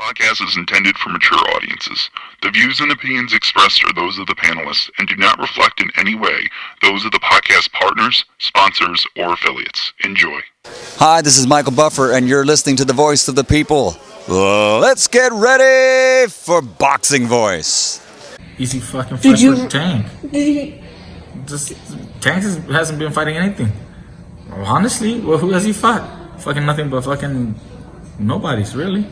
podcast is intended for mature audiences. The views and opinions expressed are those of the panelists and do not reflect in any way those of the podcast partners, sponsors, or affiliates. Enjoy. Hi, this is Michael Buffer, and you're listening to The Voice of the People. Let's get ready for Boxing Voice. Easy fucking fight with Tank. Tank hasn't been fighting anything. Honestly, well, who has he fought? Fucking nothing but fucking nobody's, really.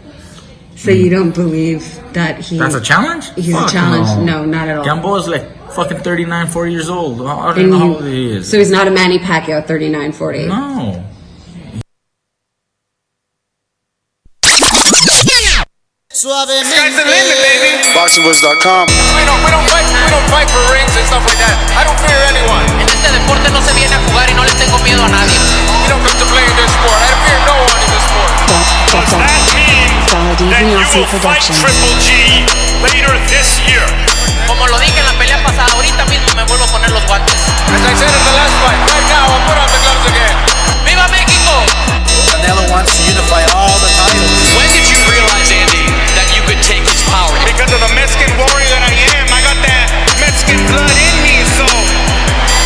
So you don't believe that That's a challenge? He's a challenge? No, not at all. Gamboa's like fucking 39, 40 years old. I don't know how old he is. So he's not a Manny Pacquiao 39, 40? No. Sky's the limit, baby. BoxingVoice.com. We don't fight for rings and stuff like that. I don't fear anyone. En este deporte no se viene a jugar y no le tengo miedo a nadie. You don't come to play in this sport. I fear no one in this sport. Does that mean that you will fight Triple G later this year? Como lo dije en la pelea pasada, ahorita mismo me vuelvo a poner los guantes. As I said in the last fight, right now I'll put on the gloves again. ¡Viva México! Canelo wants to unify all the titles. When did you realize, Andy, that you could take his power? Because of the Mexican warrior that I am, I got that Mexican blood in me. So,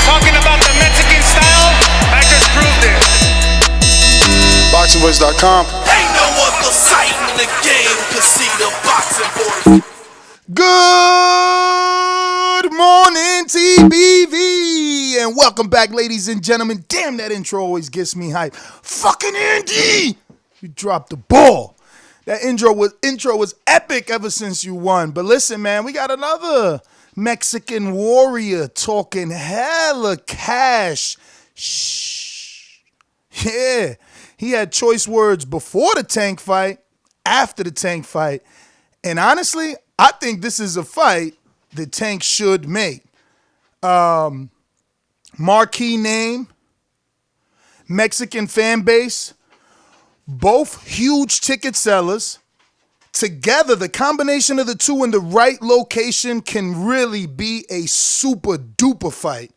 talking about the Mexican style, I just proved it. BoxingVoice.com. Ain't no other sight in the game can see the Boxing Voice. Good morning, TBV, and welcome back, ladies and gentlemen. Damn, that intro always gets me hype. Fucking Andy, you dropped the ball. That intro was epic ever since you won. But listen, man, we got another Mexican warrior talking hella cash. Shh. Yeah, he had choice words before the Tank fight, after the Tank fight, and honestly, I think this is a fight the Tank should make. Marquee name, Mexican fan base, both huge ticket sellers. Together, the combination of the two in the right location can really be a super duper fight.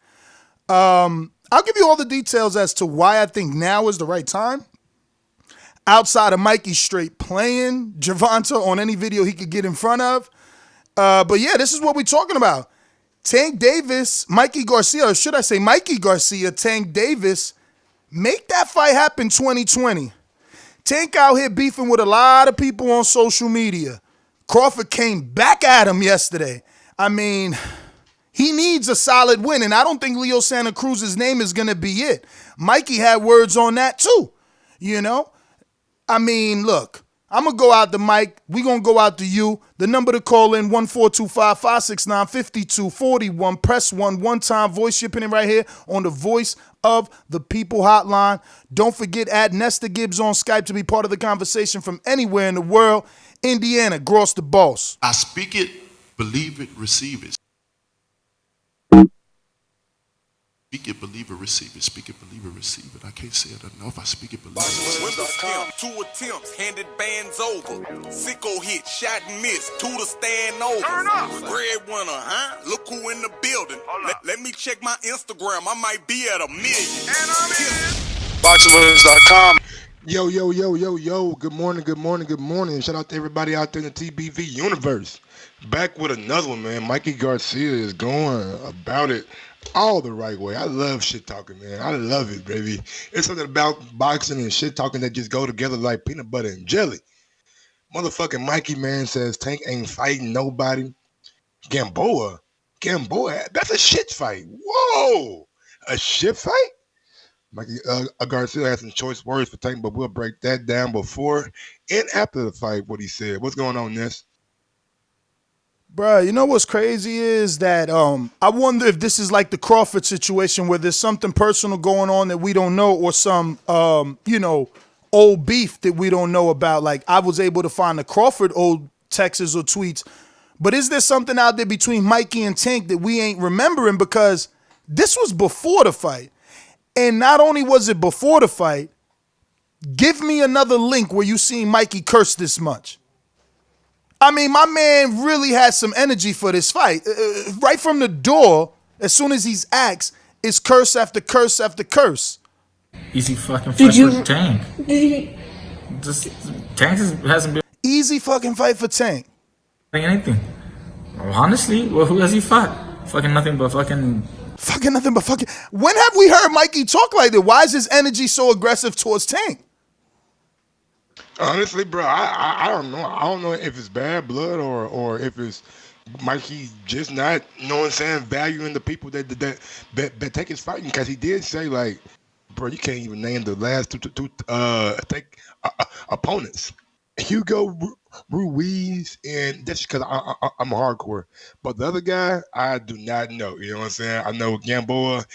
I'll give you all the details as to why I think now is the right time. Outside of Mikey straight playing Gervonta on any video he could get in front of. But yeah, this is what we're talking about. Tank Davis, Mikey Garcia, or should I say Mikey Garcia, Tank Davis, make that fight happen 2020. Tank out here beefing with a lot of people on social media. Crawford came back at him yesterday. I mean, he needs a solid win, and I don't think Leo Santa Cruz's name is going to be it. Mikey had words on that too, you know? I mean, look, I'm going to go out the mic. We're going to go out to you. The number to call in, 1-425-569-5241. Press 1, one-time voice shipping it right here on the Voice of the People hotline. Don't forget, add Nesta Gibbs on Skype to be part of the conversation from anywhere in the world. Indiana, Gross the Boss. I speak it, believe it, receive it. Speak it, believe it, receive it. Speak it, believe it, receive it. I can't say it enough. I speak it, believe it. Windows camp, 2 attempts, handed bands over. Sicko hit, shot and missed, 2 to stand over. Breadwinner, huh? Look who in the building. Let me check my Instagram. I might be at 1 million. BoxingVoice.com. Yo. Good morning. Shout out to everybody out there in the TBV universe. Back with another one, man. Mikey Garcia is going about it all the right way. I love shit talking, man. I love it, baby. It's something about boxing and shit talking that just go together like peanut butter and jelly. Motherfucking Mikey, man, says Tank ain't fighting nobody. Gamboa, that's a shit fight. Whoa, a shit fight? Mikey Garcia has some choice words for Tank, but we'll break that down before and after the fight, what he said. What's going on, Ness? Bruh, you know what's crazy is that I wonder if this is like the Crawford situation where there's something personal going on that we don't know, or some, old beef that we don't know about. Like, I was able to find the Crawford old texts or tweets, but is there something out there between Mikey and Tank that we ain't remembering? Because this was before the fight. And not only was it before the fight, give me another link where you seen Mikey curse this much. I mean, my man really has some energy for this fight. Right from the door, as soon as he's asked, it's curse after curse after curse. Easy fucking fight with Tank. Tank hasn't been. easy fucking fight for Tank? Anything. Honestly, well, who has he fought? Fucking nothing but fucking. Fucking nothing but fucking. When have we heard Mikey talk like that? Why is his energy so aggressive towards Tank? Honestly, bro, I don't know. I don't know if it's bad blood or if it's Mikey just not, you know what I'm saying, valuing the people that take his fighting. Because he did say, like, bro, you can't even name the last two opponents. Hugo Ruiz, and that's because I'm hardcore. But the other guy, I do not know. You know what I'm saying? I know Gamboa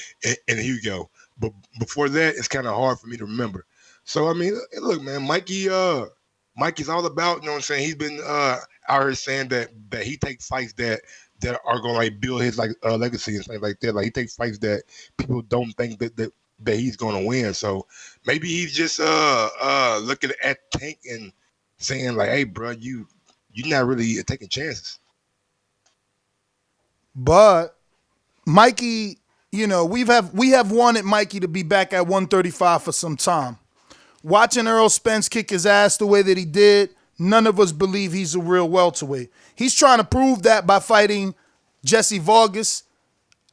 and Hugo. But before that, it's kind of hard for me to remember. So, I mean, look, man, Mikey's all about, you know what I'm saying? He's been out here saying that he takes fights that are going to, like, build his, like, legacy and things like that. Like, he takes fights that people don't think that he's going to win. So, maybe he's just looking at Tank and saying, like, hey, bro, you're not really taking chances. But Mikey, you know, we have wanted Mikey to be back at 135 for some time. Watching Errol Spence kick his ass the way that he did, none of us believe he's a real welterweight. He's trying to prove that by fighting Jesse Vargas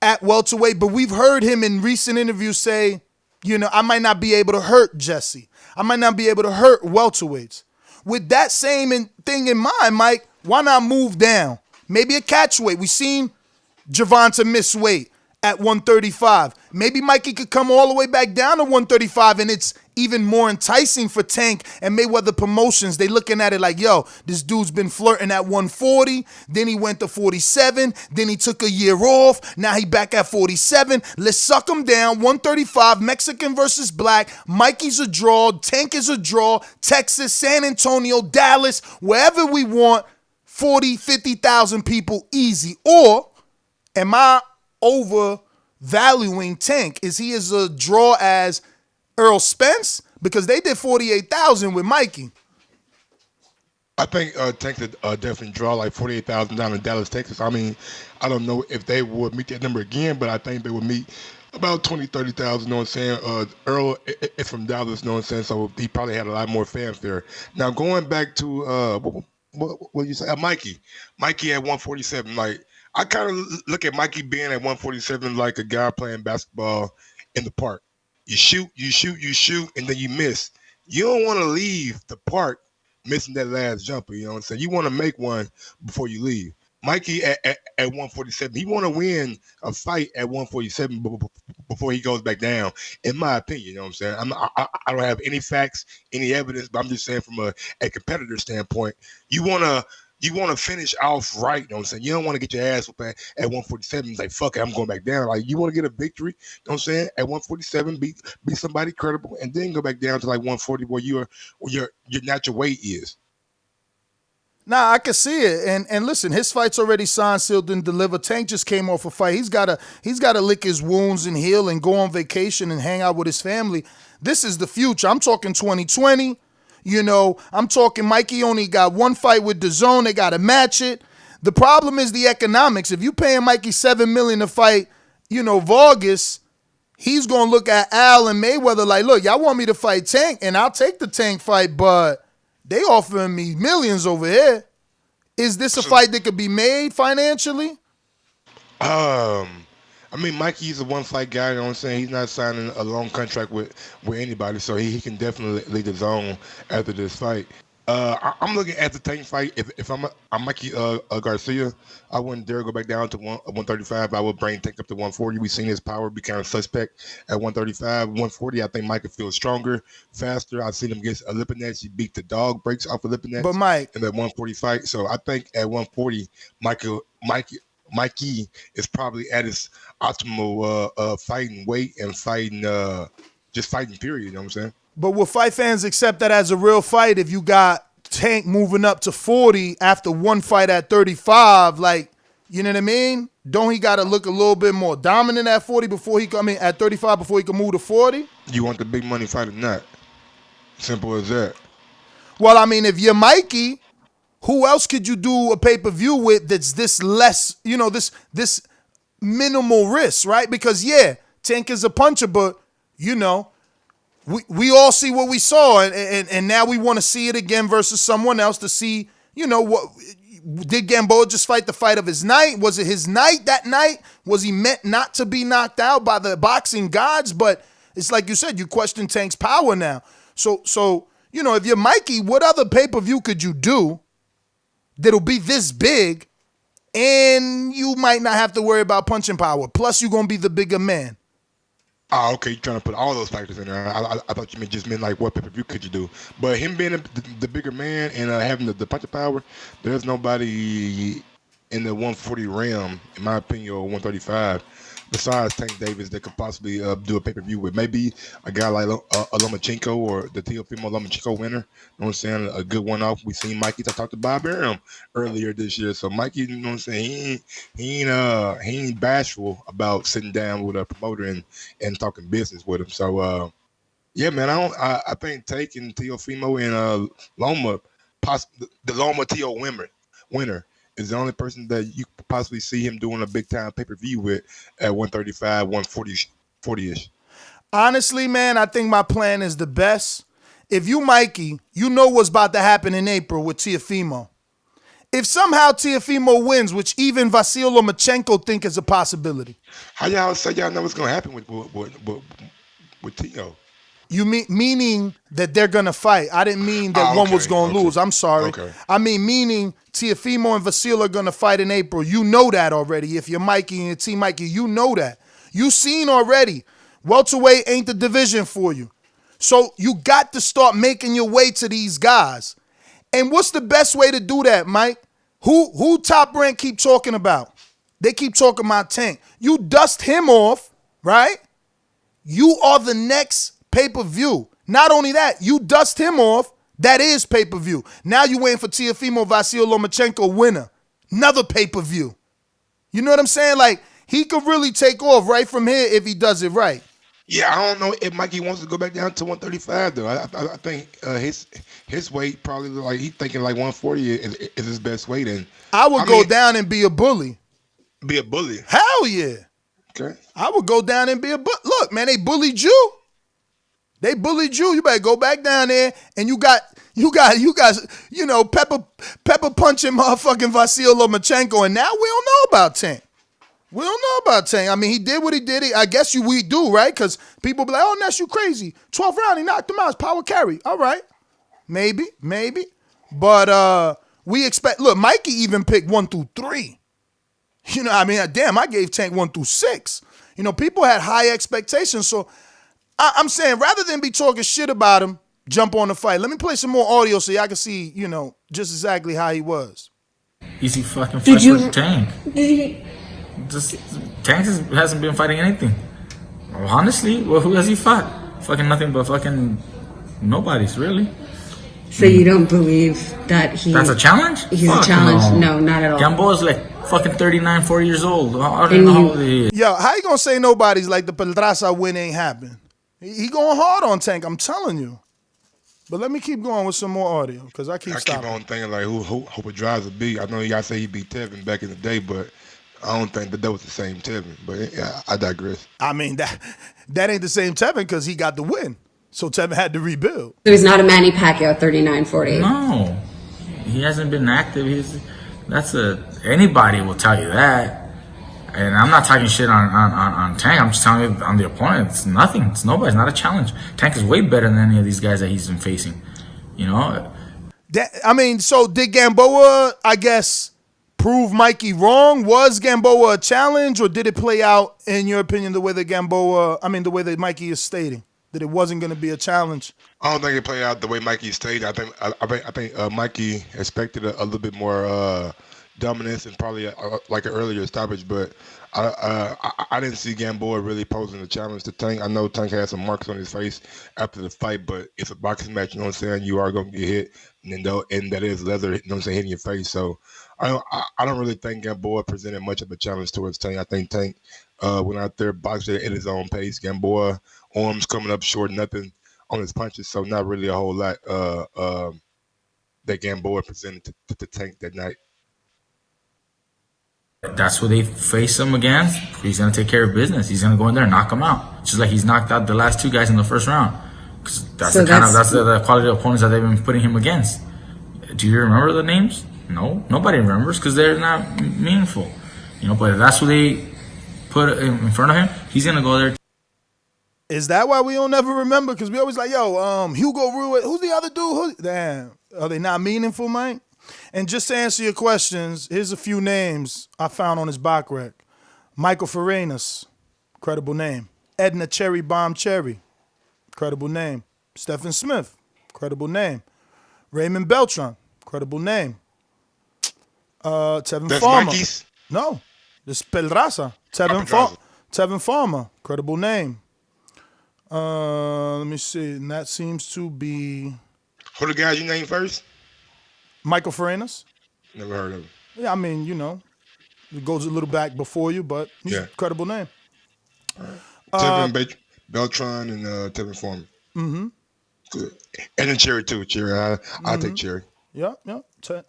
at welterweight, but we've heard him in recent interviews say, you know, I might not be able to hurt Jesse. I might not be able to hurt welterweights. With that same thing in mind, Mike, why not move down? Maybe a catchweight. We've seen Gervonta miss weight at 135. Maybe Mikey could come all the way back down to 135, and it's even more enticing for Tank and Mayweather Promotions. They looking at it like, yo, this dude's been flirting at 140, then he went to 47, then he took a year off, now he back at 47. Let's suck him down, 135, Mexican versus black. Mikey's a draw, Tank is a draw, Texas, San Antonio, Dallas, wherever we want, 40, 50,000 people easy. Or am I overvaluing Tank? Is he as a draw as Earl Spence? Because they did 48,000 with Mikey. I think Tank could definitely draw like 48,000 down in Dallas, Texas. I mean, I don't know if they would meet that number again, but I think they would meet about 20, 30,000, you know what I'm saying? Earl is from Dallas, you know what I'm saying? So he probably had a lot more fanfare. Now, going back to, what you say? Mikey. Mikey at 147. Like, I kind of look at Mikey being at 147 like a guy playing basketball in the park. You shoot, and then you miss. You don't want to leave the park missing that last jumper, you know what I'm saying? You want to make one before you leave. Mikey at 147, he want to win a fight at 147 before he goes back down, in my opinion, you know what I'm saying? I don't have any facts, any evidence, but I'm just saying from a competitor standpoint, you want to finish off right, you know what I'm saying? You don't want to get your ass up at 147. It's like, fuck it, I'm going back down. Like, you want to get a victory, you know what I'm saying? At 147, be somebody credible, and then go back down to like 140 where your natural weight is. Nah, I can see it. And listen, his fight's already signed, sealed, and delivered. Tank just came off a fight. He's gotta lick his wounds and heal and go on vacation and hang out with his family. This is the future. I'm talking 2020. You know, I'm talking Mikey only got one fight with DAZN. They got to match it. The problem is the economics. If you paying Mikey $7 million to fight, you know, Vargas, he's going to look at Al and Mayweather like, look, y'all want me to fight Tank, and I'll take the Tank fight, but they offering me millions over here. Is this a fight that could be made financially? I mean, Mikey's a one-fight guy, you know what I'm saying? He's not signing a long contract with anybody, so he can definitely lead the zone after this fight. I'm looking at the Tank fight. If I'm Mikey Garcia, I wouldn't dare go back down to 135. I would bring Tank up to 140. We've seen his power be kind of suspect at 135. 140, I think Mike could feel stronger, faster. I've seen him against Lipinets. He beat the dog breaks off of Lipinets But Mike, in that 140 fight. So I think at 140, Mikey is probably at his optimal fighting weight and fighting period, you know what I'm saying? but will fight fans accept that as a real fight if you got Tank moving up to 40 after one fight at 35? Like, you know what I mean? Don't he got to look a little bit more dominant at 40 at 35 before he can move to 40? You want the big money fight or not? Simple as that. Well, I mean, if you're Mikey, who else could you do a pay-per-view with that's this less, you know, this minimal risk, right? Because, yeah, Tank is a puncher, but, you know, we all see what we saw, and now we want to see it again versus someone else to see, what did Gamboa just fight the fight of his night? Was it his night that night? Was he meant not to be knocked out by the boxing gods? But it's like you said, you question Tank's power now. So if you're Mikey, what other pay-per-view could you do that'll be this big and you might not have to worry about punching power? Plus, you're going to be the bigger man. Oh, okay. You're trying to put all those factors in there. I thought you just meant like what pay-per-view could you do? But him being the bigger man and having the punching power, there's nobody in the 140 realm, in my opinion, or 135, besides Tank Davis that could possibly do a pay-per-view with. Maybe a guy like Lomachenko or the Teofimo Lomachenko winner. You know what I'm saying? A good one-off. We seen Mikey talk to Bob Arum earlier this year. So Mikey, you know what I'm saying? He ain't bashful about sitting down with a promoter and talking business with him. So yeah, man, I think Tank and Teofimo and Loma, the Loma Teo winner is the only person that you could possibly see him doing a big time pay-per-view with at 135, 140-ish. Honestly, man, I think my plan is the best. If you Mikey, you know what's about to happen in April with Teofimo. If somehow Teofimo wins, which even Vasil Lomachenko think is a possibility. How y'all say y'all know what's gonna happen with Teo? You meaning that they're gonna fight? I didn't mean that one was gonna lose. I'm sorry. Okay. I mean meaning Teofimo and Vasil are gonna fight in April. You know that already. If you're Mikey and your team Mikey, you know that. You seen already. Welterweight ain't the division for you. So you got to start making your way to these guys. And what's the best way to do that, Mike? Who Top Rank keep talking about? They keep talking about Tank. You dust him off, right? You are the next pay-per-view. Not only that, you dust him off. That is pay-per-view. Now you're waiting for Teofimo Vasil Lomachenko winner. Another pay-per-view. You know what I'm saying? Like, he could really take off right from here if he does it right. Yeah, I don't know if Mikey wants to go back down to 135 though. I think his weight probably like he's thinking like 140 is his best weight. And I would go down and be a bully. Be a bully. Hell yeah. Okay. I would go down and be a bully. Look, man, they bullied you. They bullied you. You better go back down there, and you got, pepper punching motherfucking Vasil Lomachenko, and now we don't know about Tank. We don't know about Tank. I mean, he did what he did. I guess we do, right? Because people be like, oh, Ness, you crazy. 12th round, he knocked him out. It's power carry. All right. Maybe. But we expect, look, Mikey even picked 1 through 3. You know, I mean, damn, I gave Tank 1 through 6. You know, people had high expectations. So I'm saying, rather than be talking shit about him, jump on the fight. Let me play some more audio so y'all can see, just exactly how he was. Easy fucking fight for Tank. Tank hasn't been fighting anything. Honestly, who has he fought? Fucking nothing but fucking nobody's, really. So you don't believe that That's a challenge? He's a challenge? No, not at all. Gamboa's like fucking 39, 40 years old. I don't know how old he is. Yo, how you gonna say nobody's like the Pedraza win ain't happened? He going hard on Tank, I'm telling you. But let me keep going with some more audio, because I keep on thinking like who Pedraza beat. I know y'all say he beat Tevin back in the day, but I don't think that was the same Tevin, but yeah, I digress. I mean, that ain't the same Tevin because he got the win. So Tevin had to rebuild. So he's not a Manny Pacquiao 39-48. No. He hasn't been active. Anybody will tell you that. And I'm not talking shit on Tank. I'm just telling you on the opponent. It's nothing. It's nobody. It's not a challenge. Tank is way better than any of these guys that he's been facing. You know? So did Gamboa, I guess, prove Mikey wrong? Was Gamboa a challenge, or did it play out, in your opinion, the way that Mikey is stating, that it wasn't going to be a challenge? I don't think it played out the way Mikey stated. I think Mikey expected a little bit more dominance and probably like an earlier stoppage, but I didn't see Gamboa really posing a challenge to Tank. I know Tank had some marks on his face after the fight, but it's a boxing match, you know what I'm saying? You are going to get hit, and that is leather, you know what I'm saying, hitting your face. So I don't really think Gamboa presented much of a challenge towards Tank. I think Tank went out there, boxed at his own pace. Gamboa, arms coming up short, nothing on his punches, so not really a whole lot that Gamboa presented to Tank that night. That's who they face him against. He's going to take care of business. He's going to go in there and knock him out. Just like he's knocked out the last 2 guys in the first round. 'Cause that's So that's the quality of opponents that they've been putting him against. Do you remember the names? No, nobody remembers because they're not meaningful. But if that's who they put in front of him, he's gonna go there. Is that why we don't ever remember? Because we always like, Hugo Ruiz. Who's the other dude? Damn, are they not meaningful, Mike? And just to answer your questions, here's a few names I found on his back rec. Michael Ferenas, credible name. Edna Cherry Bomb Cherry, credible name. Stephen Smith, credible name. Raymond Beltran, credible name. Tevin Farmer. Mikey's? No, this Pedraza. Tevin Farmer, credible name. Let me see. And that seems to be Who the guys you named first? Michael Ferenas. Never heard of him. Yeah, I mean, it goes a little back before you, but he's a credible name. Tevin Beltran and Tevin Farmer. Mm-hmm. Good. And then Cherry too. Cherry, I'll take Cherry. Yeah.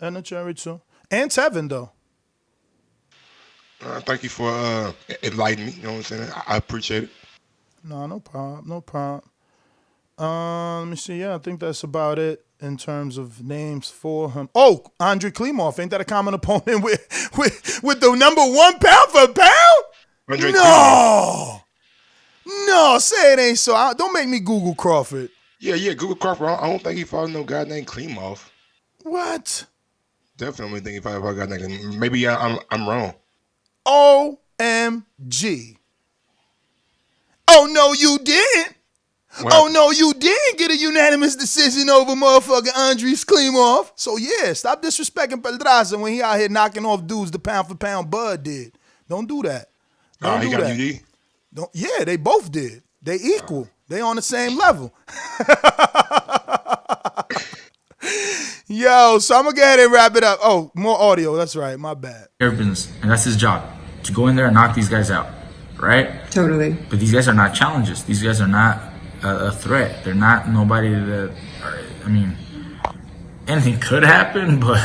And the Cherry too. And Tevin though. Thank you for enlightening me. You know what I'm saying? I appreciate it. No problem. Let me see. Yeah, I think that's about it in terms of names for him. Oh, Andre Klimov. Ain't that a common opponent with the number 1 pound for pound? Andre No. No, say it ain't so. Don't make me Google Crawford. Yeah, Google Crawford. I don't think he fought no guy named Klimov. What? Definitely think he fought a guy named Klimov. Maybe I'm wrong. OMG. Oh, no, you didn't. What? Oh, no, you didn't get a unanimous decision over motherfucking Andriy Klimov. So, yeah, stop disrespecting Pedraza when he out here knocking off dudes the pound-for-pound Bud did. Don't do that. He got UD? Yeah, they both did. They equal. They on the same level. Yo, so I'm going to go ahead and wrap it up. Oh, more audio. That's right. My bad. And that's his job, to go in there and knock these guys out, right? Totally. But these guys are not challenges. These guys are not a threat. They're not nobody that, anything could happen, but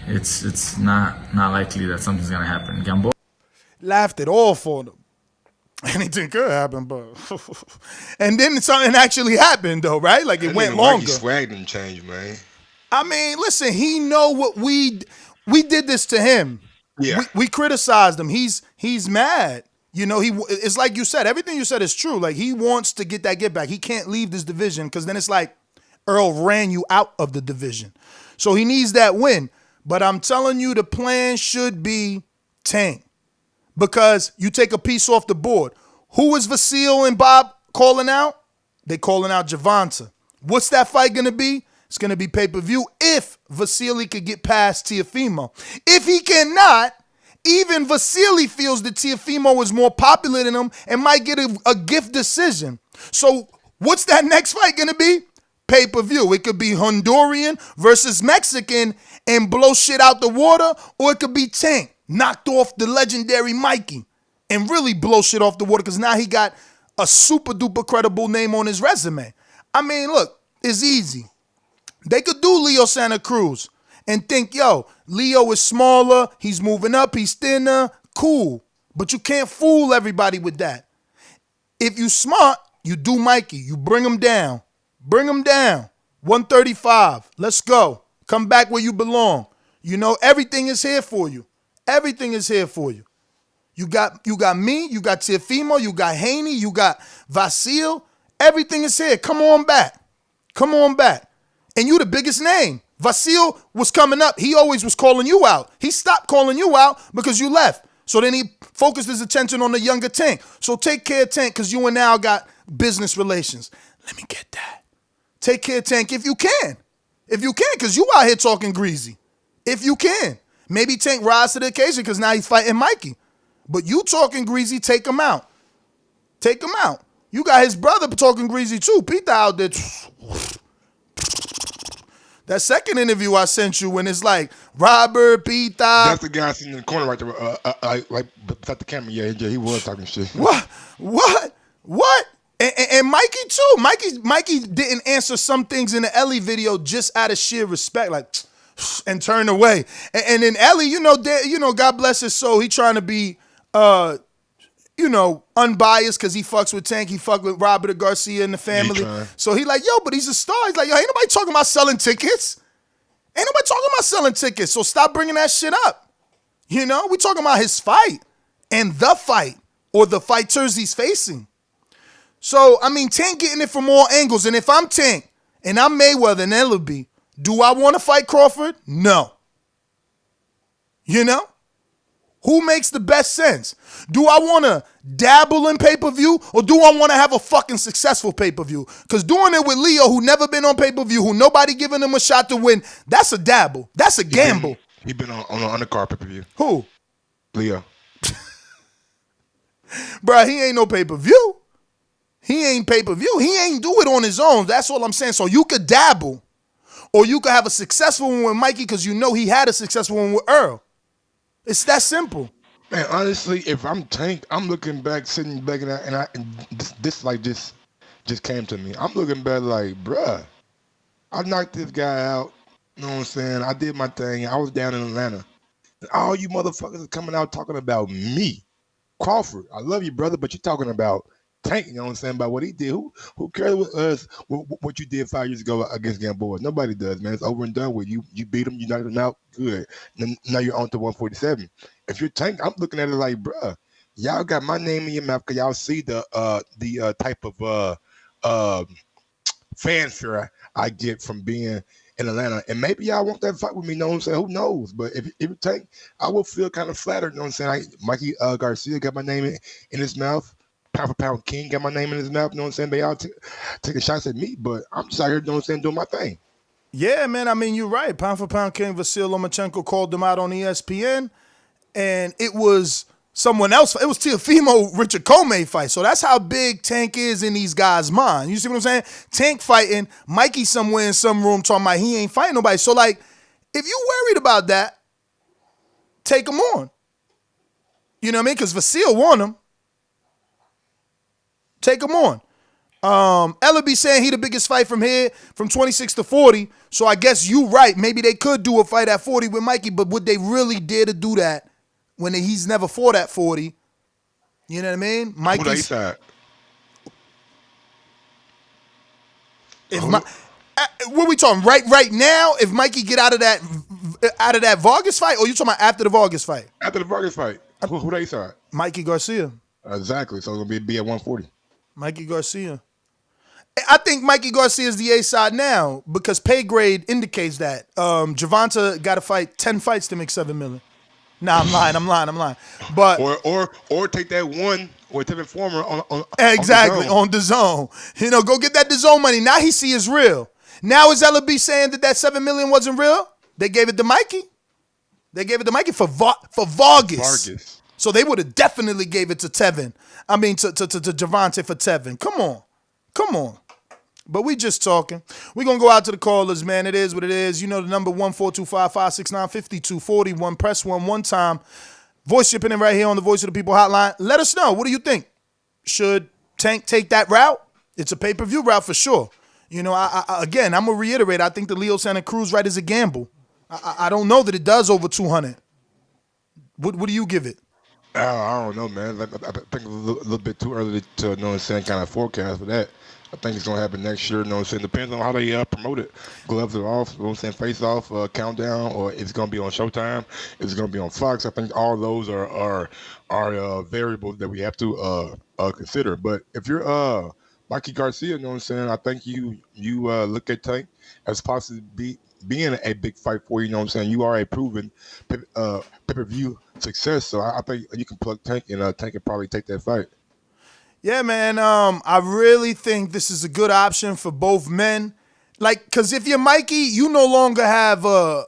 it's not likely that something's going to happen. Gambo laughed it all for them. Anything could happen, but and then something actually happened though, right? Like it went longer. Mikey swag didn't change, man. I mean, listen, he know what we did this to him. Yeah, we criticized him. He's mad. It's like you said. Everything you said is true. Like he wants to get that get back. He can't leave this division because then it's like Earl ran you out of the division, so he needs that win. But I'm telling you, the plan should be Tank. Because you take a piece off the board. Who is Vasil and Bob calling out? They calling out Gervonta. What's that fight going to be? It's going to be pay-per-view if Vasily could get past Teofimo. If he cannot, even Vasily feels that Teofimo is more popular than him and might get a gift decision. So what's that next fight going to be? Pay-per-view. It could be Honduran versus Mexican and blow shit out the water, or it could be Tank. Knocked off the legendary Mikey and really blow shit off the water because now he got a super duper credible name on his resume. I mean, look, it's easy. They could do Leo Santa Cruz and think, Leo is smaller, he's moving up, he's thinner, cool. But you can't fool everybody with that. If you smart, you do Mikey. You bring him down. Bring him down. 135. Let's go. Come back where you belong. Everything is here for you. Everything is here for you. You got me, you got Teofimo, you got Haney, you got Vasil. Everything is here. Come on back. Come on back. And you the biggest name. Vasil was coming up. He always was calling you out. He stopped calling you out because you left. So then he focused his attention on the younger Tank. So take care of Tank because you and now got business relations. Let me get that. Take care of Tank if you can. If you can, because you out here talking greasy. If you can. Maybe Tank rise to the occasion because now he's fighting Mikey. But you talking greasy, take him out. Take him out. You got his brother talking greasy too. Peter out there. That second interview I sent you when it's like Robert, Peter. That's the guy sitting in the corner right there, like beside the camera. Yeah, he was talking shit. What? And Mikey too. Mikey didn't answer some things in the Ellie video just out of sheer respect, like, and turn away. And then Ellie, God bless his soul, he trying to be, unbiased because he fucks with Tank. He fuck with Robert Garcia and the family. So he like, yo, but he's a star. He's like, yo, ain't nobody talking about selling tickets. Ain't nobody talking about selling tickets. So stop bringing that shit up. We talking about his fight and the fight or the fighters he's facing. So, I mean, Tank getting it from all angles. And if I'm Tank and I'm Mayweather and Ellaby, do I want to fight Crawford? No. Who makes the best sense? Do I want to dabble in pay-per-view or do I want to have a fucking successful pay-per-view? Because doing it with Leo, who never been on pay-per-view, who nobody giving him a shot to win, that's a dabble. That's a gamble. He been on the undercard pay-per-view. Who? Leo. Bruh, he ain't no pay-per-view. He ain't pay-per-view. He ain't do it on his own. That's all I'm saying. So you could dabble or you could have a successful one with Mikey because he had a successful one with Earl. It's that simple. Man, honestly, if I'm Tank, I'm looking back, sitting back, and this just came to me. I'm looking back like, bruh, I knocked this guy out. You know what I'm saying? I did my thing. I was down in Atlanta. And all you motherfuckers are coming out talking about me. Crawford, I love you, brother, but you're talking about Tank, you know what I'm saying, about what he did. Who cares with us what you did 5 years ago against Gamboa? Nobody does, man. It's over and done with. You beat him, you knocked him out, good. Now you're on to 147. If you're Tank, I'm looking at it like, bruh, y'all got my name in your mouth because y'all see the type of fanfare I get from being in Atlanta. And maybe y'all want that fight with me, you know what I'm saying? Who knows? But if you Tank, I will feel kind of flattered, you know what I'm saying? Mikey Garcia got my name in his mouth. Pound for Pound King got my name in his mouth, you know what I'm saying? They all taking shots at me, but I'm just out here, you know what I'm saying, doing my thing. Yeah, man, I mean, you're right. Pound for Pound King Vasil Lomachenko called him out on ESPN, and it was someone else. It was Teofimo Richard Comey fight. So that's how big Tank is in these guys' mind. You see what I'm saying? Tank fighting, Mikey somewhere in some room talking about he ain't fighting nobody. So, like, if you worried about that, take him on. You know what I mean? Because Vasil won him. Take him on. Ellaby saying he the biggest fight from here, from 26 to 40. So I guess you right. Maybe they could do a fight at 40 with Mikey, but would they really dare to do that when he's never fought at 40? You know what I mean? Mikey's. What we talking right now? If Mikey get out of that Vargas fight, or you talking about after the Vargas fight? After the Vargas fight, who they side? Mikey Garcia. Exactly. So it's gonna be at 140. Mikey Garcia. I think Mikey Garcia is the A side now because pay grade indicates that. Gervonta got to fight 10 fights to make $7 million. Nah, I'm lying. But or take that one or take Informer on exactly on DAZN. Go get that DAZN money. Now he see it's real. Now is Ellaby saying that $7 million wasn't real? They gave it to Mikey. They gave it to Mikey for Vargas. So they would have definitely gave it to Tevin. I mean, to Gervonta for Tevin. Come on. But we just talking. We're going to go out to the callers, man. It is what it is. You know the number 14255695241. Press 1 time. Voice shipping in right here on the Voice of the People hotline. Let us know. What do you think? Should Tank take that route? It's a pay-per-view route for sure. Again, I'm going to reiterate. I think the Leo Santa Cruz right is a gamble. I don't know that it does over 200. What do you give it? I don't know, man. I think it's a little bit too early to know what I'm saying, kind of forecast for that. I think it's going to happen next year, you know what I'm saying? Depends on how they promote it. Gloves are off, you know what I'm saying, face off, countdown, or it's going to be on Showtime, it's going to be on Fox. I think all those are variables that we have to consider. But if you're Mikey Garcia, you know what I'm saying, I think you look at Tank as possibly being a big fight for you, know what I'm saying? You are a proven pay-per-view success, so I think you can plug Tank, and Tank can probably take that fight. Yeah, man. I really think this is a good option for both men. Like, because if you're Mikey, you no longer have a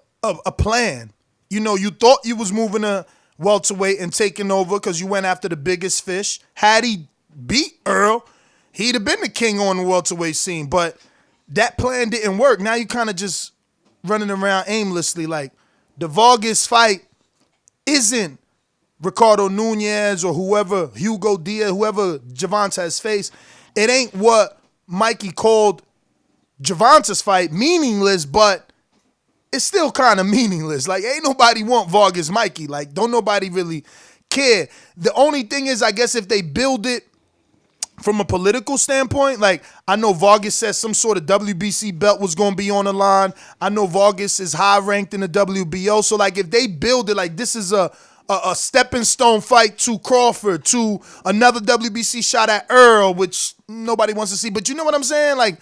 plan. You thought you was moving to welterweight and taking over because you went after the biggest fish. Had he beat Earl, he'd have been the king on the welterweight scene. But that plan didn't work. Now you kind of just running around aimlessly. Like, the Vargas fight isn't Ricardo Nunez or whoever, Hugo Diaz, whoever Gervonta has faced. It ain't what Mikey called Gervonta's fight, meaningless, but it's still kind of meaningless. Like, ain't nobody want Vargas Mikey. Like, don't nobody really care. The only thing is, I guess, if they build it from a political standpoint, like I know Vargas said some sort of WBC belt was going to be on the line. I know Vargas is high ranked in the WBO. So like if they build it like this is a stepping stone fight to Crawford, to another WBC shot at Earl, which nobody wants to see. But you know what I'm saying? Like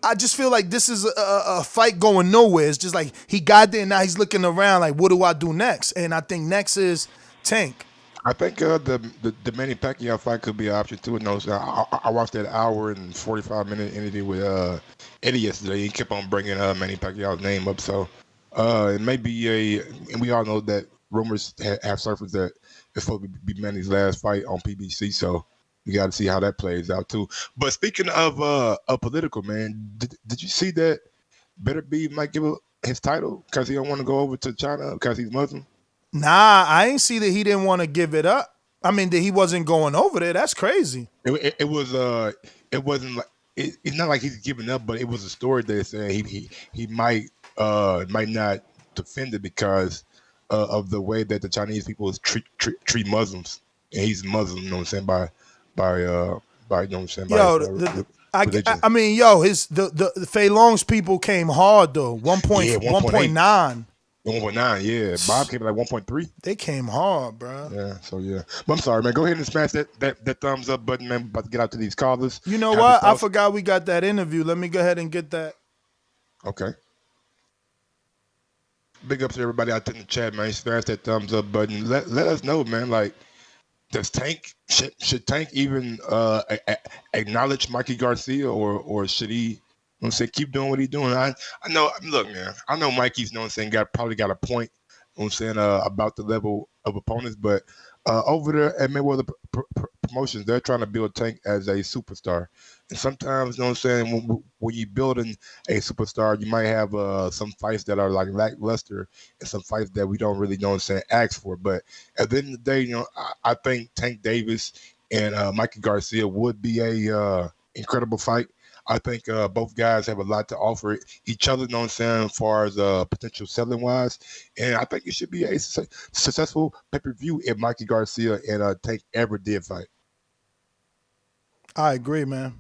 I just feel like this is a fight going nowhere. It's just like he got there and now he's looking around like, what do I do next? And I think next is Tank. I think the Manny Pacquiao fight could be an option too. No, so I watched that hour and 45-minute interview with Eddie yesterday. He kept on bringing Manny Pacquiao's name up, so it may be and we all know that rumors have surfaced that it's supposed to be Manny's last fight on PBC. So we got to see how that plays out too. But speaking of political, man, did you see that Better B might give up his title because he don't want to go over to China because he's Muslim? Nah, I ain't see that he didn't want to give it up. I mean, that he wasn't going over there. That's crazy. It wasn't like it's not like he's giving up, but it was a story that said he might not defend it because of the way that the Chinese people treat Muslims, and he's Muslim. You know what I'm saying by you know what I'm saying. I mean, the Fei Long's people came hard though. 1.9. 1.9, yeah. Bob came at like 1.3. They came hard, bro. Yeah, so yeah. But I'm sorry, man. Go ahead and smash that thumbs up button, man. About to get out to these callers. You know what? I forgot we got that interview. Let me go ahead and get that. Okay. Big ups to everybody out there in the chat, man. Smash that thumbs up button. Let us know, man. Like, does Tank should Tank even acknowledge Mikey Garcia or should he? I'm saying keep doing what he's doing. I know. Look, man. I know Mikey's. You know what I'm saying. Probably got a point. You know what I'm saying about the level of opponents, but over there at Mayweather Promotions, they're trying to build Tank as a superstar. And sometimes, you know what I'm saying, when you're building a superstar, you might have some fights that are like lackluster and some fights that we don't really know what I'm saying ask for. But at the end of the day, you know, I think Tank Davis and Mikey Garcia would be a incredible fight. I think both guys have a lot to offer each other, you know what I'm saying, as far as potential selling wise. And I think it should be a successful pay-per-view if Mikey Garcia and Tank ever did fight. I agree, man.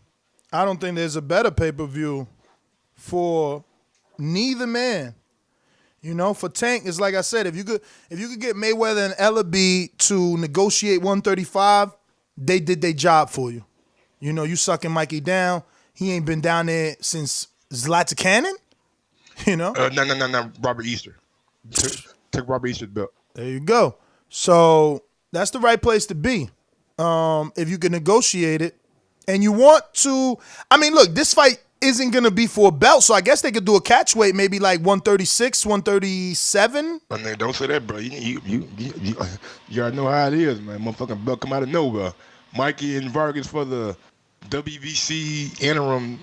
I don't think there's a better pay-per-view for neither man. You know, for Tank, it's like I said, if you could get Mayweather and Ellaby to negotiate 135, they did their job for you. You know, you sucking Mikey down. He ain't been down there since Zlatan Cannon, you know? No. Robert Easter. Took Robert Easter's belt. There you go. So that's the right place to be. If you can negotiate it. And you want to, I mean, look, this fight isn't going to be for a belt, so I guess they could do a catch weight, maybe like 136, 137. I mean, don't say that, bro. You already know how it is, man. Motherfucking belt come out of nowhere. Mikey and Vargas for the WBC interim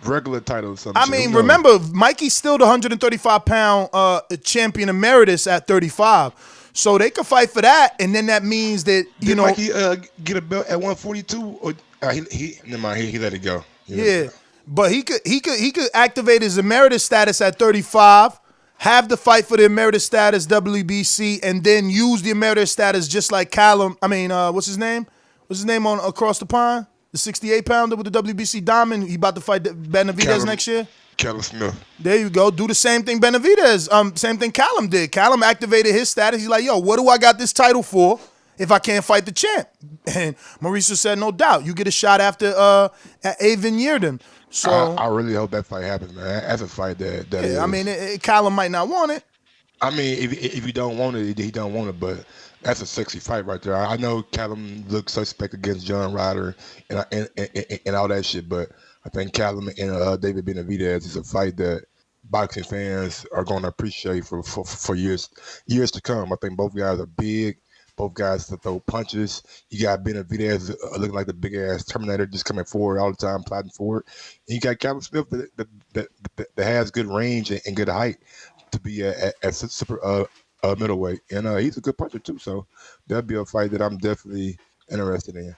regular title or something. I mean, remember, Mikey's still the 135-pound champion emeritus at 35. So they could fight for that, and then that means that, you know. Mikey get a belt at 142? Or never mind, he let it go. But he could activate his emeritus status at 35, have the fight for the emeritus status, WBC, and then use the emeritus status just like Callum. I mean, what's his name? What's his name on across the pond? The 68-pounder with the WBC diamond. He about to fight Benavidez next year. Callum Smith. There you go. Do the same thing Benavidez. Same thing Callum did. Callum activated his status. He's like, yo, what do I got this title for if I can't fight the champ? And Mauricio said, no doubt. You get a shot after Avin Yearden. So I really hope that fight happens, man. That's a fight that is. I mean, Callum might not want it. I mean, if he don't want it, he don't want it, but that's a sexy fight right there. I know Callum looks suspect against John Ryder and all that shit, but I think Callum and David Benavidez is a fight that boxing fans are going to appreciate for years to come. I think both guys are big. Both guys to throw punches. You got Benavidez looking like the big ass Terminator, just coming forward all the time, plotting forward. And you got Callum Smith that has good range and good height to be at super middleweight, and he's a good puncher too. So that'd be a fight that I'm definitely interested in.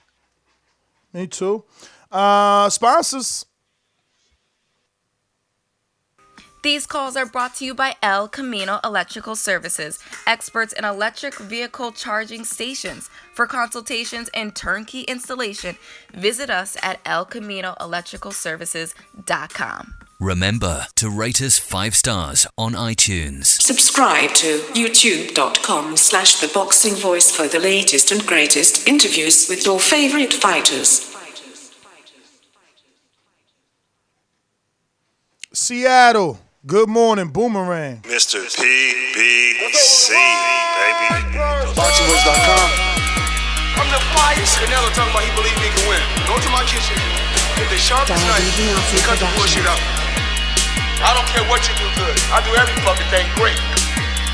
Me too. Sponsors. These calls are brought to you by El Camino Electrical Services, experts in electric vehicle charging stations. For consultations and turnkey installation, visit us at elcaminoelectricalservices.com. Remember to rate us 5 stars on iTunes. Subscribe to youtube.com/theboxingvoice for the latest and greatest interviews with your favorite fighters. Seattle, good morning, Boomerang. Mr. PBC, baby. BoxingVoice.com. I'm the flyest. Canelo talking about he believe he can win. Go to my kitchen. Get the sharpest knife and cut the bullshit out. I don't care what you do good. I do every fucking thing great.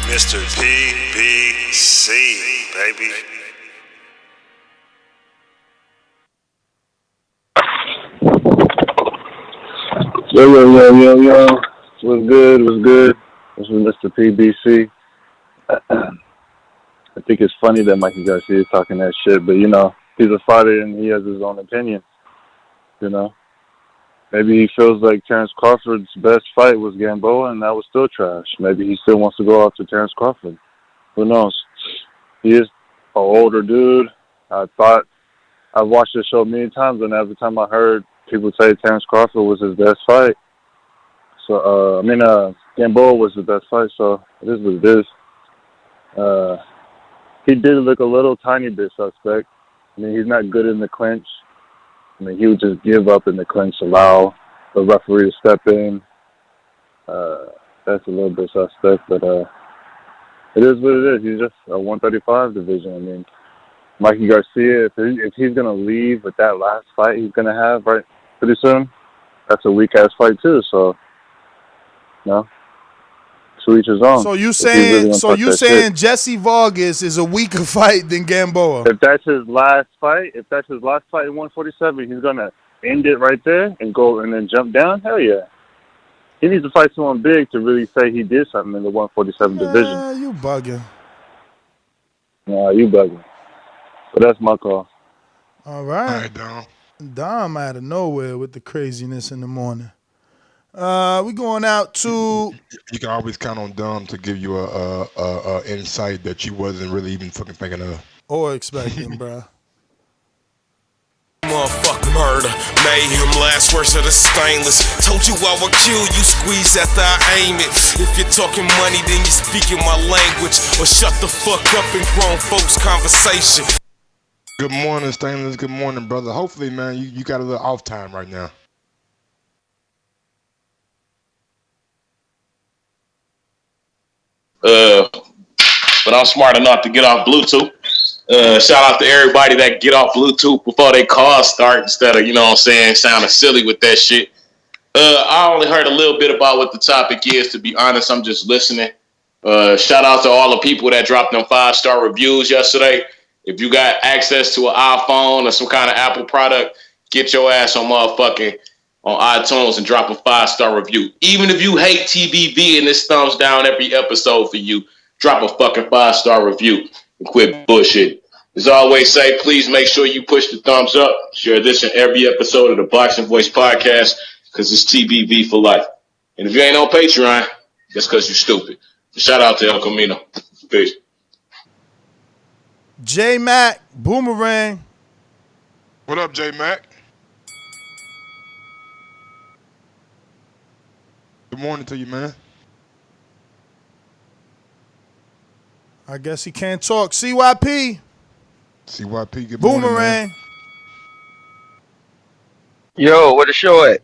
Mr. PBC, baby. Yo. What's good? This is Mr. PBC. I think it's funny that Mikey Garcia is talking that shit, but, he's a fighter and he has his own opinion, Maybe he feels like Terrence Crawford's best fight was Gamboa, and that was still trash. Maybe he still wants to go after Terrence Crawford. Who knows? He is an older dude. I've watched the show many times, and every time I heard people say Terrence Crawford was his best fight. So, Gamboa was the best fight, so it is what it is. He did look a little tiny bit suspect. He's not good in the clinch. He would just give up in the clinch, allow the referee to step in. That's a little bit suspect, but it is what it is. He's just a 135 division. Mikey Garcia, if he's going to leave with that last fight he's going to have right pretty soon, that's a weak-ass fight too, so, to each his own. So you saying Jesse Vargas is a weaker fight than Gamboa? If that's his last fight in 147, he's gonna end it right there and go and then jump down. Hell yeah, he needs to fight someone big to really say he did something in the 147 division. You bugging? Nah, you bugging. But that's my call. All right. All right, Dom. Dom out of nowhere with the craziness in the morning. We going out to. You can always count on Dom to give you a insight that you wasn't really even fucking thinking of or expecting, bro. Motherfucker murder, mayhem, last words of the stainless. Told you I would kill you, squeeze after I aim it. If you're talking money, then you're speaking my language, or shut the fuck up in grown folks' conversation. Good morning, Stainless. Good morning, brother. Hopefully, man, you got a little off time right now. But I'm smart enough to get off Bluetooth. Shout out to everybody that get off Bluetooth before they call start instead of, sounding silly with that shit. I only heard a little bit about what the topic is. To be honest, I'm just listening. Shout out to all the people that dropped them 5-star reviews yesterday. If you got access to an iPhone or some kind of Apple product, get your ass on iTunes and drop a 5-star review. Even if you hate TBV and this thumbs down every episode for you, drop a fucking 5-star review and quit bullshit. As I always say, please make sure you push the thumbs up. Share this in every episode of the Boxing Voice podcast because it's TBV for life. And if you ain't on Patreon, that's because you're stupid. Shout out to El Camino. Peace. J-Mac, Boomerang. What up, J-Mac? Good morning to you, man. I guess he can't talk. CYP, good morning, Boomerang. Man. Yo, where the show at?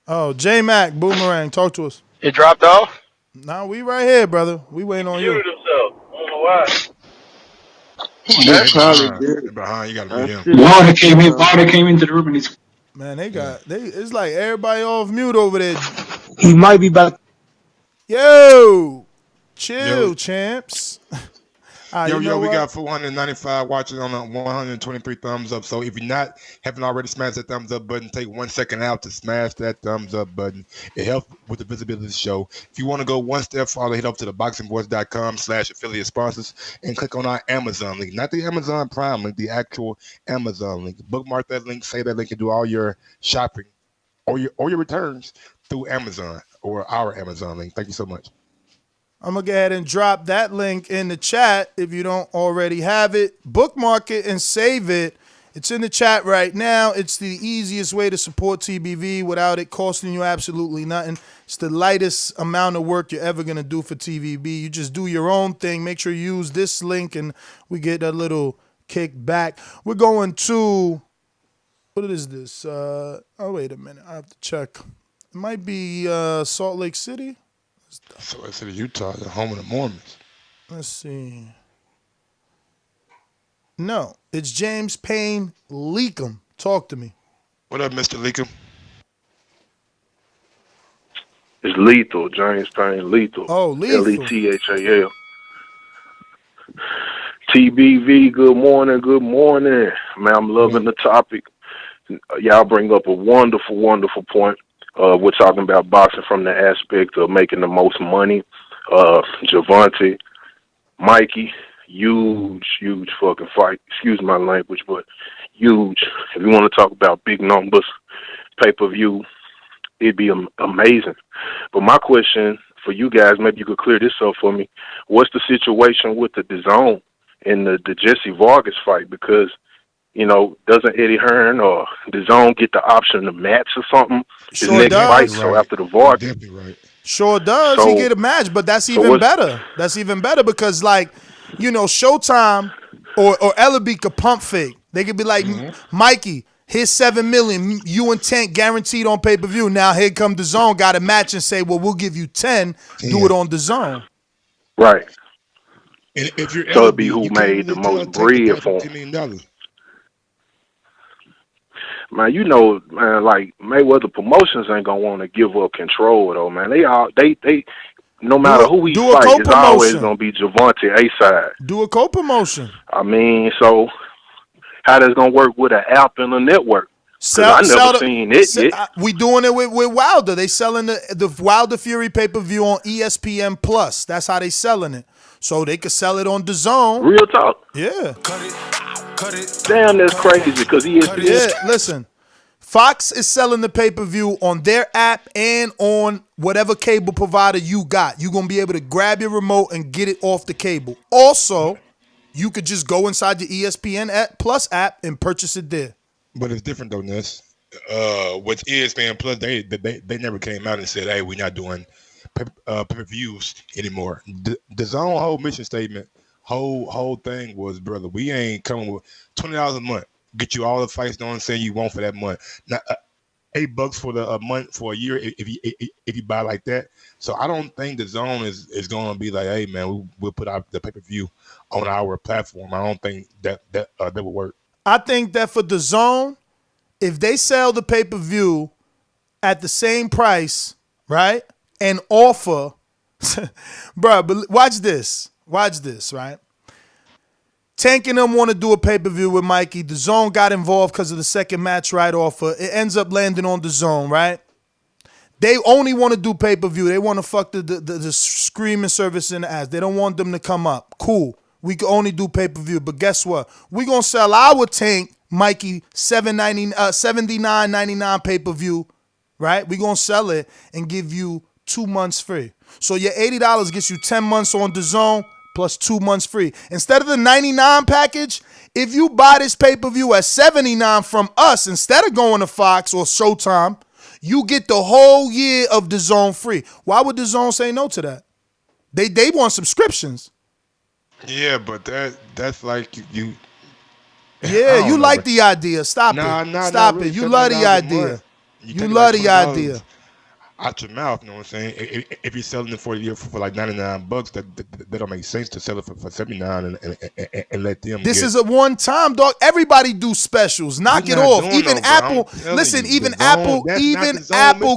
Oh, J-Mac, Boomerang, talk to us. It dropped off? Nah, we right here, brother. We waiting on you. Muted himself. I don't know why. That's probably good. Behind, you gotta meet him. Water came into the room and he's. Man, it's like everybody off mute over there. He might be back. Yo, chill, champs. We got 495 watching on 123 thumbs up. So if you haven't already smashed that thumbs up button, take 1 second out to smash that thumbs up button. It helps with the visibility of the show. If you want to go one step farther, head over to the boxingvoice.com/affiliate sponsors and click on our Amazon link. Not the Amazon Prime link, the actual Amazon link. Bookmark that link, save that link, and do all your shopping or your returns through Amazon or our Amazon link. Thank you so much. I'm going to go ahead and drop that link in the chat if you don't already have it. Bookmark it and save it. It's in the chat right now. It's the easiest way to support TBV without it costing you absolutely nothing. It's the lightest amount of work you're ever going to do for TVB. You just do your own thing. Make sure you use this link and we get a little kick back. We're going to, what is this? Oh, wait a minute. I have to check. It might be Salt Lake City. Salt Lake City, Utah, the home of the Mormons. Let's see. No, it's James Payne Leakum. Talk to me. What up, Mr. Leakum? It's Lethal, James Payne Lethal. Oh, Lethal. Lethal. TBV, good morning, good morning. Man, I'm loving the topic. Y'all bring up a wonderful, wonderful point. We're talking about boxing from the aspect of making the most money. Gervonta, Mikey, huge fucking fight. Excuse my language, but huge. If you want to talk about big numbers, pay-per-view, it'd be amazing. But my question for you guys, maybe you could clear this up for me. What's the situation with the DAZN and the Jesse Vargas fight? Because, you know, doesn't Eddie Hearn or DAZN get the option to match or something? His next fight, so after the Vargas. Sure does. He get a match, but that's even better. That's even better because, like, you know, Showtime or Ellaby could pump fake. They could be like, Mikey, here's $7 million. You and Tank guaranteed on pay-per-view. Now here come DAZN, got a match and say, well, we'll give you 10. Do it on DAZN. Right. And if you're so it'd be who made the most bread for him. Man, you know, man, like Mayweather Promotions ain't gonna want to give up control though, man. They no matter who we fight, it's always gonna be Gervonta A side. Do a co-promotion. I mean, so how that's gonna work with an app and a network? I never seen it yet. We doing it with Wilder. They selling the Wilder Fury pay-per-view on ESPN Plus. That's how they selling it. So they could sell it on DAZN. Real talk. Yeah. Damn, that's crazy because ESPN. Yeah, listen. Fox is selling the pay-per-view on their app and on whatever cable provider you got. You're going to be able to grab your remote and get it off the cable. Also, you could just go inside the ESPN Plus app and purchase it there. But it's different though, Ness. With ESPN Plus, they never came out and said, hey, we're not doing pay-per-views anymore. DAZN whole mission statement, whole thing was, brother, we ain't coming with $20 a month. Get you all the fights done saying you want for that month. Now, $8 for a month for a year if you buy like that. So I don't think DAZN is going to be like, hey man, we'll put out the pay-per-view on our platform. I don't think that would work. I think that for DAZN, if they sell the pay-per-view at the same price, right, and offer, bro, but watch this, right? Tank and them want to do a pay-per-view with Mikey. DAZN got involved because of the second match right offer. It ends up landing on DAZN, right? They only want to do pay-per-view. They want to fuck the streaming service in the ass. They don't want them to come up. Cool. We can only do pay-per-view. But guess what? We're going to sell our Tank, Mikey, $79.99 pay-per-view, right? We're going to sell it and give you 2 months free. So your $80 gets you 10 months on DAZN plus 2 months free. Instead of the $99 package, if you buy this pay-per-view at $79 from us, instead of going to Fox or Showtime, you get the whole year of DAZN free. Why would DAZN say no to that? They want subscriptions. Yeah, but that's like you. Yeah, you like the idea. Stop it. Stop it. You love the idea. You love the idea. Out your mouth, you know what I'm saying? If you're selling it for a year for like $99, that don't make sense to sell it for $79 and let them. This is a one time, dog. Everybody do specials. Knock it off. Even Apple. Listen, even Apple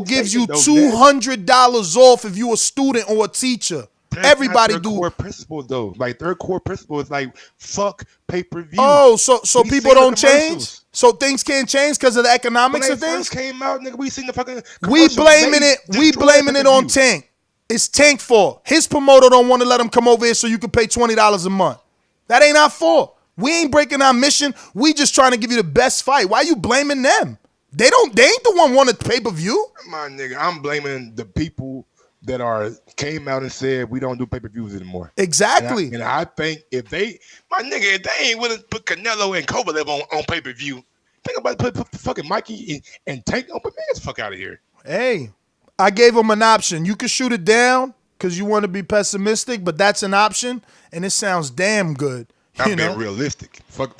gives you $200 off if you're a student or a teacher. Everybody do. Core principle though, like their core principle is like fuck pay-per-view. Oh, so people don't change. So things can't change because of the economics of things. First came out, nigga, we seen the fucking. We blaming it on Tank. It's Tank's fault. His promoter don't want to let him come over here so you can pay $20 a month. That ain't our fault. We ain't breaking our mission. We just trying to give you the best fight. Why you blaming them? They ain't the one wanted pay-per-view. My nigga, I'm blaming the people that came out and said we don't do pay-per-views anymore. Exactly. And I think if they ain't willing to put Canelo and Kovalev on pay-per-view, think about put fucking Mikey and Tank on, but man, get the fuck out of here. Hey, I gave them an option. You could shoot it down because you want to be pessimistic, but that's an option, and it sounds damn good. I'm being realistic. Fuck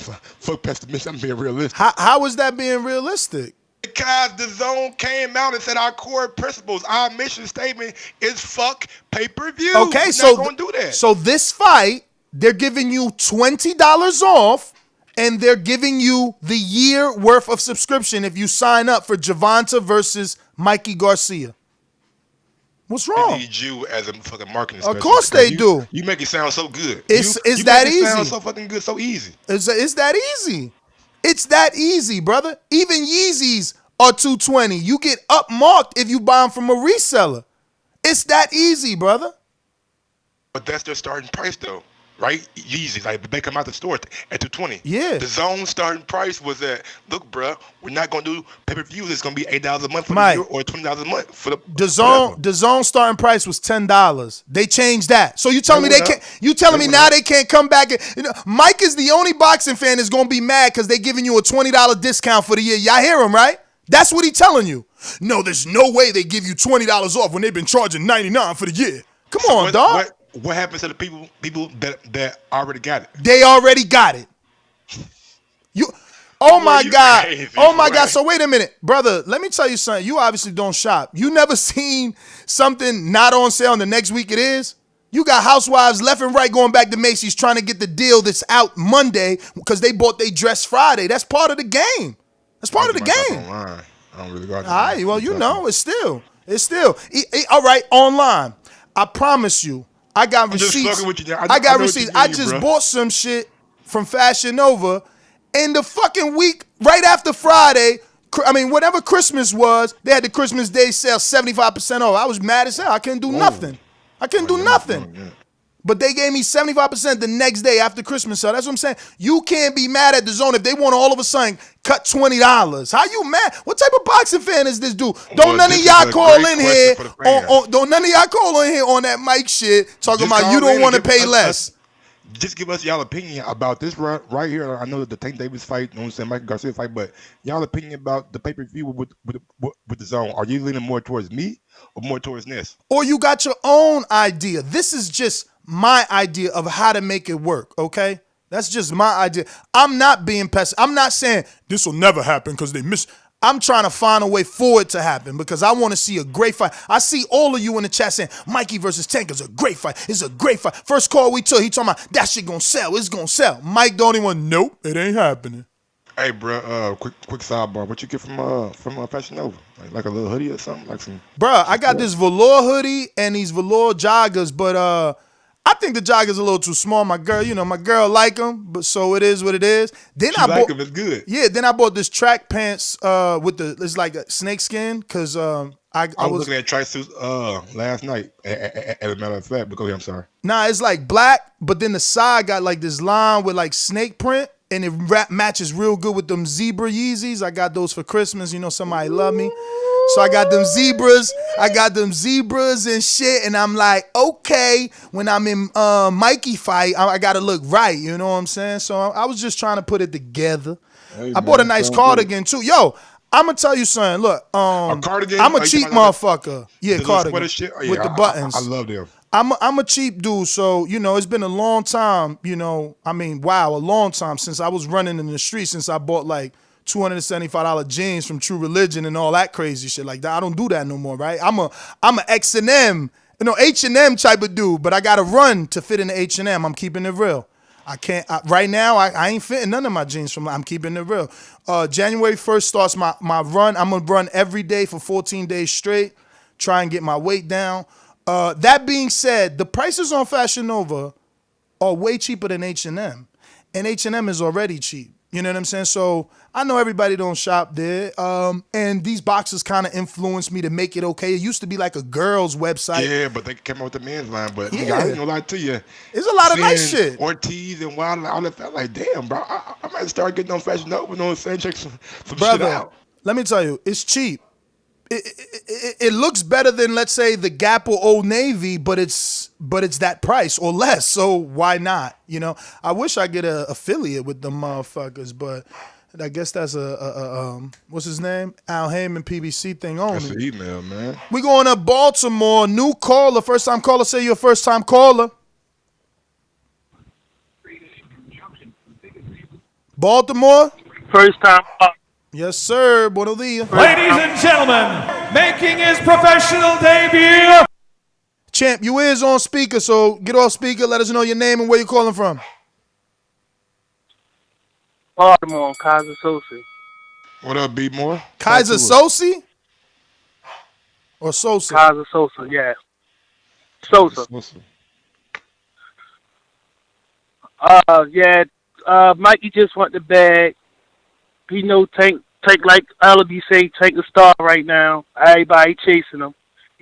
pessimistic. I'm being realistic. How is that being realistic? Because the zone came out and said our core principles, our mission statement is fuck pay-per-view. Okay, We're so not gonna do that. So this fight, they're giving you $20 off, and they're giving you the year worth of subscription if you sign up for Gervonta versus Mikey Garcia. What's wrong? They need you as a fucking marketing specialist. Of course they do. You make it sound so good. It's you that make easy. It sound so fucking good, so easy. It's that easy. It's that easy, brother. Even Yeezys are $220. You get upmarked if you buy them from a reseller. It's that easy, brother. But that's their starting price, though, right? Yeezys, like they come out the store at $220. Yeah. The zone starting price was that. Look, bro, we're not gonna do pay-per-views. It's gonna be $8 a month for the year or $20 a month for the zone starting price was $10. They changed that. So you telling me they can't? You telling me now they can't come back? Mike is the only boxing fan that's gonna be mad because they giving you a $20 discount for the year. Y'all hear him, right? That's what he telling you. No, there's no way they give you $20 off when they've been charging $99 for the year. Come on, dog. What happens to the people that already got it? They already got it. Oh my God. So wait a minute, brother. Let me tell you something. You obviously don't shop. You never seen something not on sale and the next week it is? You got housewives left and right going back to Macy's trying to get the deal that's out Monday because they bought their dress Friday. That's part of the game. That's part of the game. Online. I don't really got all right, well, you know, it's still. All right, online. I promise you, I got receipts. I got receipts. I just bought some shit from Fashion Nova, and the fucking week right after Friday, whatever Christmas was, they had the Christmas Day sale 75% off. I was mad as hell. I couldn't do nothing. But they gave me 75% the next day after Christmas. So that's what I'm saying. You can't be mad at the zone if they want to all of a sudden cut $20. How you mad? What type of boxing fan is this dude? Don't none of y'all call in here. Don't none of y'all call in here on that mic shit talking about you don't want to pay less. Just give us y'all opinion about this right here. I know that the Tank Davis fight, you know what I'm saying, Mikey Garcia fight, but y'all opinion about the pay-per-view with the zone. Are you leaning more towards me or more towards this? Or you got your own idea. This is just my idea of how to make it work, okay? That's just my idea. I'm not being pessimistic. I'm not saying this will never happen because they miss. I'm trying to find a way for it to happen because I want to see a great fight. I see all of you in the chat saying, Mikey versus Tank is a great fight. It's a great fight. First call we took, he talking about that shit gonna sell. It's gonna sell. Mike don't even, nope, it ain't happening. Hey, bro, quick sidebar. What you get from Fashion Nova? Like a little hoodie or something? Like some. Bro, I got this velour hoodie and these velour joggers, but I think the joggers a little too small. My girl like them, but so it is what it is. Then I bought them. It's good. Yeah. Then I bought this track pants it's like a snake skin because I was looking at tracksuits last night. As a matter of fact, but go ahead. I'm sorry. Nah, it's like black, but then the side got like this line with like snake print, and it matches real good with them zebra Yeezys. I got those for Christmas. You know, somebody love me. So I got them zebras and shit, and I'm like, okay, when I'm in Mikey fight, I gotta look right, you know what I'm saying? So I was just trying to put it together. Hey, I bought a nice cardigan too. Yo, I'm gonna tell you something. Look, a cardigan. I'm a cheap motherfucker. Yeah, cardigan shit? Oh, yeah, with the buttons. I love them. I'm a cheap dude, so you know it's been a long time. You know, a long time since I was running in the street. Since I bought like $275 jeans from True Religion and all that crazy shit like that. I don't do that no more, right? I'm a X&M, H&M type of dude, but I got to run to fit in the H&M. I'm keeping it real. I can't, right now, I ain't fitting none of my jeans I'm keeping it real. January 1st starts my run. I'm going to run every day for 14 days straight, try and get my weight down. That being said, the prices on Fashion Nova are way cheaper than H&M, and H&M is already cheap. You know what I'm saying? So I know everybody don't shop there. And these boxes kind of influenced me to make it okay. It used to be like a girl's website. Yeah, but they came out with the men's line. But yeah. I ain't gonna lie to you. There's a lot of nice shit. Ortiz and Wild, all that felt like, damn, bro. I might start getting on Fashion Nova, you know what I'm saying? Check some brother, shit out. Let me tell you, it's cheap. It looks better than, let's say, the Gap or Old Navy, but it's that price or less. So why not? You know, I wish I get an affiliate with them motherfuckers, but I guess that's a what's his name? Al Heyman PBC thing only. That's an email, man. We going to Baltimore. New caller, first time caller. Say you're a first time caller. Baltimore. First time. Yes, sir. Buenos dias. Ladies and gentlemen, making his professional debut. Champ, you is on speaker, so get off speaker. Let us know your name and where you're calling from. Baltimore, Kaiser Sosa. What up, B More? Kaiser Sosi? Or Sosa? Kaiser Sosa, yeah. Sosa. Mikey just want the bag. He know Tank like Allaby say, Tank a star right now. Everybody chasing him.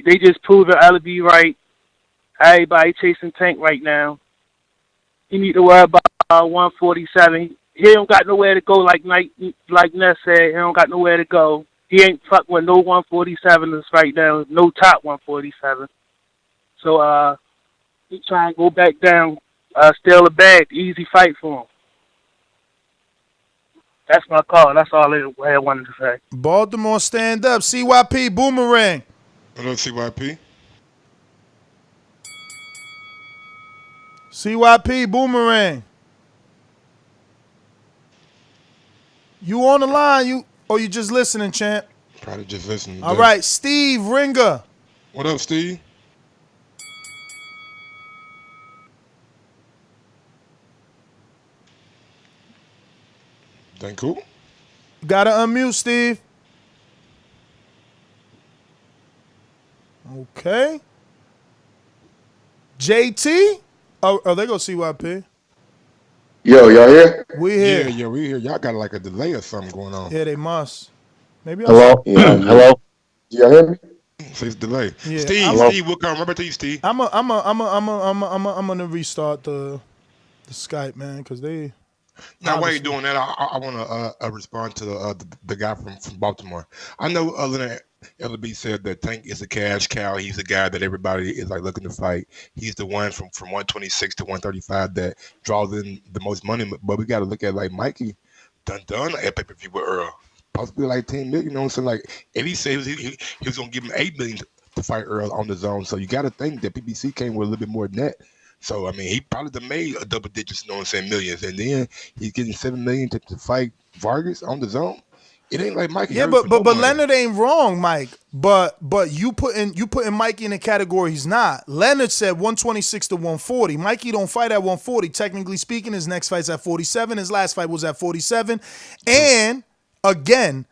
They just proved Allaby right. Everybody chasing Tank right now. He need to worry about 147. He don't got nowhere to go, like Ness said. He don't got nowhere to go. He ain't fucking with no 147ers right now. No top 147. So he trying to go back down, steal a bag. Easy fight for him. That's my call. That's all I wanted to say. Baltimore, stand up. CYP, Boomerang. What up, CYP? CYP, Boomerang. You on the line? You just listening, champ? Probably just listening. All right, Steve Ringer. What up, Steve? That cool? Gotta unmute, Steve. Okay. JT? Oh, they go CYP. Yo, y'all here? We here. Yeah, we here. Y'all got like a delay or something going on. Yeah, they must. Maybe. Hello? Hello? Do y'all hear me? Please delay. Yeah, Steve, we'll come right back to you, Steve. I'm gonna restart the Skype, man, because they. Now, while you're doing that, I want to respond to the guy from Baltimore. I know Leonard LB said that Tank is a cash cow. He's the guy that everybody is like looking to fight. He's the one from 126 to 135 that draws in the most money. But we got to look at like Mikey done a pay-per-view with Earl. Possibly like 10 million, you know what I'm saying? Like, and he said he was going to give him 8 million to fight Earl on the zone. So you got to think that PBC came with a little bit more than that. So, I mean, he probably done made a double digits, you know what I'm saying, millions. And then he's getting 7 million to fight Vargas on the zone. It ain't like Mikey. Yeah, but Leonard ain't wrong, Mike. But you putting Mikey in a category he's not. Leonard said 126 to 140. Mikey don't fight at 140. Technically speaking, his next fight's at 47. His last fight was at 47. And again,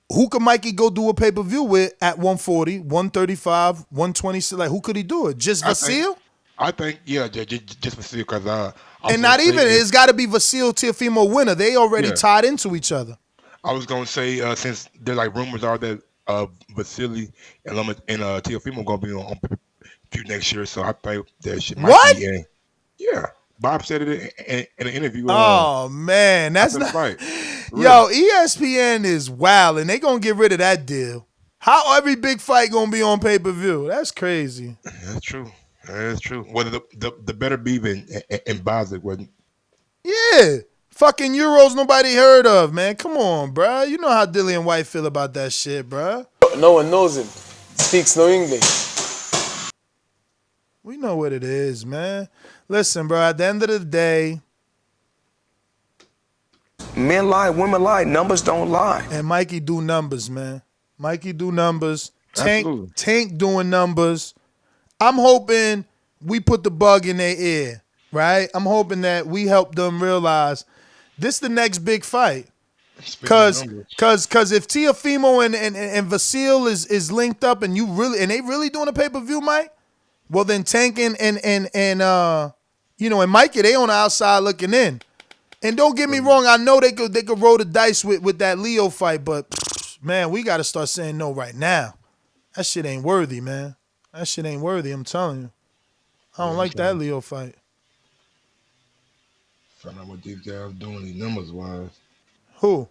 who could Mikey go do a pay-per-view with at 140, 135, 126? Like, who could he do it? Just Vasil? I think, yeah, just Vasil, because and not even, it's got to be Vasil Teofimo winner. They already tied into each other. I was going to say, since there's like rumors are that Vasily and Teofimo going to be on pay-per-view next year, so I think that shit might be in. Yeah. Bob said it in an interview. Oh, man. That's not. Right. Yo, ESPN is wild, and they going to get rid of that deal. How every big fight going to be on pay-per-view? That's crazy. That's true. That's true. Whether the better be in Bozic wasn't. Yeah. Fucking Euros nobody heard of, man. Come on, bruh. You know how Dillian White feel about that shit, bruh. No one knows him. Speaks no English. We know what it is, man. Listen, bro, at the end of the day, men lie, women lie, numbers don't lie. And Mikey do numbers, man. Mikey do numbers. Tank doing numbers. I'm hoping we put the bug in their ear, right? I'm hoping that we help them realize this is the next big fight. Cause if Teofimo and Vasil is linked up and they really doing a pay-per-view, Mike, well then Tank and Mikey, they on the outside looking in. And don't get me wrong, I know they could roll the dice with that Leo fight, but man, we gotta start saying no right now. That shit ain't worthy, man. That shit ain't worthy, I'm telling you. I don't like that Leo fight. Find out what these guys doing, these numbers wise. Who?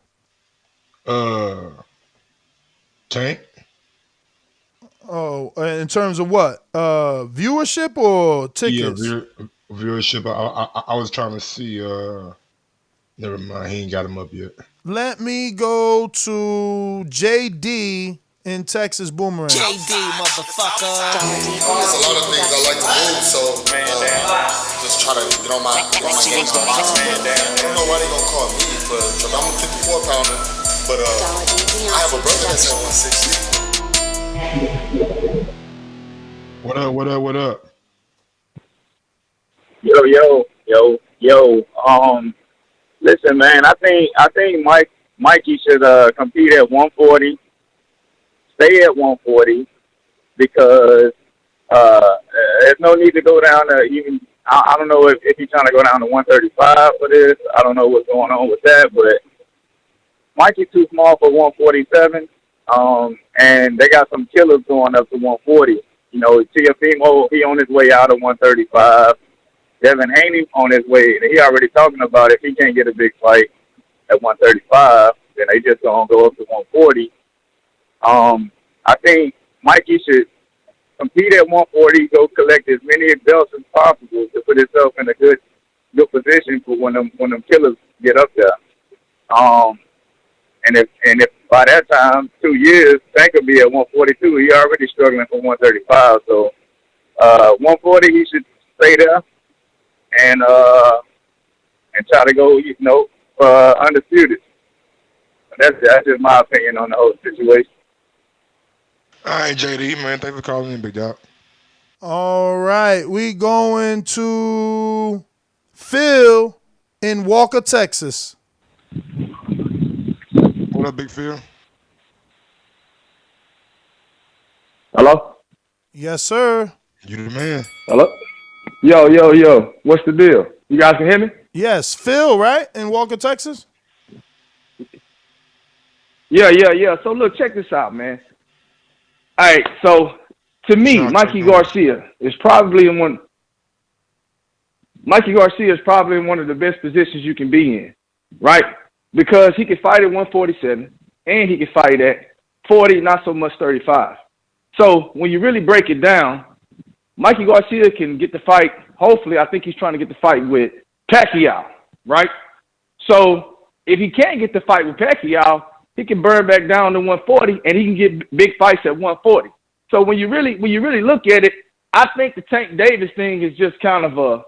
Tank. Oh, in terms of what? Viewership or tickets? Yeah, viewership. I was trying to see. Never mind. He ain't got him up yet. Let me go to JD in Texas Boomerang. JD, motherfucker. There's a lot of things I like to move, so just try to get on my game, my boxing. I don't know why they gonna call me, but I'm a 54-pounder. But I have a brother that's at 160. What up? What up? What up? Yo. Listen, man. I think Mikey should compete at 140. Stay at 140 because there's no need to go down to even. I don't know if he's trying to go down to 135 for this. I don't know what's going on with that, but Mikey's too small for 147. And they got some killers going up to 140. You know, Tiafimo, he on his way out of 135. Devin Haney on his way. He already talking about if he can't get a big fight at 135, then they just gonna go up to 140. I think Mikey should compete at 140, go collect as many belts as possible to put himself in a good position for when them killers get up there. And if by that time, 2 years, Tank could be at 142. He already struggling for 135. So 140, he should stay there and try to go, undisputed. That's just my opinion on the whole situation. All right, JD, man. Thanks for calling in, big dog. All right, we going to Phil in Walker, Texas. What up, Big Phil? Hello? Yes, sir. You the man. Hello? Yo. What's the deal? You guys can hear me? Yes, Phil, right? In Walker, Texas? Yeah. So, look, check this out, man. All right, so, to me, Mikey Garcia is probably in one of the best positions you can be in, right? Because he can fight at 147, and he can fight at 40, not so much 35. So, when you really break it down, Mikey Garcia can get the fight. Hopefully, I think he's trying to get the fight with Pacquiao, right? So if he can't get the fight with Pacquiao, he can burn back down to 140, and he can get big fights at 140. So when you really look at it, I think the Tank Davis thing is just kind of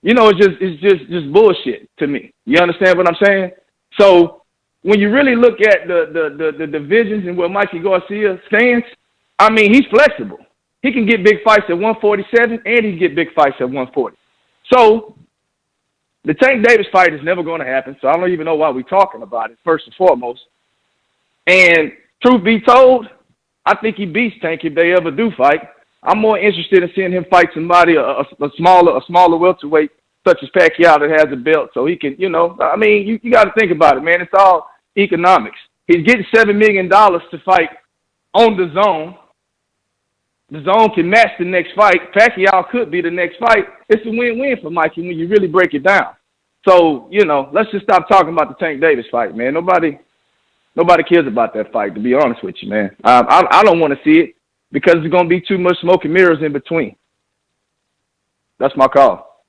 it's just bullshit to me. You understand what I'm saying? So when you really look at the divisions and where Mikey Garcia stands, I mean, he's flexible. He can get big fights at 147, and he can get big fights at 140. So the Tank Davis fight is never going to happen, so I don't even know why we're talking about it, first and foremost. And truth be told, I think he beats Tank if they ever do fight. I'm more interested in seeing him fight somebody, a smaller welterweight, such as Pacquiao that has a belt, so he can, you got to think about it, man. It's all economics. He's getting $7 million to fight on the DAZN. The DAZN can match the next fight. Pacquiao could be the next fight. It's a win-win for Mikey when you really break it down. So, let's just stop talking about the Tank Davis fight, man. Nobody cares about that fight, to be honest with you, man. I don't want to see it because there's going to be too much smoke and mirrors in between. That's my call.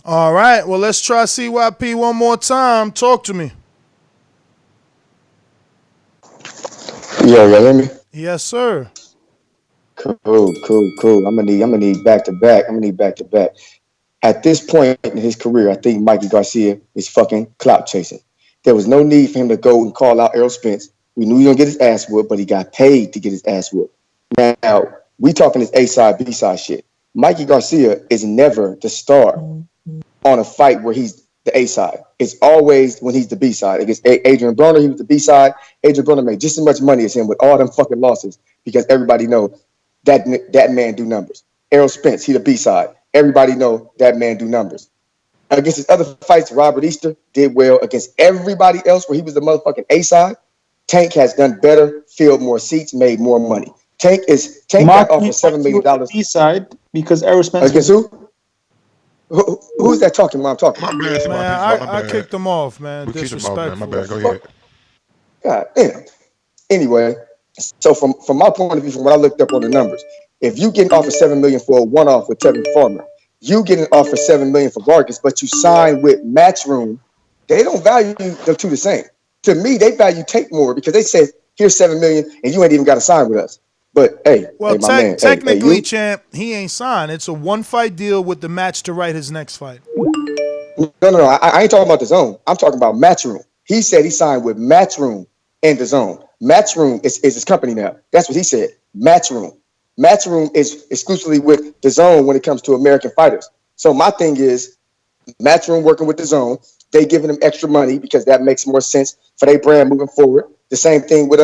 All right. Well, let's try CYP one more time. Talk to me. Yo, y'all hear me? Yes, sir. Cool. I'm gonna need back to back. At this point in his career, I think Mikey Garcia is fucking clout chasing. There was no need for him to go and call out Errol Spence. We knew he was gonna get his ass whooped, but he got paid to get his ass whooped. Now, we talking this A-side, B-side shit. Mikey Garcia is never the star on a fight where he's the A-side. It's always when he's the B-side. Against Adrian Broner, he was the B-side. Adrian Broner made just as much money as him with all them fucking losses because everybody know that man do numbers. Errol Spence, he the B-side. Everybody know that man do numbers. Against his other fights, Robert Easter did well. Against everybody else where he was the motherfucking A-side, Tank has done better, filled more seats, made more money. Tank got offered $7 million. B-side because Errol Spence. Against who? Who's that talking? I'm talking. I kicked him off, man. We Disrespectful. my bad. Go ahead. God damn. Anyway, so from my point of view, from what I looked up on the numbers, if you getting offered $7 million for a one-off with Tevin Farmer, you getting offered $7 million for Vargas, but you sign with Matchroom, they don't value the two the same. To me, they value Tank more because they say, here's $7 million, and you ain't even got to sign with us. But hey, Well, my man, technically, champ, he ain't signed. It's a one-fight deal with the match to write his next fight. No. I ain't talking about DAZN. I'm talking about Matchroom. He said he signed with Matchroom and DAZN. Matchroom is his company now. That's what he said. Matchroom. Matchroom is exclusively with DAZN when it comes to American fighters. So my thing is, Matchroom working with DAZN, they giving them extra money because that makes more sense for their brand moving forward. The same thing with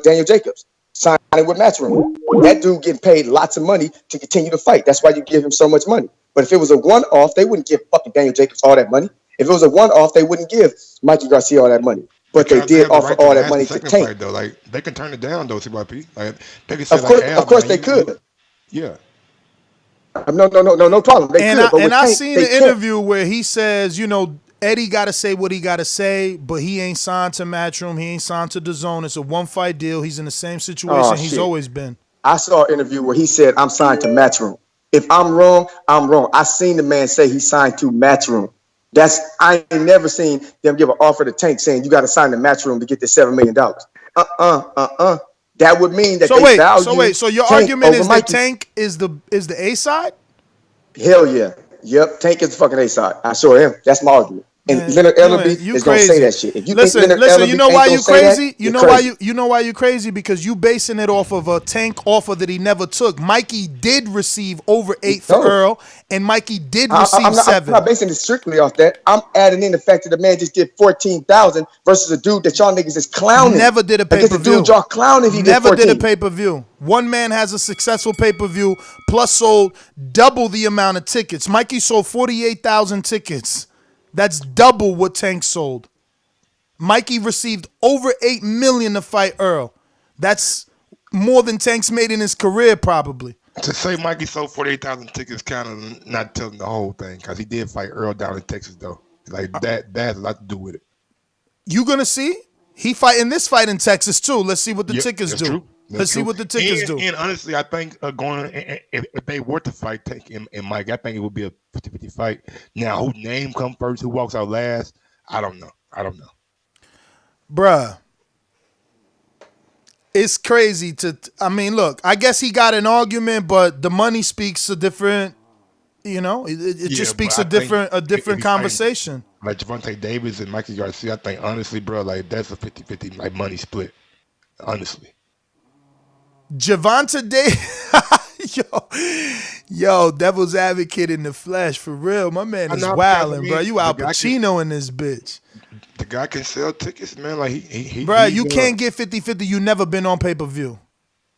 Daniel Jacobs. Signing with Matchroom. That dude getting paid lots of money to continue to fight. That's why you give him so much money. But if it was a one-off, they wouldn't give fucking Daniel Jacobs all that money. If it was a one-off, they wouldn't give Mikey Garcia all that money. But they did offer all that money to Tank. Fight, though. Like, they can turn it down, though, CYP. Like, they can say, of course they could. Yeah. No problem. They could. But I seen an interview where he says, you know, Eddie got to say what he got to say, but he ain't signed to Matchroom. He ain't signed to DAZN. It's a one-fight deal. He's in the same situation he's always been. I saw an interview where he said, I'm signed to Matchroom. If I'm wrong, I'm wrong. I seen the man say he signed to Matchroom. I ain't never seen them give an offer to Tank saying you got to sign to Matchroom to get this $7 million. That would mean that they value. So your Tank argument is Mikey. that Tank is the A side? Hell yeah. Yep. Tank is the fucking A side. I saw him. That's my argument. And man, Leonard Ellerby is gonna say that shit. If you listen, you know why you crazy? You know why you crazy? Because you basing it off of a Tank offer that he never took. Mikey did receive over 8 for Earl, and Mikey did receive 7. I'm not basing it strictly off that. I'm adding in the fact that the man just did 14,000 versus a dude that y'all niggas is clowning. Never did a pay-per-view. The dude y'all clowning. He never did a pay-per-view. One man has a successful pay-per-view plus sold double the amount of tickets. Mikey sold 48,000 tickets. That's double what Tank sold. Mikey received over $8 million to fight Earl. That's more than Tank's made in his career, probably. To say Mikey sold 48,000 tickets kind of not telling the whole thing, because he did fight Earl down in Texas, though. Like, that has a lot to do with it. You gonna see? He fighting this fight in Texas, too. Let's see what the tickets do. True. Let's see what the tickets do. And honestly, I think if they were to fight Tank and Mike, I think it would be a 50-50 fight. Now, who name come first, who walks out last, I don't know. Bruh. It's crazy I mean, look, I guess he got an argument, but the money speaks a different, it just speaks a different conversation. Like Gervonta Davis and Mikey Garcia, I think honestly, bro, like that's a 50-50 like money split. Honestly. Gervonta Davis, yo, devil's advocate in the flesh for real. My man is wilding, bro. You Al Pacino in this bitch. The guy can sell tickets, man. Like he bro, you can't get 50-50. You never been on pay-per-view.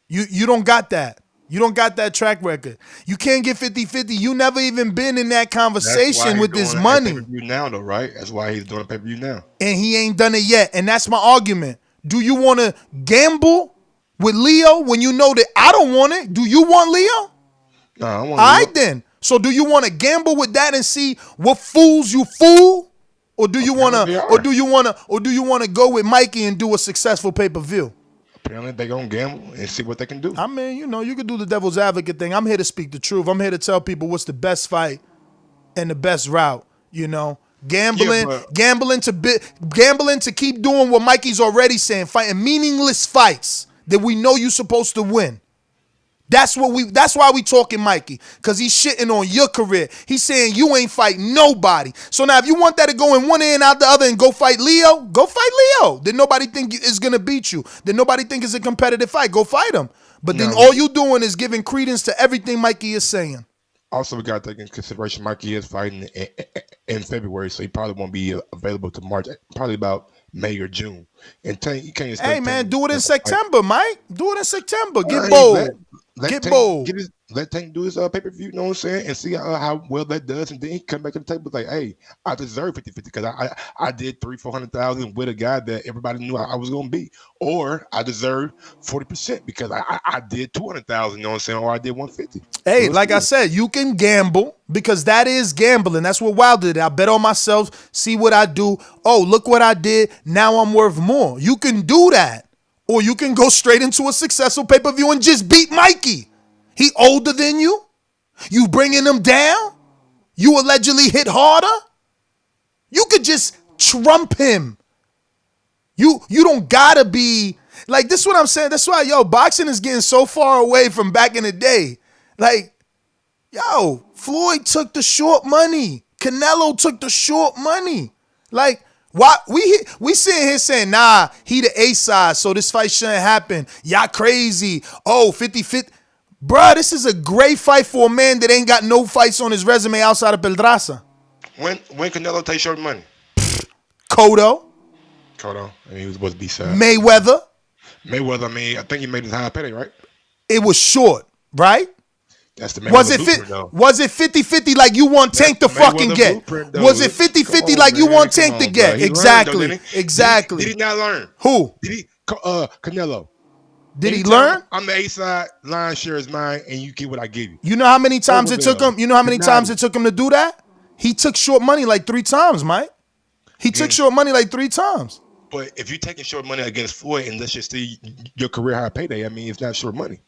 You don't got that. You don't got that track record. You can't get 50-50. You never even been in that conversation with this money. Now, though, right? That's why he's doing a pay-per-view now. And he ain't done it yet. And that's my argument. Do you want to gamble with Leo when you know that I don't want it? Do you want Leo? No, I want Leo. All right, then. So do you want to gamble with that and see what fools you fool? Or do you want to go with Mikey and do a successful pay-per-view? Apparently they gonna gamble and see what they can do. I mean, you can do the devil's advocate thing. I'm here to speak the truth. I'm here to tell people what's the best fight and the best route. Gambling to keep doing what Mikey's already saying, fighting meaningless fights that we know you're supposed to win. That's why we talking Mikey, because he's shitting on your career. He's saying you ain't fighting nobody. So now if you want that to go in one ear and out the other and go fight Leo, go fight Leo. Then nobody think is going to beat you. Then nobody think it's a competitive fight. Go fight him. But then all you doing is giving credence to everything Mikey is saying. Also, we got to take into consideration Mikey is fighting in February, so he probably won't be available to March, probably about May or June. And Tank, you can't expect. Hey man, do it in September, Mike. Do it in September. Get bold. Get bold. let Tank do his pay-per-view, you know what I'm saying, and see how well that does, and then he come back to the table like, hey, I deserve 50-50 because I did 300,000-400,000 with a guy that everybody knew I was gonna be, or I deserve 40% because I did 200,000, you know what I'm saying, or I did 150. Hey, like I said, you can gamble because that is gambling. That's what Wilder did. I bet on myself, see what I do. Oh, look what I did. Now I'm worth more. You can do that. Or you can go straight into a successful pay-per-view and just beat Mikey. He older than you? You bringing him down? You allegedly hit harder? You could just trump him. You don't gotta be like, this is what I'm saying. That's why, boxing is getting so far away from back in the day. Like, Floyd took the short money. Canelo took the short money. Like, why we sitting here saying, nah, he the A side, so this fight shouldn't happen. Y'all crazy. Oh, 50-50. Bruh, this is a great fight for a man that ain't got no fights on his resume outside of Pedraza. When Canelo take short money? Cotto. I mean, he was supposed to be sad. Mayweather, I mean, I think he made his high payday, right? It was short, right? That's the Mayweather blueprint, was it 50-50 like you want Tank to fucking get? Was it 50-50 like you want Tank to get? Exactly. Learned, exactly. Did he not learn? Who? Did he? Canelo. Did he learn? I'm the A side. Lion share is mine, and you get what I give you. You know how many times it took him? You know how many times it took him to do that? He took short money like 3 times, Mike. He took short money like 3 times. But if you're taking short money against Floyd and let's just see your career high payday, I mean, it's not short money.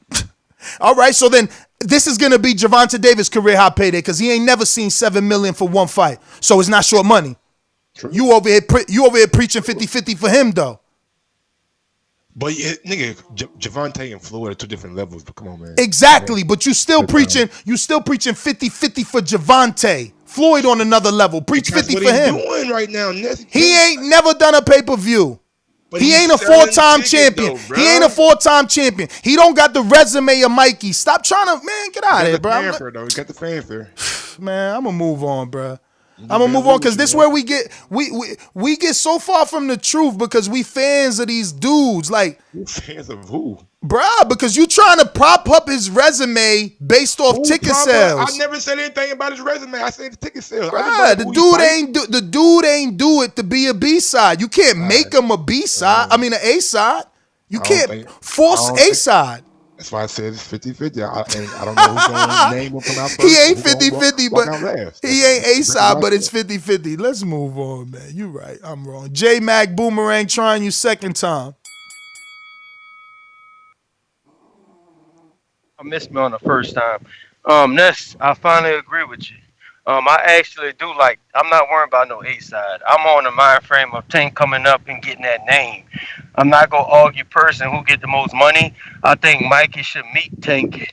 All right, so then this is gonna be Gervonta Davis' career high payday because he ain't never seen $7 million for one fight, so it's not short money. True. You over here preaching 50-50 for him though. But nigga, Gervonta and Floyd are 2 different levels. But come on, man. Exactly, but you still preaching 50-50 for Gervonta. Floyd on another level. Preach 50 for him. What he's doing right now, he ain't never done a pay-per-view. He ain't a 4-time champion. He ain't a 4-time champion. He don't got the resume of Mikey. Stop trying to, man, get out of here, bro. He got the fanfare. Man, I'm going to move on, bro. I'm going to move on because this is where we get so far from the truth because we fans of these dudes. Like, fans of who? Bruh, because you trying to prop up his resume based off ticket sales. I never said anything about his resume. I said the ticket sales. Bruh, the dude ain't do it to be a B-side. You can't make him a B-side. I mean, an A-side. You can't force A-side. That's why I said it's 50-50. I don't know who's going to name him come out first. He ain't 50-50, but he ain't A-side, but it's 50-50. Let's move on, man. You right. I'm wrong. J-Mac Boomerang trying you second time. I missed me on the first time. Ness, I finally agree with you. I actually do like, I'm not worried about no A-side. I'm on the mind frame of Tank coming up and getting that name. I'm not going to argue person who get the most money. I think Mikey should meet Tank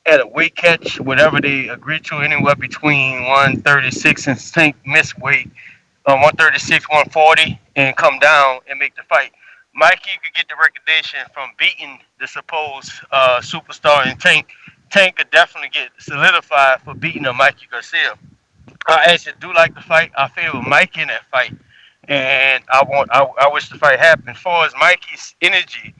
at a weight catch, whatever they agree to, anywhere between 136 and Tank miss weight, 136, 140, and come down and make the fight. Mikey could get the recognition from beating the supposed superstar, and Tank could definitely get solidified for beating a Mikey Garcia. I actually do like the fight. I favor Mikey in that fight, and I wish the fight happened. As far as Mikey's energy,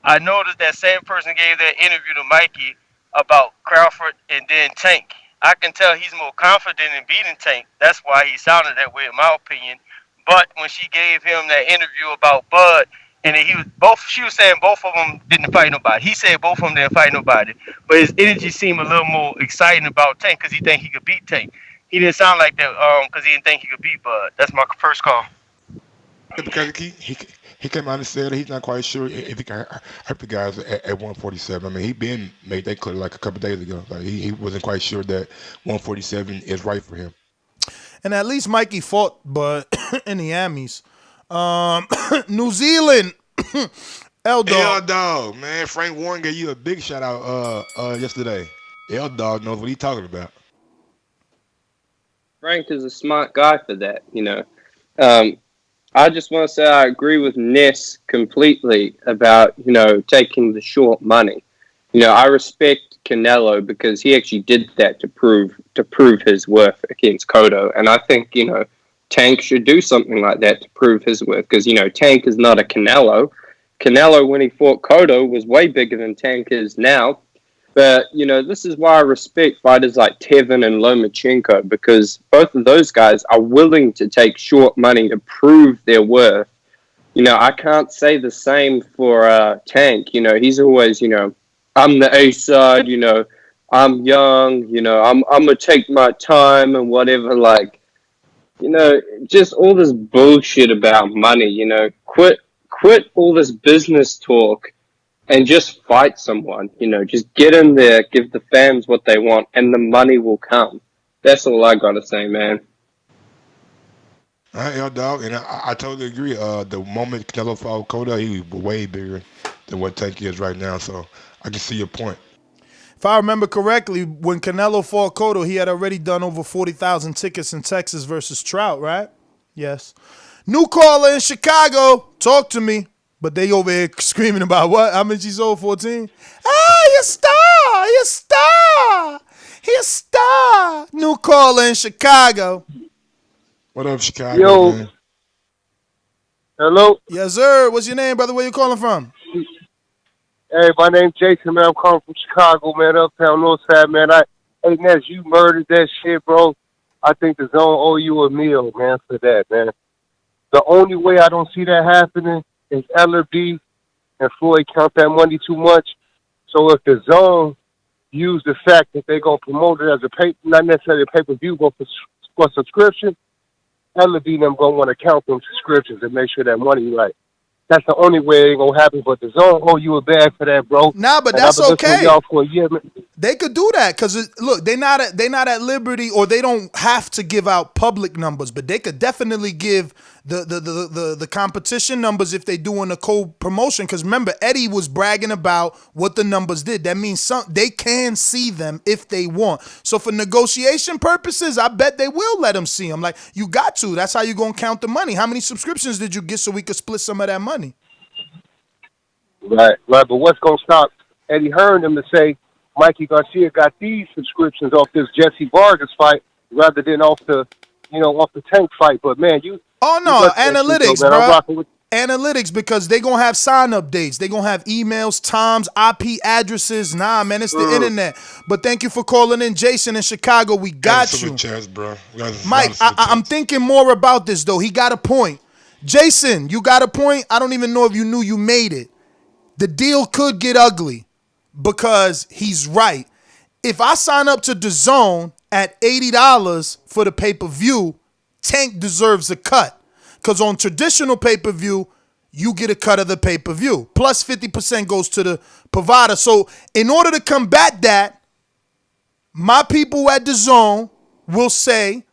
I noticed that same person gave that interview to Mikey about Crawford and then Tank. I can tell he's more confident in beating Tank. That's why he sounded that way, in my opinion. But when she gave him that interview about Bud, and she was saying both of them didn't fight nobody. He said both of them didn't fight nobody. But his energy seemed a little more exciting about Tank because he think he could beat Tank. He didn't sound like that because he didn't think he could beat Bud. That's my first call. Because he came out and said he's not quite sure if he can hurt the guys at 147. I mean, he been made that clear like a couple days ago. Like he wasn't quite sure that 147 is right for him. And at least Mikey fought, but in the Amis. New Zealand, L-Dog, man. Frank Warren gave you a big shout out yesterday. L-Dog knows what he's talking about. Frank is a smart guy for that, you know. I just want to say I agree with Ness completely about, you know, taking the short money. You know, I respect Canelo because he actually did that to prove his worth against Cotto, and I think, you know, Tank should do something like that to prove his worth because, you know, Tank is not a Canelo. Canelo, when he fought Cotto, was way bigger than Tank is now. But, this is why I respect fighters like Tevin and Lomachenko, because both of those guys are willing to take short money to prove their worth. I can't say the same for Tank. He's always, I'm the A side, I'm young, I'm going to take my time and whatever. Like, just all this bullshit about money, quit all this business talk and just fight someone. Just get in there, give the fans what they want, and the money will come. That's all I gotta say, man. All right, dog, and I totally agree. The moment Canelo fought Cotto, he was way bigger than what Tank is right now. So I can see your point. If I remember correctly, when Canelo fought Cotto, he had already done over 40,000 tickets in Texas versus Trout, right? Yes. New caller in Chicago, talk to me. But they over here screaming about what? How much he sold? 14? Ah, he a star! He a star! He a star! New caller in Chicago. What up, Chicago, Yo. man? Hello? Yes, sir. What's your name, brother? Where you calling from? Hey, my name's Jason, man. I'm calling from Chicago, man. Uptown Northside, man. Hey, Ness, you murdered that shit, bro. I think the zone owe you a meal, man, for that, man. The only way I don't see that happening is LB and Floyd count that money too much. So if the zone use the fact that they're going to promote it as a not necessarily a pay-per-view, but for subscription, LB them going to want to count them subscriptions and make sure that money right. That's the only way it ain't gonna happen. But the zone owe you a bag for that, bro. Nah, but and that's okay. Y'all for a year, man. They could do that because look, they not at liberty, or they don't have to give out public numbers, but they could definitely give the competition numbers if they doing a co-promotion. Because remember, Eddie was bragging about what the numbers did. That means they can see them if they want. So for negotiation purposes, I bet they will let them see them. Like, you got to. That's how you gonna count the money. How many subscriptions did you get so we could split some of that money? Right. But what's gonna stop Eddie Hearn them to say Mikey Garcia got these subscriptions off this Jesse Vargas fight rather than off the Tank fight? But man, analytics, bro. With analytics, because they gonna have sign up dates. They gonna have emails, times, IP addresses. Nah, man, it's the internet. But thank you for calling in, Jason in Chicago. We got you, chance, bro. Mike. I'm thinking more about this though. He got a point. Jason, you got a point. I don't even know if you knew you made it. The deal could get ugly because he's right. If I sign up to DAZN at $80 for the pay-per-view, Tank deserves a cut. Because on traditional pay-per-view, you get a cut of the pay-per-view. Plus 50% goes to the provider. So in order to combat that, my people at DAZN will say,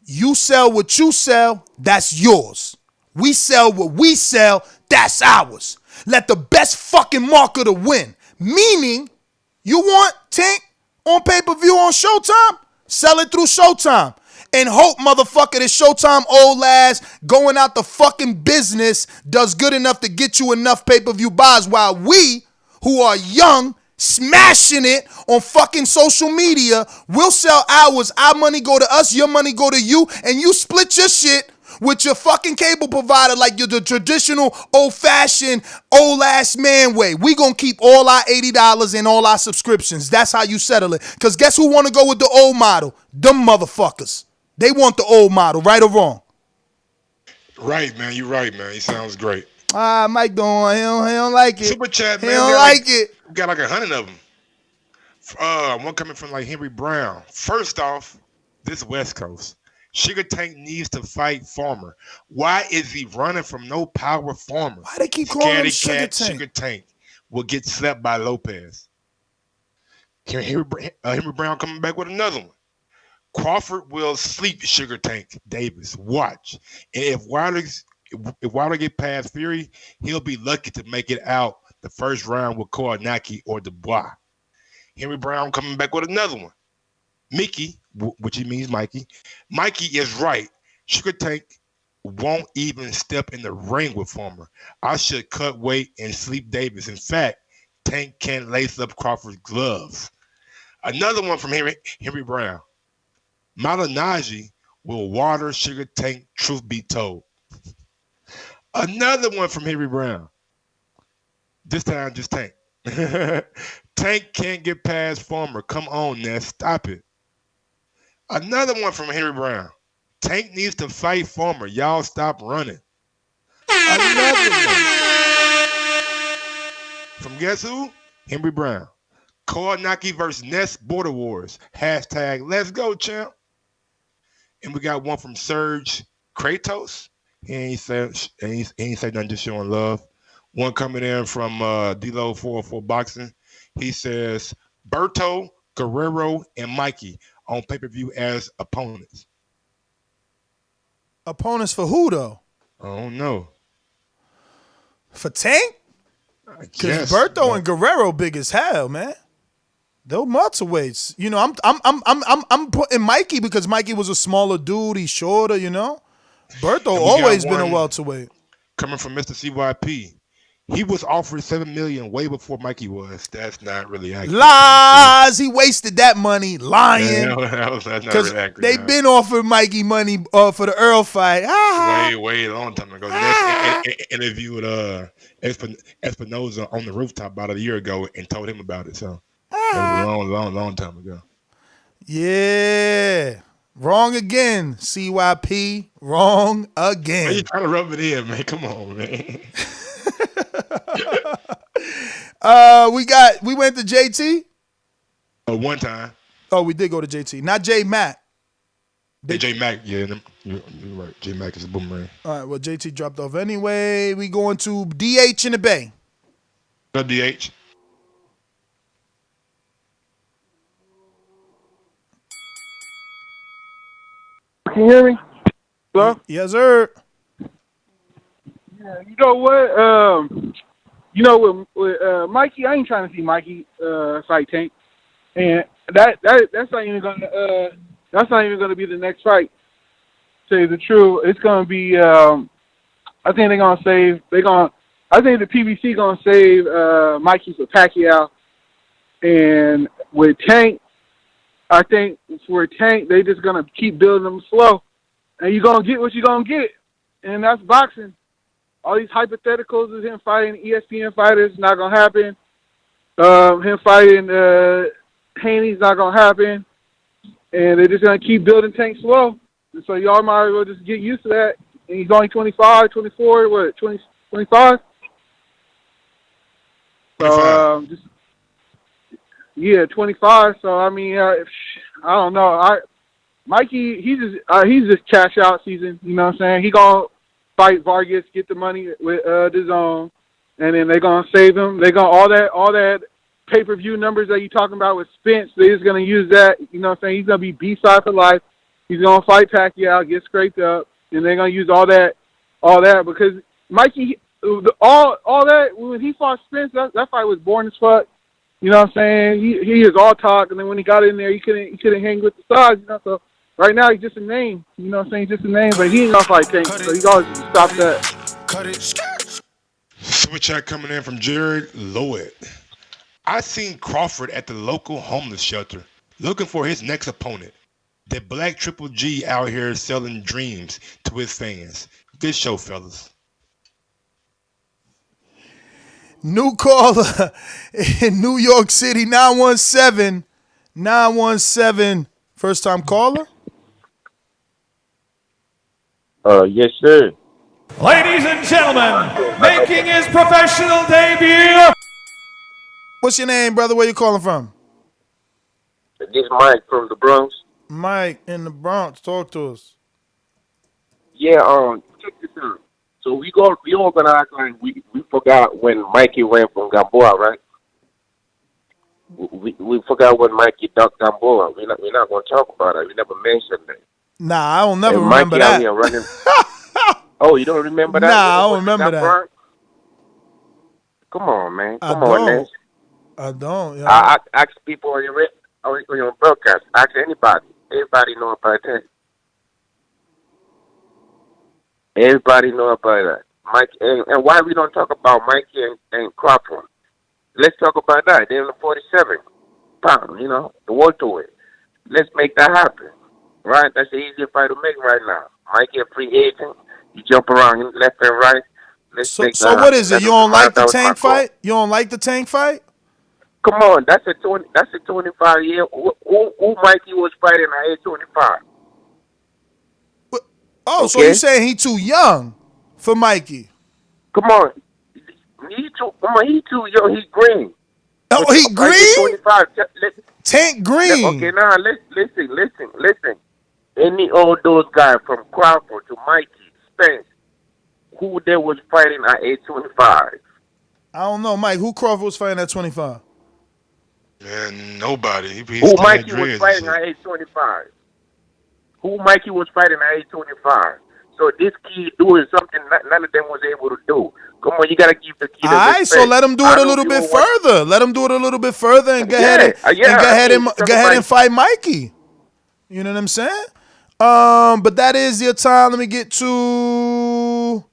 you sell what you sell, that's yours. We sell what we sell, that's ours. Let the best fucking marketer win. Meaning, you want Tank on pay-per-view on Showtime? Sell it through Showtime. And hope, motherfucker, that Showtime old ass going out the fucking business does good enough to get you enough pay-per-view buys, while we, who are young, smashing it on fucking social media, we'll sell ours. Our money go to us, your money go to you, and you split your shit with your fucking cable provider like you're the traditional, old-fashioned, old-ass man way. We gonna keep all our $80 and all our subscriptions. That's how you settle it. Because guess who want to go with the old model? Them motherfuckers. They want the old model, right or wrong? Right, man. You're right, man. He sounds great. Mike don't. He don't like it. Super chat, man. He don't like it. We got like 100 of them. One coming from like Henry Brown. First off, this West Coast. Sugar Tank needs to fight Farmer. Why is he running from no power Farmer? Why they keep calling him Sugar Tank? Sugar Tank will get slept by Lopez. Henry Brown coming back with another one. Crawford will sleep Sugar Tank Davis. Watch. And if Wilder get past Fury, he'll be lucky to make it out the first round with Koronaki or Dubois. Henry Brown coming back with another one. Mickey, which he means Mikey. Mikey is right. Sugar Tank won't even step in the ring with Farmer. I should cut weight and sleep Davis. In fact, Tank can't lace up Crawford's gloves. Another one from Henry Brown. Malinaji will water Sugar Tank, truth be told. Another one from Henry Brown. This time, just Tank. Tank can't get past Farmer. Come on, Ness. Stop it. Another one from Henry Brown. Tank needs to fight Farmer. Y'all stop running. Another one. From guess who? Henry Brown. Koronaki versus Ness Border Wars. Hashtag let's go, champ. And we got one from Serge Kratos. He ain't said nothing, just showing love. One coming in from D-Lo 404 Boxing. He says Berto, Guerrero, and Mikey on pay-per-view as opponents. Opponents for who, though? I don't know. For Tank? Because Berto and Guerrero big as hell, man. They're welterweights. You know, I'm putting Mikey because Mikey was a smaller dude. He's shorter, you know. Berto always been a welterweight. Coming from Mr. CYP. He was offered $7 million way before Mikey was. That's not really accurate. Lies. He wasted that money lying. Yeah, that's not really accurate. They've been offering Mikey money for the Earl fight. Way a long time ago. Interviewed Espinoza on the rooftop about a year ago and told him about it. So that was a long time ago. Yeah. Wrong again, CYP. Wrong again. Why you trying to rub it in, man? Come on, man. We went to JT. One time. Oh, we did go to JT. Not J Mac. J Mac, yeah, you're right. J Mac is a boomerang. All right, well, JT dropped off anyway. We going to DH in the Bay. The DH. Can you hear me? Hello? Yes, sir. Yeah, you know what? With Mikey, I ain't trying to see Mikey fight Tank, and that's not even gonna be the next fight. To tell you the truth, it's gonna be. I think they're gonna save. I think the PBC gonna save Mikey for Pacquiao, and with Tank, I think for Tank they just gonna keep building him slow, and you're gonna get what you're gonna get, and that's boxing. All these hypotheticals of him fighting ESPN fighters not gonna happen. Him fighting Haney's not gonna happen, and they're just gonna keep building Tank slow. And so y'all might as well just get used to that. And he's only 25, 24, what, 20, 25? So just 25. So I mean, I don't know. Mikey, he's just cash out season. You know what I'm saying? He gonna fight Vargas, get the money with DAZN, and then they're gonna save him. They're gonna all that pay-per-view numbers that you talking about with Spence. They're just gonna use that. You know what I'm saying? He's gonna be B-side for life. He's gonna fight Pacquiao, get scraped up, and they're gonna use all that because Mikey, all that when he fought Spence, that fight was boring as fuck. You know what I'm saying? He is all talk, and then when he got in there, he couldn't hang with the size. You know, so right now he's just a name. You know what I'm saying? He's just a name, but he ain't gonna fight Tank, so he always stop that. Cut it. Super chat coming in from Jared Lloyd. I seen Crawford at the local homeless shelter looking for his next opponent. The Black Triple G out here selling dreams to his fans. Good show, fellas. New caller in New York City, 917. 917. First time caller? Yes, sir. Ladies and gentlemen, making his professional debut. What's your name, brother? Where you calling from? This is Mike from the Bronx. Mike in the Bronx. Talk to us. Yeah, check this out. So we all gonna act like we forgot when Mikey ran from Gamboa, right? We forgot when Mikey ducked Gamboa. We're not gonna talk about it. We never mentioned it. Nah, I don't never and remember Mikey that. Out here running. Oh, you don't remember that? Nah, I don't remember that. Burnt? Come on, man. Come on, man. I don't. Yeah. I ask people on your broadcast. Ask anybody. Everybody know about that. Everybody know about that. Mike, and why we don't talk about Mikey and Crawford? Let's talk about that. They're in the 47 pound, the welterweight. Let's make that happen, right? That's the easiest fight to make right now. Mikey a free agent. You jump around left and right. Let's make that So what is it? You don't like the Tank fight? You don't like the Tank fight? Come on, that's a 25-year. Who Mikey was fighting at age 25? Oh, okay. So you saying he too young for Mikey? Come on, he too young. He green. Oh, but he green? 25. Tank green. Okay, now listen. Any of those guys from Crawford to Mikey, Spence, who they was fighting at age 25? I don't know, Mike. Who Crawford was fighting at 25? Man, nobody. Who Mikey was fighting at age 25? Who Mikey was fighting at age 25? So this kid doing something none of them was able to do. Come on, you gotta give the kid a respect. All right, so let him do it a little bit further. Let him do it a little bit further and go ahead and fight Mikey. You know what I'm saying? But that is your time. Let me get to.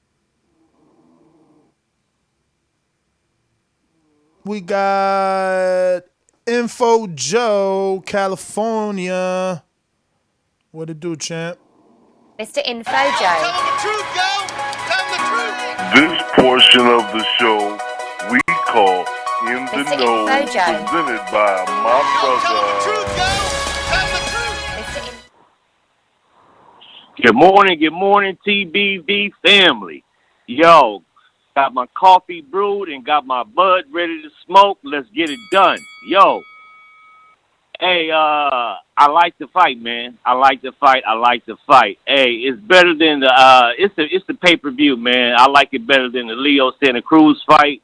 We got Info Joe, California. What it do, champ? Mr. Info Joe. This portion of the show we call In the Mr. Know, Info Joe. presented by my brother. Good morning, TBV family. Yo, got my coffee brewed and got my bud ready to smoke. Let's get it done. Yo, hey, I like to fight, man. I like to fight. Hey, it's better than it's the pay-per-view, man. I like it better than the Leo Santa Cruz fight.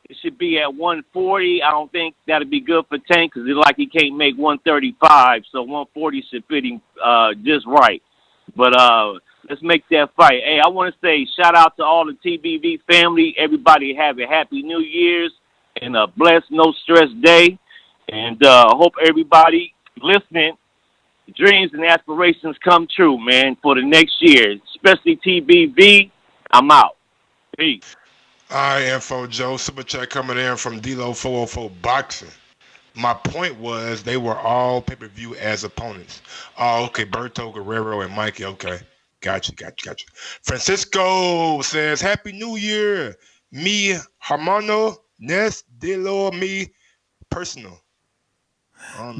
It should be at 140. I don't think that'd be good for Tank because he can't make 135, so 140 should fit him just right. But let's make that fight. Hey, I want to say shout out to all the TBV family. Everybody have a happy New Year's and a blessed, no stress day. And hope everybody listening, dreams and aspirations come true, man, for the next year, especially TBV. I'm out. Peace. All right, Info Joe. Super chat coming in from D-Lo 404 Boxing. My point was they were all pay-per-view as opponents. Oh, okay. Berto, Guerrero, and Mikey. Okay. Gotcha. Francisco says, Happy New Year. Mi hermano, Nes de lo mi personal.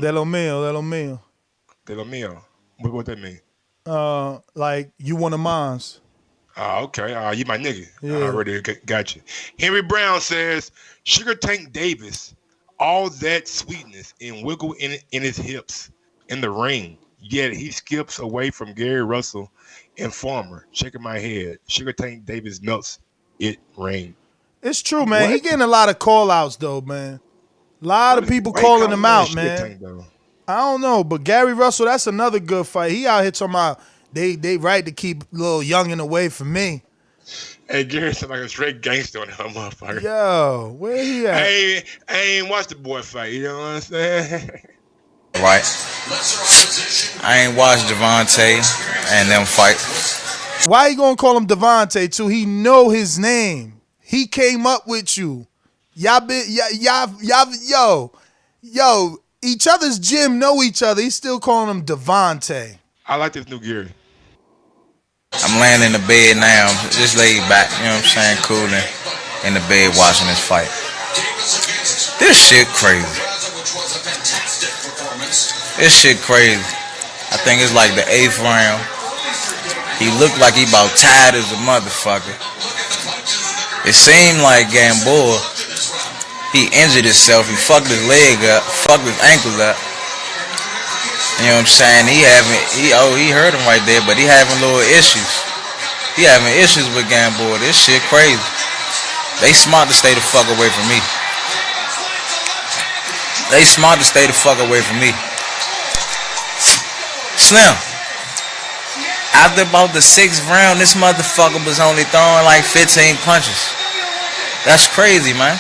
De lo mío. De lo mío. What that mean? Like you one of mine's. Okay. You my nigga. Yeah. I already got you. Henry Brown says, Sugar Tank Davis, all that sweetness and wiggle in his hips in the ring, yet he skips away from Gary Russell and Farmer. Shaking my head. Sugar Tank Davis melts it ring. It's true, man. What? He getting a lot of call-outs, though, man. A lot of people calling him out, man. I don't know, but Gary Russell, that's another good fight. He out here talking about they right to keep little youngin' away from me. Hey, Gary sound like a straight gangster on that motherfucker. Yo, where he at? I ain't watched the boy fight. You know what I'm saying? Right. I ain't watched Gervonta and them fight. Why you gonna call him Devontae too? He know his name. He came up with you. Y'all, each other's gym know each other. He's still calling him Devontae. I like this new Gary. I'm laying in the bed now, just laid back, you know what I'm saying, cooling in the bed watching this fight. This shit crazy. I think it's like the 8th round. He looked like he about tired as a motherfucker. It seemed like Gamboa, he injured himself. He fucked his leg up, fucked his ankles up. You know what I'm saying? He hurt him right there, but he having little issues. He having issues with Gamboa. This shit crazy. They smart to stay the fuck away from me. Slim. After about the 6th round, this motherfucker was only throwing like 15 punches. That's crazy, man.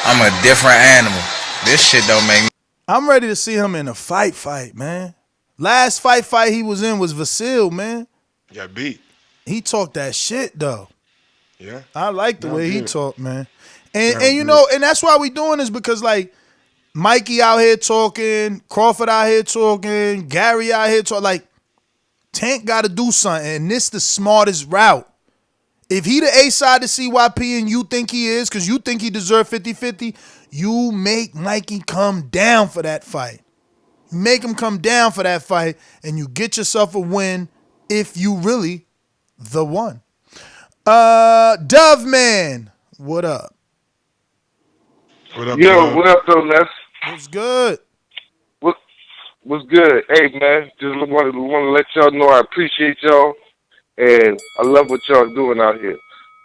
I'm a different animal. This shit don't make me. I'm ready to see him in a fight, man. Last fight he was in was Vasil, man. Got beat. He talked that shit, though. Yeah. I like the way he talked, man. And you know, and that's why we doing this because, like, Mikey out here talking, Crawford out here talking, Gary out here talking. Like, Tank got to do something, and this the smartest route. If he the A side to CYP and you think he is, because you think he deserved 50-50, you make Mikey come down for that fight. You make him come down for that fight, and you get yourself a win if you really the one. Dove Man, what up? What up, Yo, Dove? what up, though, Les? What's good? What's good? Hey, man, just want to let y'all know I appreciate y'all, and I love what y'all doing out here.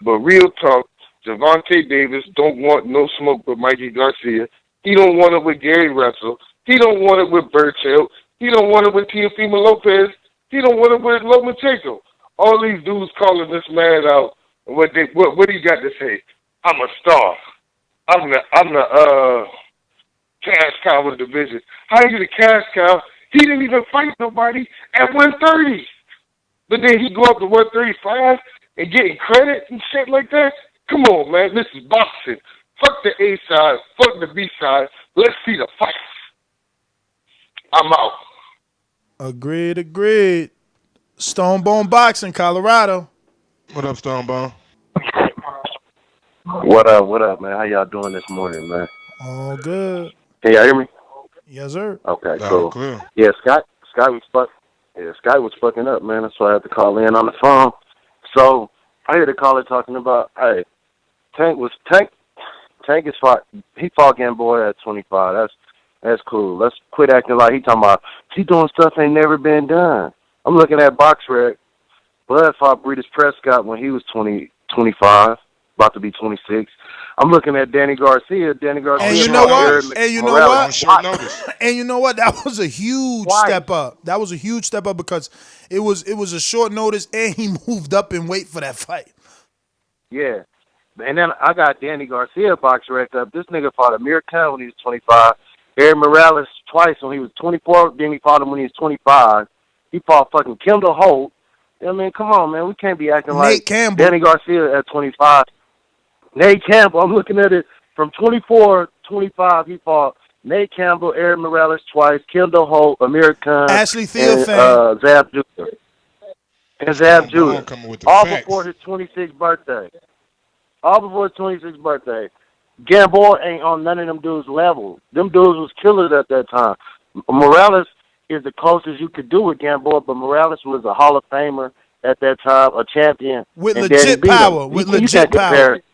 But real talk, Gervonta Davis don't want no smoke with Mikey Garcia. He don't want it with Gary Russell. He don't want it with Burchill. He don't want it with Teofimo Lopez. He don't want it with Lomachenko. All these dudes calling this man out. What do you got to say? I'm a star. I'm the cash cow of the division. How you the cash cow? He didn't even fight nobody at 130. But then he go up to 135 and getting credit and shit like that? Come on, man. This is boxing. Fuck the A side. Fuck the B side. Let's see the fight. I'm out. Agreed. Stonebone Boxing, Colorado. What up, Stonebone? What up, man? How y'all doing this morning, man? All good. Can y'all hear me? Yes, sir. Okay, Loud cool. and clear. Yeah, Sky was fucking up, man. That's why I had to call in on the phone. So I heard the caller talking about, hey, Tank is fought. He fought Gamboa at 25. That's cool. Let's quit acting like he talking about he doing stuff ain't never been done. I'm looking at BoxRec. Bud fought Breeders Prescott when he was 25, about to be 26. I'm looking at Danny Garcia. And you know what? And you know what? That was a huge step up. That was a huge step up because it was a short notice and he moved up in weight for that fight. Yeah. And then I got Danny Garcia BoxRec up. This nigga fought Amir Khan when he was 25. Eric Morales twice when he was 24. Then he fought him when he was 25. He fought fucking Kendall Holt. I mean, come on, man. We can't be acting like Danny Garcia at 25. Nate Campbell, I'm looking at it from 24, 25. He fought Nate Campbell, Eric Morales twice, Kendall Holt, Amir Khan, Ashley and Theophane. Zab Judah. All before his 26th birthday. Gamboa ain't on none of them dudes' level. Them dudes was killers at that time. Morales is the closest you could do with Gamboa, but Morales was a Hall of Famer at that time, a champion. With and legit power. You can't compare it.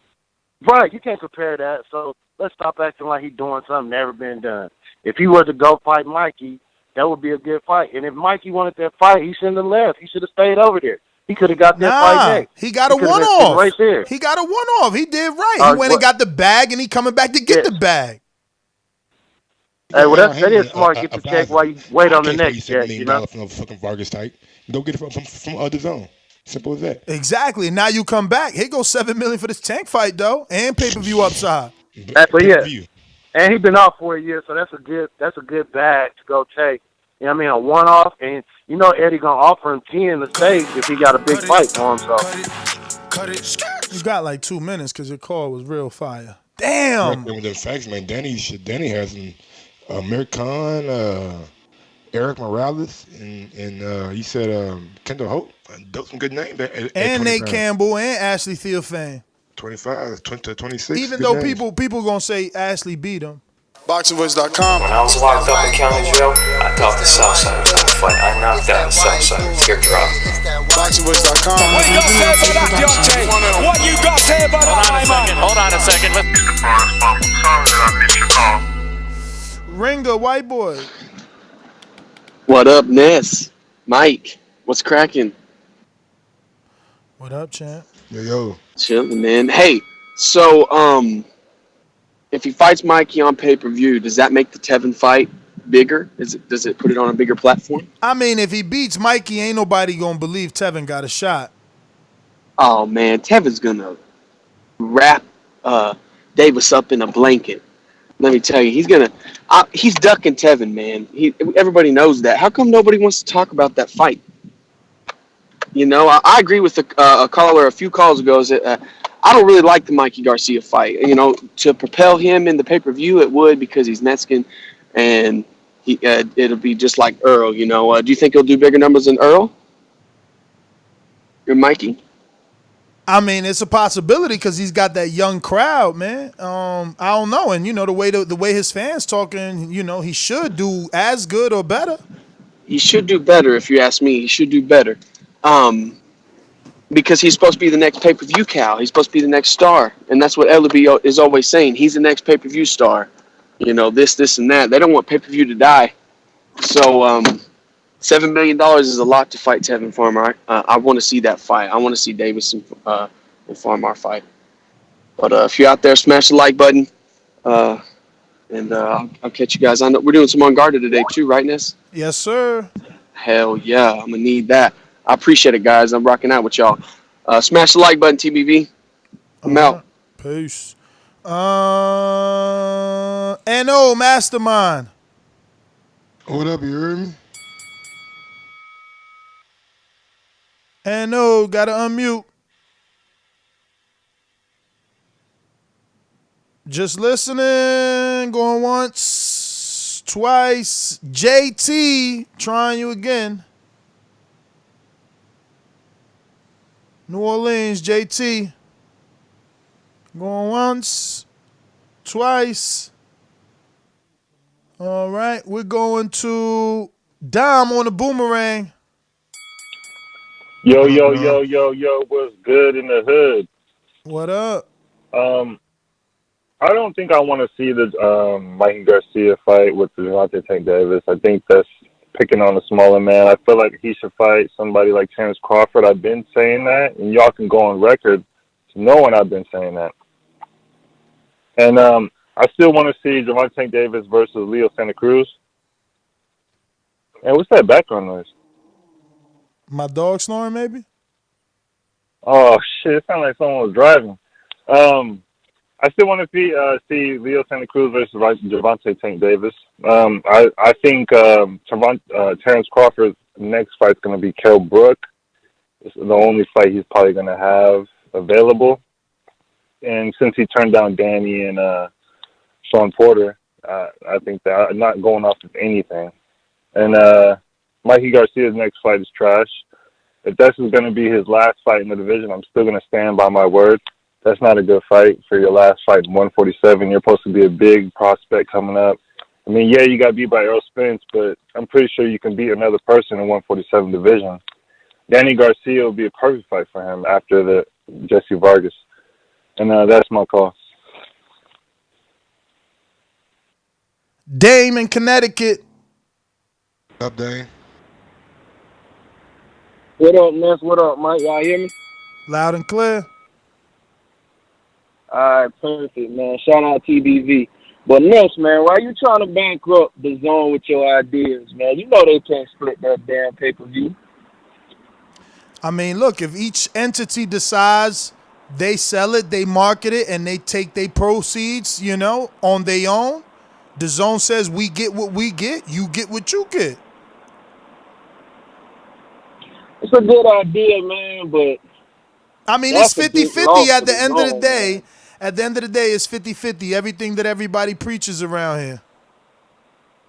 Right, you can't compare that. So let's stop acting like he's doing something never been done. If he was to go fight Mikey, that would be a good fight. And if Mikey wanted that fight, he shouldn't have left. He should have stayed over there. He could have got that fight next. He got a one-off. Right there. He got a one-off. He did right. He went and got the bag, and he coming back to get the bag. Hey, well, that is smart. Get the check while you wait on the next check, you know? From a fucking Vargas type. Go get it from DAZN. Simple as that. Exactly. And now you come back. Here goes $7 million for this Tank fight, though, and pay-per-view upside. But yeah, and he been off for a year, so that's a good bag to go take. You know what I mean? A one-off, and you know Eddie gonna offer him 10 to stage if he got a big fight for him. So you got like 2 minutes because your call was real fire. Damn. With the facts, man. Danny has an Amir Khan, Eric Morales, and you said Kendall Holt. Some good names. And Nate Campbell and Ashley Theophane. 25 to 26. Even though people gonna say Ashley beat him. BoxingVoice.com. When I was locked up in county jail, I thought the Southsiders had a fight. I knocked out the Southsiders. Teardrop. BoxingVoice.com. What you got to say about that, Deontay? What you got to say about that? Hold on a second. Ringo, white boy. What up, Ness? Mike, what's cracking? What up, champ? Yo. Chilling, man. Hey, so if he fights Mikey on pay-per-view, does that make the Tevin fight bigger? Does it put it on a bigger platform? I mean, if he beats Mikey, ain't nobody gonna believe Tevin got a shot. Oh man, Tevin's gonna wrap Davis up in a blanket. Let me tell you, he's ducking Tevin, man. Everybody knows that. How come nobody wants to talk about that fight? You know, I agree with a caller a few calls ago. I don't really like the Mikey Garcia fight. You know, to propel him in the pay-per-view, it would because he's Mexican, and it'll be just like Earl. You know, do you think he'll do bigger numbers than Earl? You're Mikey? I mean, it's a possibility because he's got that young crowd, man. I don't know, and the way his fans talking, he should do as good or better. He should do better, if you ask me. He should do better, because he's supposed to be the next pay-per-view cow. He's supposed to be the next star, and that's what LB is always saying. He's the next pay-per-view star. This, and that. They don't want pay-per-view to die. So, $7 million is a lot to fight Tevin Farmer. I want to see that fight. I want to see Davis and Farmer fight. But if you're out there, smash the like button. And I'll catch you guys. I know we're doing some Unguarded today too, right, Ness? Yes, sir. Hell yeah, I'm gonna need that. I appreciate it, guys. I'm rocking out with y'all. Smash the like button, TBV. I'm out. Peace. NO Mastermind. What up, you heard me? NO, gotta unmute. Just listening, going once, twice. JT, trying you again. New Orleans, JT. Going once, twice. All right, we're going to Dom on the boomerang. Yo, what's good in the hood? What up? I don't think I want to see the Mikey Garcia fight with Gervonta Tank Davis. I think that's picking on a smaller man. I feel like he should fight somebody like Terrence Crawford. I've been saying that, and y'all can go on record to knowing I've been saying that. And I still want to see Gervonta Tank Davis versus Leo Santa Cruz. And what's that background noise? My dog snoring, maybe? Oh, shit, it sounded like someone was driving. I still want to see Leo Santa Cruz versus Gervonta Tank Davis. I think Terrence Crawford's next fight's going to be Kell Brook. It's the only fight he's probably going to have available. And since he turned down Danny and Sean Porter, I think that I'm not going off of anything. And Mikey Garcia's next fight is trash. If this is going to be his last fight in the division, I'm still going to stand by my word. That's not a good fight for your last fight in 147. You're supposed to be a big prospect coming up. I mean, yeah, you got beat by Errol Spence, but I'm pretty sure you can beat another person in 147 division. Danny Garcia will be a perfect fight for him after the Jesse Vargas. And that's my call. Dame in Connecticut. What up, Dame? What up, Ness? What up, Mike? Y'all hear me? Loud and clear. All right, perfect, man. Shout out TBV. But Ness, man, why you trying to bankrupt the zone with your ideas, man? You know they can't split that damn pay-per-view. I mean, look, if each entity decides they sell it, they market it, and they take their proceeds, on their own, the zone says we get what we get, you get what you get. It's a good idea, man, but I mean, it's 50-50 at the end of the day. Man. At the end of the day, it's 50-50. Everything that everybody preaches around here.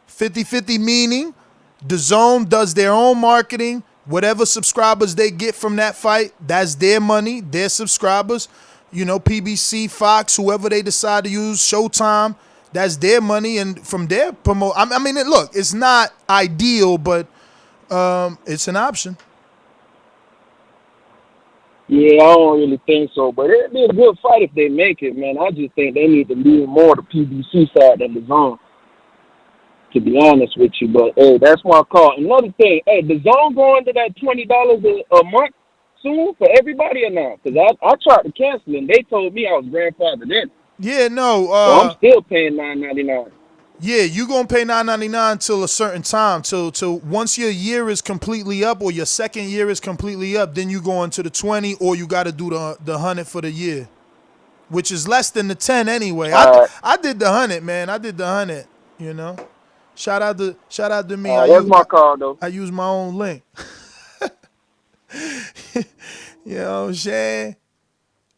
50-50 meaning the zone does their own marketing. Whatever subscribers they get from that fight, that's their money, their subscribers. PBC, Fox, whoever they decide to use, Showtime, that's their money. And from their promote, I mean, look, it's not ideal, but it's an option. Yeah, I don't really think so, but it'd be a good fight if they make it, man. I just think they need to lean more to PBC side than the zone, to be honest with you. But, hey, that's my call. Another thing, hey, the zone going to that $20 a month soon for everybody or not? Because I tried to cancel and they told me I was grandfathered in. Yeah, no. So I'm still paying $9.99. Yeah, you're going to pay $9.99 till a certain time. Till once your year is completely up or your second year is completely up, then you go into the 20 or you got to do the 100 for the year, which is less than the 10 anyway. I did the 100, man. I did the 100, Shout out to me. That's my call, though. I use my own link. You know what I'm saying?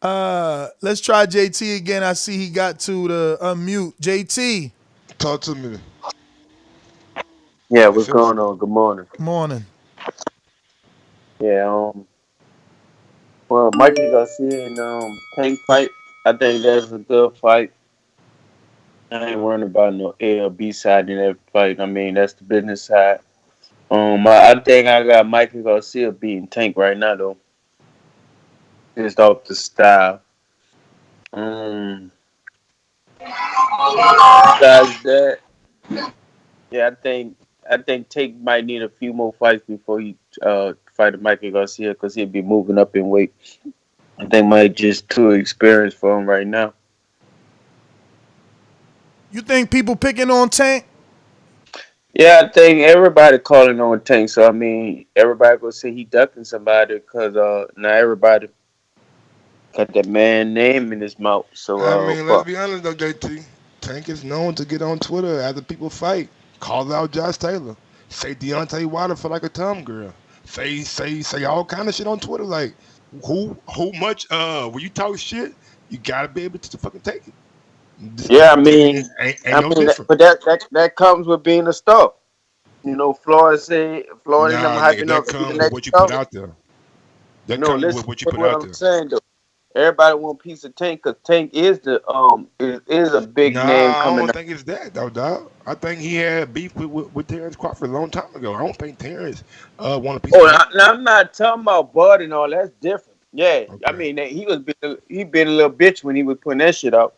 Let's try JT again. I see he got to the unmute. JT. Talk to me. Yeah, what's going on? Good morning. Morning. Yeah, for Mikey Garcia and Tank fight. I think that's a good fight. I ain't worrying about no A or B side in that fight. I mean, that's the business side. I think I got Mikey Garcia beating Tank right now though, just off the style. Um, Besides that, yeah, I think Tank might need a few more fights before he fight Mikey Garcia because he'll be moving up in weight. I think Mike just too experienced for him right now. You think people picking on Tank? Yeah, I think everybody calling on Tank. So I mean, everybody gonna say he ducking somebody because now everybody got that man name in his mouth. So I mean, let's fuck. be honest though, JT. Tank is known to get on Twitter after people fight, call out Josh Taylor, say Deontay Wilder for like a tongue girl, say all kind of shit on Twitter. Like, who much when you talk shit, you gotta be able to fucking take it. Yeah, I mean, Ain't no different. but that comes with being a star. You know, Florida and them Nah, nigga, hyping that up to be the comes with next what you star. put out there. That No, comes listen with what you to put what out I'm there. saying though. Everybody want a piece of Tank because Tank is the is a big Nah, name I coming don't up. think it's that though, dog. I think he had beef with Terrence Crawford a long time ago. I don't think Terrence want a piece Oh, of Tank. now I'm not talking about Bud and all. That's different. Yeah, I mean he been a little bitch when he was putting that shit out.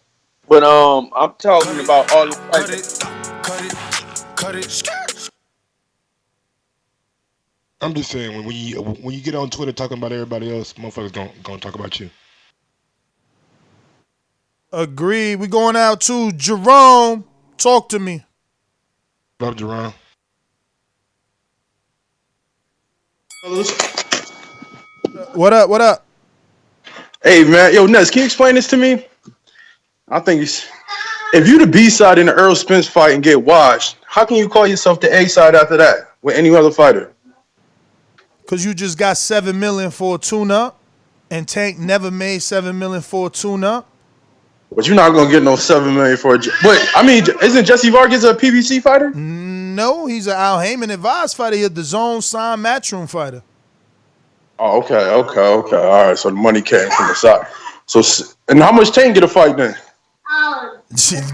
But I'm talking about all the fights. Cut it. I'm just saying when you get on Twitter talking about everybody else, motherfuckers gonna talk about you. Agreed. We going out to Jerome. Talk to me. Love Jerome. What up? What up? Hey man, yo Ness, can you explain this to me? I think it's if you the B side in the Earl Spence fight and get washed, how can you call yourself the A side after that with any other fighter? Because you just got $7 million for a tune-up, and Tank never made $7 million for a tune-up. But you're not gonna get no 7 million for a. But I mean, isn't Jesse Vargas a PBC fighter? No, he's an Al Heyman advised fighter. He's a DAZN signed matchroom fighter. Oh, okay. All right, so the money came from the side. So and how much Tank get a fight then?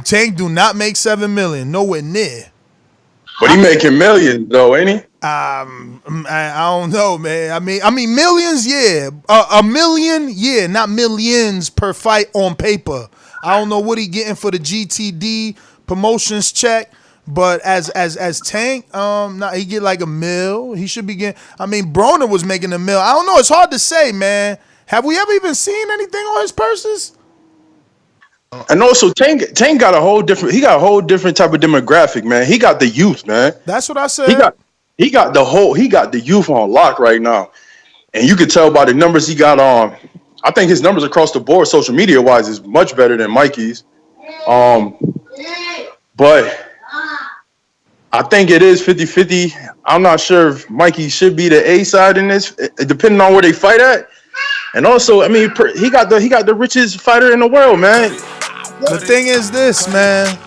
Tank do not make $7 million, nowhere near. But he making millions though, ain't he? I don't know, man. I mean millions, yeah. A million, yeah, not millions per fight on paper. I don't know what he getting for the GTD promotions check, but as Tank, he get like $1 million. He should be getting. I mean, Broner was making $1 million. I don't know. It's hard to say, man. Have we ever even seen anything on his purses? And also Tank got a whole different. He got a whole different type of demographic, man. He got the youth, man. That's what I said. He got the youth on lock right now, and you could tell by the numbers he got on. I think his numbers across the board, social media wise, is much better than Mikey's. But I think it is 50-50. I'm not sure if Mikey should be the A side in this, depending on where they fight at. And also, I mean, he got the richest fighter in the world, man. The thing is this, man.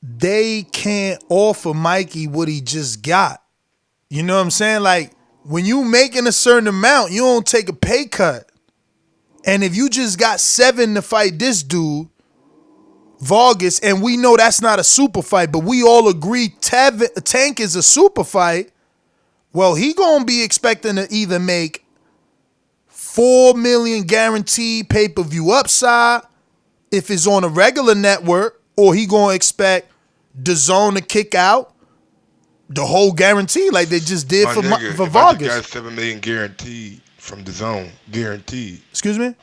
They can't offer Mikey what he just got. You know what I'm saying? Like, when you making a certain amount, you don't take a pay cut. And if you just got 7 to fight this dude, Vargas, and we know that's not a super fight, but we all agree Tank is a super fight, well, he gonna be expecting to either make $4 million guaranteed pay-per-view upside if it's on a regular network, or he gonna expect DAZN to kick out the whole guarantee like they just did for if Vargas. I just got $7 million guaranteed from DAZN, guaranteed. Excuse me?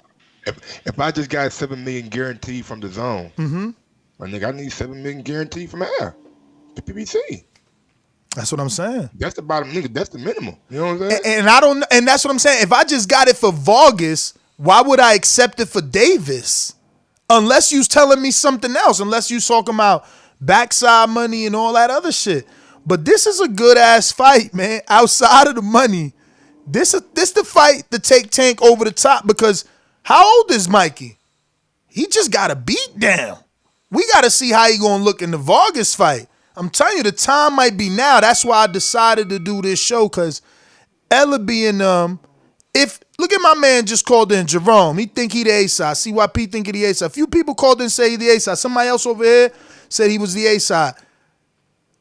If I just got $7 million guaranteed from DAZN, my nigga, I need $7 million guaranteed from Air, the PBC. That's what I'm saying. That's the bottom, nigga. That's the minimum. You know what I'm saying? And that's what I'm saying. If I just got it for Vargas, why would I accept it for Davis? Unless you telling me something else. Unless you talking about backside money and all that other shit. But this is a good ass fight, man. Outside of the money, this the fight to take Tank over the top. Because how old is Mikey? He just got a beat down. We got to see how he gonna look in the Vargas fight. I'm telling you, the time might be now. That's why I decided to do this show, because Ellaby and if look at my man just called in Jerome. He think he the A side. CYP think he the A side. A few people called in and say he the A side. Somebody else over here said he was the A side.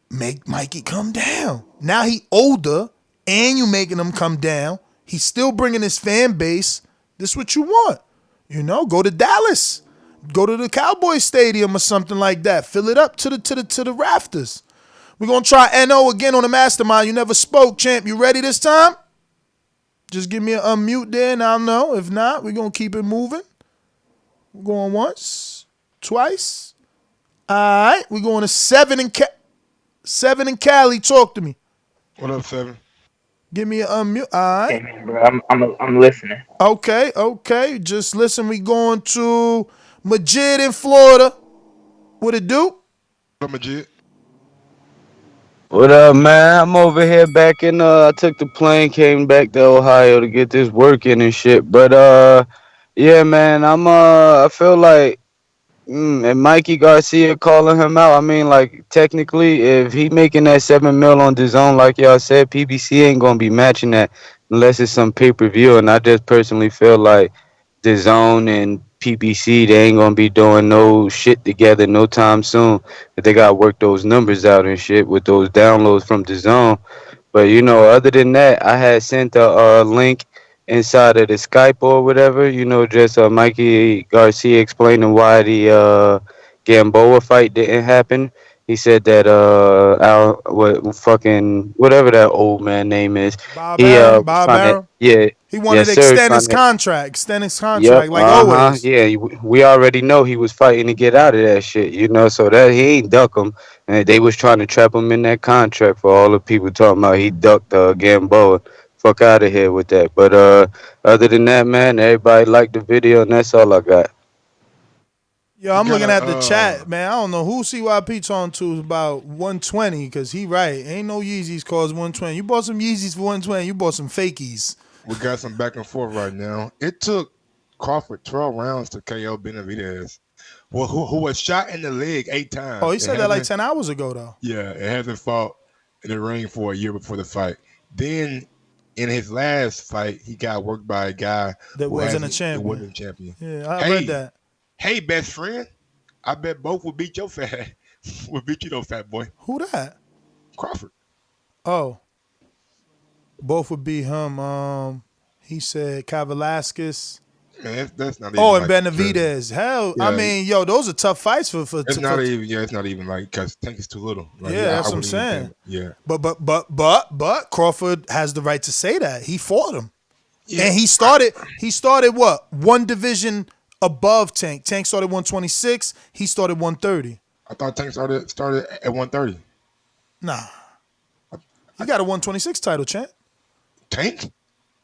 Make Mikey come down. Now he older, and you making him come down. He's still bringing his fan base. This is what you want. You know, go to Dallas. Go to the Cowboys Stadium or something like that. Fill it up to the rafters. We're gonna try NO again on the mastermind. You never spoke, champ. You ready this time? Just give me an unmute there and I'll know. If not, we're gonna keep it moving. We're going once, twice. All right, we're going to 7 in Cali. Talk to me. What up, 7? Give me an unmute. All right. Hey, man, bro. I'm listening. Okay. Just listen. We going to Majid in Florida. What it do? What up, Majid? What up, man? I'm over here back in I took the plane, came back to Ohio to get this work in and shit. But yeah, man, I feel like and Mikey Garcia calling him out. I mean, like, technically, if he making that $7 million on DAZN, like y'all said, PBC ain't gonna be matching that unless it's some pay-per-view. And I just personally feel like DAZN and PBC, they ain't gonna be doing no shit together no time soon. But they gotta work those numbers out and shit with those downloads from DAZN. But you know, other than that, I had sent a link inside of the Skype or whatever. You know, just Mikey Garcia explaining why the Gamboa fight didn't happen. He said that whatever that old man name is, Bob he Arum. was trying to He wanted to extend his contract. Yep, Like always. yeah. We already know he was fighting to get out of that shit, you know. So that he ain't duck him, and they was trying to trap him in that contract. For all the people talking about he ducked Gamboa, fuck out of here with that. But other than that, man, everybody liked the video, and that's all I got. Yo, I'm looking at the chat, man. I don't know who CYP talking to about 120 because he right. Ain't no Yeezys cause 120. You bought some Yeezys for 120. You bought some fakies. We got some back and forth right now. It took Crawford 12 rounds to KO Benavidez, well, who was shot in the leg 8 times. Oh, he said that like 10 hours ago, though. Yeah, it hasn't fought in the ring for a year before the fight. Then in his last fight, he got worked by a guy that wasn't a champion. Wasn't a champion. Yeah, I read that. Hey, best friend, I bet both would beat your fat. Would beat you though, fat boy. Who that? Crawford. Oh. Both would beat him. He said Kai Velasquez. Man, that's not. Oh, and Benavidez. Hell, yeah. I mean, yo, those are tough fights for. It's not even. Yeah, it's not even like because Tank is too little. Like, yeah, that's what I'm saying. Yeah. But Crawford has the right to say that he fought him, and he started. He started what? One division above Tank. Tank started 126. He started 130. I thought Tank started at 130. Nah, he got a 126 title, champ. Tank.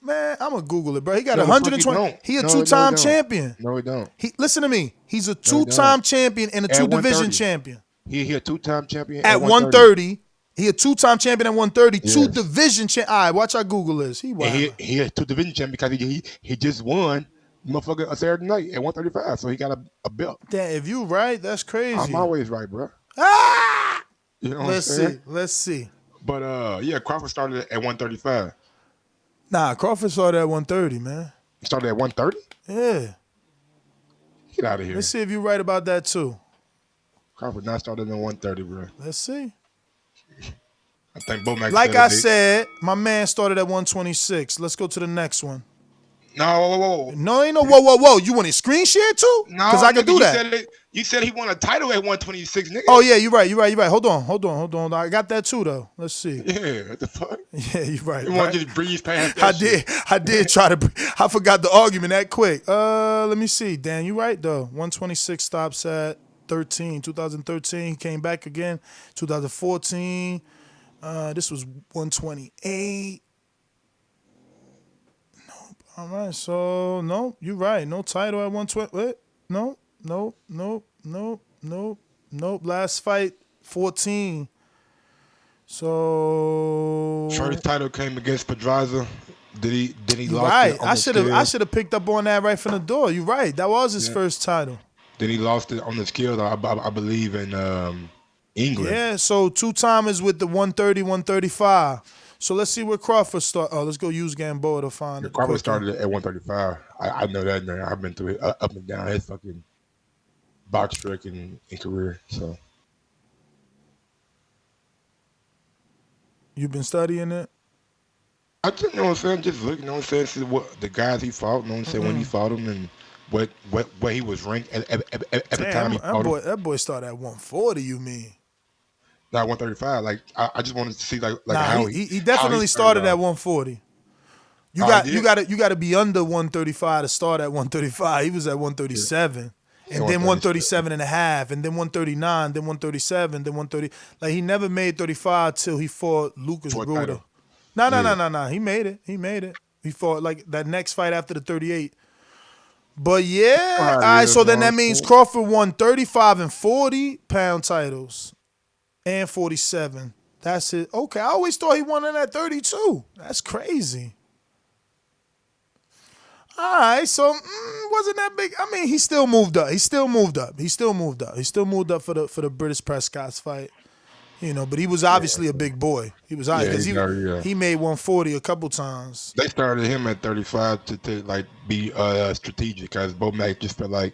Man, I'm gonna Google it, bro. He got 120. He a two-time champion. No, he don't. Listen to me. He's a two-time champion and a two-division champion. He a two-time champion at 130. He a two-time champion at 130. Yes. Two-division champ. All right, watch our Google this. He a two-division champion because he just won, motherfucker, a Saturday night at 135. So he got a belt. Damn, if you right, that's crazy. I'm always right, bro. Ah! You know what I'm saying? Let's see. But yeah, Crawford started at 135. Nah, Crawford started at 130, man. He started at 130? Yeah. Get out of here. Let's see if you're right about that, too. Crawford not started at 130, bro. Let's see. I think Bo Max like I said, my man started at 126. Let's go to the next one. No, whoa. No, ain't no whoa. You want to screen share, too? No, because I can do that. You said he won a title at 126, nigga. Oh, yeah, you're right. Hold on. I got that, too, though. Let's see. Yeah, what the fuck? Yeah, you're right. You want to just breeze past that I did try to. I forgot the argument that quick. Let me see. Dan, you right, though. 126 stops at 2013. He came back again. 2014. This was 128. Nope. All right. So, no, you're right. No title at 120. Wait. No. Last fight, 14. So first title came against Pedraza. Did he lose? Right. I should have picked up on that right from the door. You're right. That was his first title. Then he lost it on the scales, I believe, in England. Yeah. So 2 timers with the 130, 135. So let's see where Crawford start. Oh, let's go use Gamboa to find it. Crawford quickly. started at 135. I know that, man. I've been through it up and down his fucking box trek and career. So You've been studying it? I just, you know what I'm saying, just look, you know what I'm saying, see what the guys he fought, you know what I'm saying, when he fought him and what he was ranked at the time he fought him. That boy started at 140. You mean? Not 135. Like I just wanted to see like Nah, how he definitely started at 140. You got to be under 135 to start at 135. He was at 137. And then 137 and a half, and then 139, then 137, then 130. Like, he never made 35 till he fought Lucas Bruder. No. He made it. He fought, like, that next fight after the 38. But, yeah. All right, so then that means Crawford won 35 and 40 pound titles and 47. That's it. Okay, I always thought he won in at 32. That's crazy. All right, so wasn't that big? I mean, he still moved up. He still moved up for the British Prescott's fight, you know. But he was obviously a big boy. He was because he made 140 a couple times. They started him at 35 to like be strategic, because Bo Mack just felt like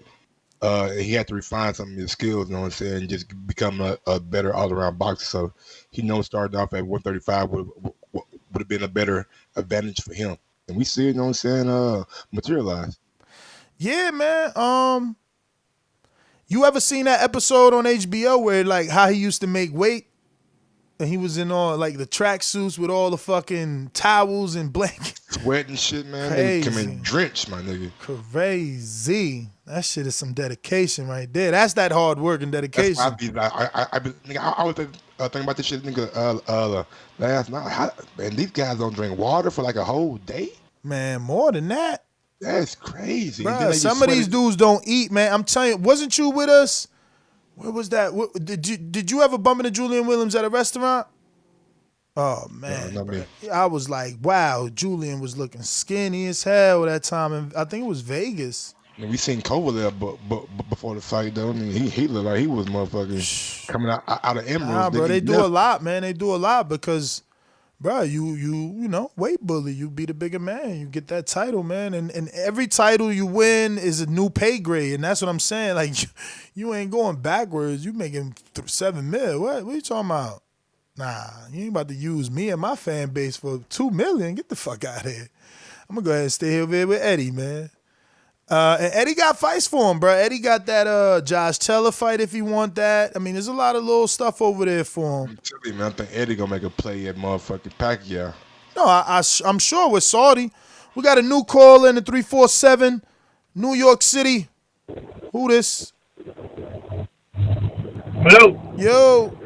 he had to refine some of his skills, you know what I'm saying, and just become a better all around boxer. So he started off at 135 would have been a better advantage for him. And we see it, you know what I'm saying, materialize. Yeah, man. You ever seen that episode on HBO where, like, how he used to make weight? And he was in all, like, the tracksuits with all the fucking towels and blankets. Sweat and shit, man. Crazy. They come in drenched, my nigga. Crazy. That shit is some dedication right there. That's that hard work and dedication. I was thinking about this shit, nigga, last night. Man, these guys don't drink water for like a whole day? Man, more than that. That's crazy. Bruh, some of these dudes don't eat, man. I'm telling you, wasn't you with us? Where was that? Did you ever bump into Julian Williams at a restaurant? Oh, man. No, not me. I was like, wow, Julian was looking skinny as hell that time. And I think it was Vegas. And we seen Kovalev but before the fight, though. I mean, he looked like he was motherfucking coming out of emeralds. Nah, bro, they do a lot, man. They do a lot because, bro, you know, weight bully. You be the bigger man. You get that title, man. And every title you win is a new pay grade. And that's what I'm saying. Like, you ain't going backwards. You making $7 million. What are you talking about? Nah, you ain't about to use me and my fan base for $2 million. Get the fuck out of here. I'm gonna go ahead and stay over here with Eddie, man. And Eddie got fights for him, bro. Eddie got that Josh Taylor fight if he want that. I mean, there's a lot of little stuff over there for him. Man, I think Eddie gonna make a play at motherfucking Pacquiao. No, I'm sure with Saudi. We got a new call in the 347, New York City. Who this? Hello. Yo.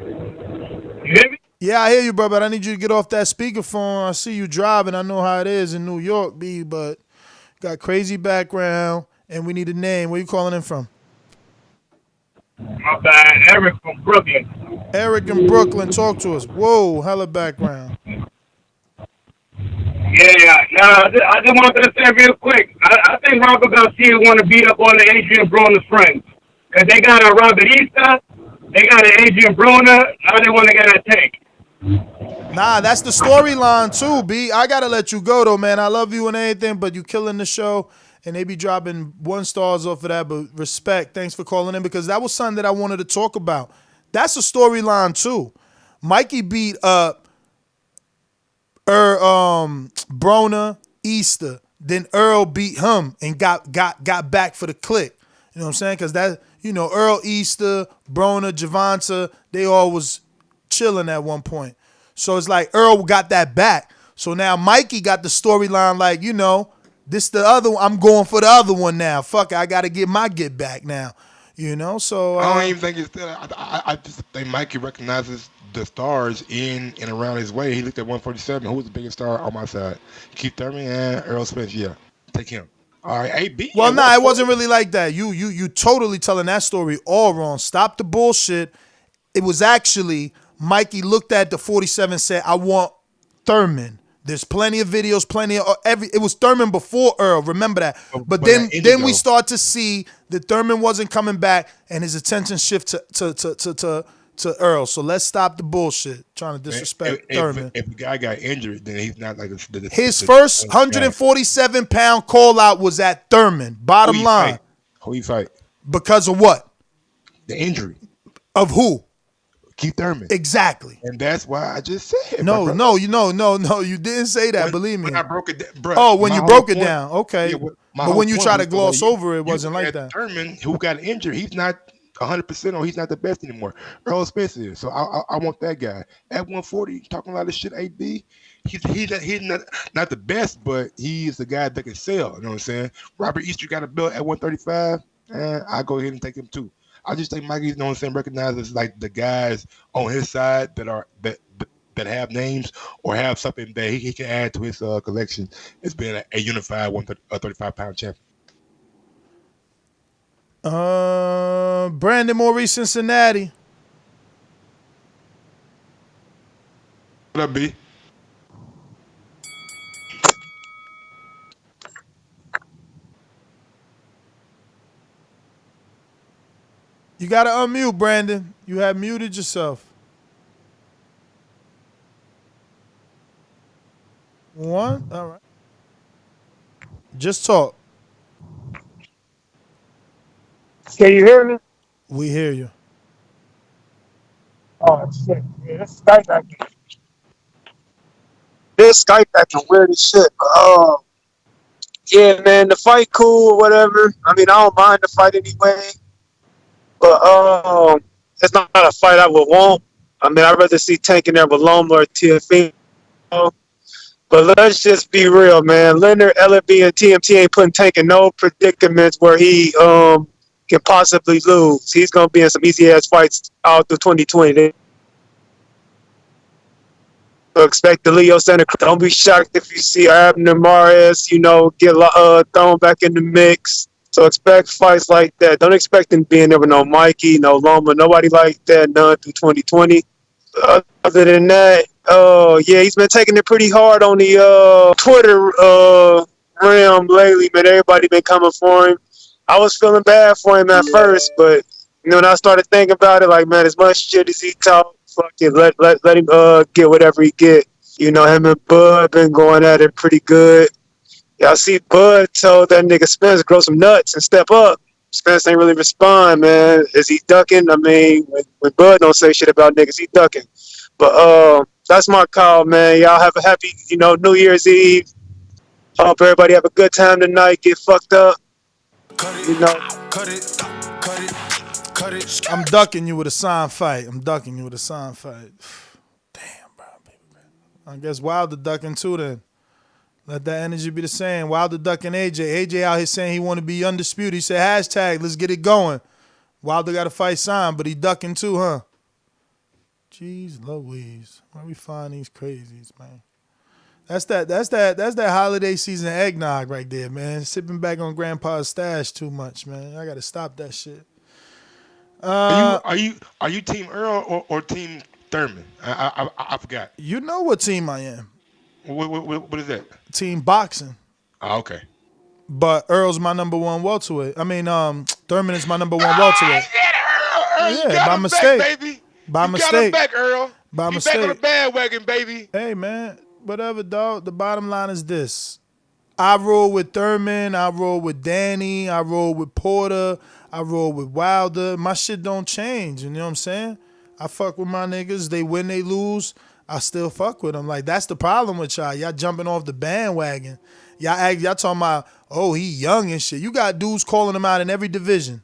You hear me? Yeah, I hear you, bro, but I need you to get off that speakerphone. I see you driving. I know how it is in New York, B, but got crazy background, and we need a name. Where you calling in from? My bad. Eric from Brooklyn. Eric in Brooklyn. Talk to us. Whoa, hella background. Yeah. Nah, I just wanted to say real quick. I think Robert Garcia want to beat up on the Adrian Broner's friends. Because they got a Robert Easter, they got an Adrian Broner, now they want to get a Tank. Nah, that's the storyline too, B. I gotta let you go though, man. I love you and everything, but you killing the show, and they be dropping 1 stars off of that. But respect, thanks for calling in, because that was something that I wanted to talk about. That's a storyline too. Mikey beat up Broner, Easter, then Earl beat him and got back for the click. You know what I'm saying? Because that, you know, Earl, Easter, Broner, Gervonta, they all was chilling at one point. So it's like Earl got that back. So now Mikey got the storyline like, you know, this the other one. I'm going for the other one now. Fuck it, I got to get my get back now. You know, so. I don't even think it's that. I just think Mikey recognizes the stars in and around his way. He looked at 147. Who was the biggest star on my side? Keith Thurman and Earl Spence. Yeah, take him. All right, AB. Well, nah, it wasn't really like that. You totally telling that story all wrong. Stop the bullshit. It was actually Mikey looked at the 47 and said, I want Thurman. There's plenty of videos, it was Thurman before Earl, remember that. But then we start to see that Thurman wasn't coming back and his attention shift to to Earl. So let's stop the bullshit trying to disrespect Thurman. If the guy got injured, then he's not like His first 147-pound call out was at Thurman. Bottom line. Who you fight? Because of what? The injury. Of who? Keith Thurman. Exactly. And that's why I just said. No, you didn't say that. Believe me. When I broke it down, bro. Oh, when you broke it down, okay. Yeah, but when you try to gloss over it, wasn't like that. Thurman, who got injured, he's not 100% or he's not the best anymore. Earl Spence is. So I want that guy. At 140, talking a lot of shit, AB, he's not the best, but he is the guy that can sell. You know what I'm saying? Robert Easter got a belt at 135, and I go ahead and take him too. I just think Mikey, you know what I'm saying, recognizes like the guys on his side that have names or have something that he can add to his collection. It's been a unified 135-pound champion. Brandon Maurice, Cincinnati. What up, B? You gotta unmute, Brandon. You have muted yourself. One? All right. Just talk. Can you hear me? We hear you. Oh, shit. Yeah, this Skype acting. This Skype acting weird as shit. But, yeah, man, the fight cool or whatever. I mean, I don't mind the fight anyway. But it's not a fight I would want. I mean, I'd rather see Tank in there with Loma or Tiafino. But let's just be real, man. Leonard, LFB, and TMT ain't putting Tank in no predicaments where he can possibly lose. He's going to be in some easy-ass fights out through 2020. So expect the Leo Santa Cruz. Don't be shocked if you see Abner Mares, get thrown back in the mix. So expect fights like that. Don't expect him being there with no Mikey, no Loma, nobody like that, none through 2020. Other than that, yeah, he's been taking it pretty hard on the Twitter realm lately, man. Everybody been coming for him. I was feeling bad for him at first, but when I started thinking about it, like, man, as much shit as he talk, fuck it, let him get whatever he get. Him and Bud been going at it pretty good. Y'all see Bud told that nigga Spence grow some nuts and step up. Spence ain't really respond, man. Is he ducking? I mean, when Bud don't say shit about niggas, he ducking. But that's my call, man. Y'all have a happy, New Year's Eve. Hope everybody have a good time tonight. Get fucked up. I'm ducking you with a sign fight. Damn, bro. I guess Wilder ducking too then. Let that energy be the same. Wilder ducking AJ. AJ out here saying he want to be undisputed. He said, hashtag, let's get it going. Wilder got to fight Sign, but he ducking too, huh? Jeez Louise. Where we find these crazies, man? That's that holiday season eggnog right there, man. Sipping back on Grandpa's stash too much, man. I got to stop that shit. Are you Team Earl or Team Thurman? I forgot. You know what team I am. What is that? Team boxing. Oh, okay. But Earl's my number one welterweight. I mean, Thurman is my number one welterweight. Yeah, by mistake. Back, baby. By you mistake. Got him back, Earl. By you mistake. Back on the bandwagon, baby. Hey, man. Whatever, dog. The bottom line is this. I roll with Thurman. I roll with Danny. I roll with Porter. I roll with Wilder. My shit don't change. You know what I'm saying? I fuck with my niggas. They win, they lose. I still fuck with them. Like, that's the problem with y'all. Y'all jumping off the bandwagon. Y'all talking about, oh, he young and shit. You got dudes calling him out in every division.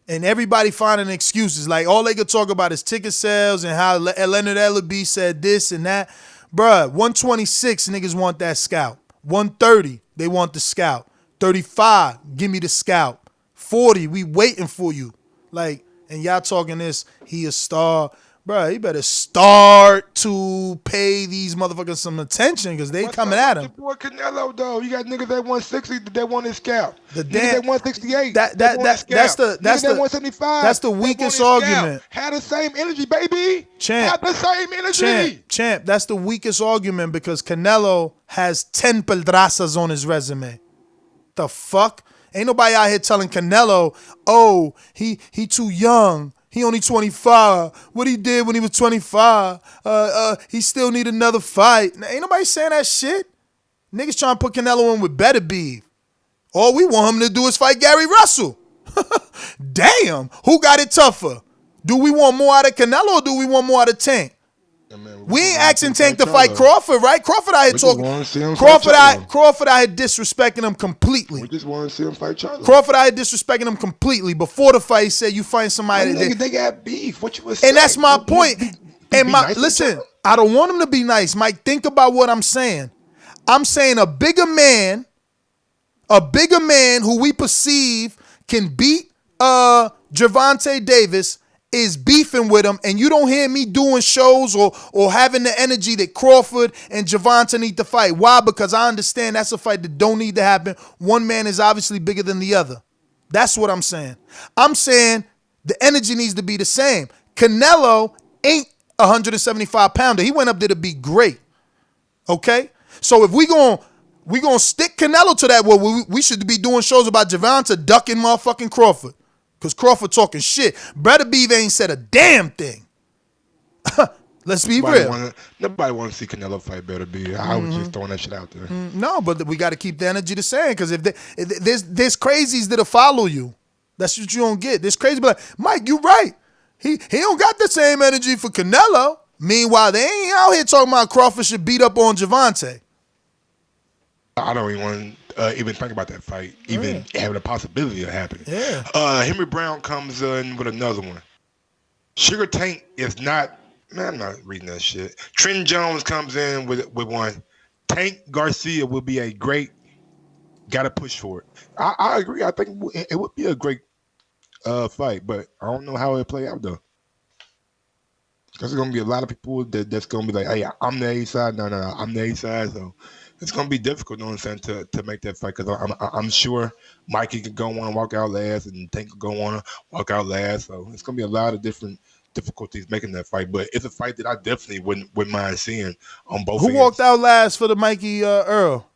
And everybody finding excuses. Like, all they could talk about is ticket sales and how Leonard Ellaby said this and that. Bruh, 126 niggas want that scalp. 130, they want the scalp. 35, give me the scalp. 40, we waiting for you. Like, and y'all talking this, he a star. Bruh, he better start to pay these motherfuckers some attention because they coming at him. Your boy Canelo, though. You got niggas at 160 that want his scalp. The niggas damn, at 168. That's the 175. That's the weakest argument. Had the same energy, baby. Champ. Had the same energy. Champ. That's the weakest argument because Canelo has 10 pedrazas on his resume. The fuck? Ain't nobody out here telling Canelo, oh, he too young. He only 25. What he did when he was 25, he still need another fight. Now, ain't nobody saying that shit. Niggas trying to put Canelo in with better beef. All we want him to do is fight Gary Russell. Damn, who got it tougher? Do we want more out of Canelo or do we want more out of Tank? We ain't asking Tank to fight Crawford, right? Crawford out here talking. Crawford out here disrespecting him completely. We just want to see him fight Charlo. Crawford out here disrespecting him completely. Before the fight, he said you find somebody. They got beef. What you was saying? And that's my point. Listen, I don't want him to be nice, Mike. Think about what I'm saying. I'm saying a bigger man who we perceive can beat Gervonta Davis is beefing with him, and you don't hear me doing shows or having the energy that Crawford and Gervonta need to fight. Why? Because I understand that's a fight that don't need to happen. One man is obviously bigger than the other. That's what I'm saying. I'm saying the energy needs to be the same. Canelo ain't a 175-pounder. He went up there to be great. Okay? So if we gonna stick Canelo to that, well, we should be doing shows about Gervonta ducking motherfucking Crawford. Because Crawford talking shit. Brother Beav ain't said a damn thing. Let's be real. Nobody want to see Canelo fight Better Beav. I was just throwing that shit out there. No, but we got to keep the energy the same. Because if there's crazies that'll follow you. That's what you don't get. There's crazy, but Mike, you right. He don't got the same energy for Canelo. Meanwhile, they ain't out here talking about Crawford should beat up on Gervonta. I don't even want to even think about that fight, even having a possibility of happening. Yeah. Henry Brown comes in with another one. Sugar Tank is not. Man, I'm not reading that shit. Trent Jones comes in with one. Tank Garcia will be a great. Got to push for it. I agree. I think it would be a great fight, but I don't know how it play out though. Because there's gonna be a lot of people that's gonna be like, "Hey, I'm the A side." No, I'm the A side. So it's gonna be difficult, you know what I'm saying, to make that fight. Because I'm sure Mikey could go on and walk out last, and Tank could go on and walk out last. So it's gonna be a lot of different difficulties making that fight. But it's a fight that I definitely wouldn't mind seeing on both. Who ends. walked out last for the Mikey Earl?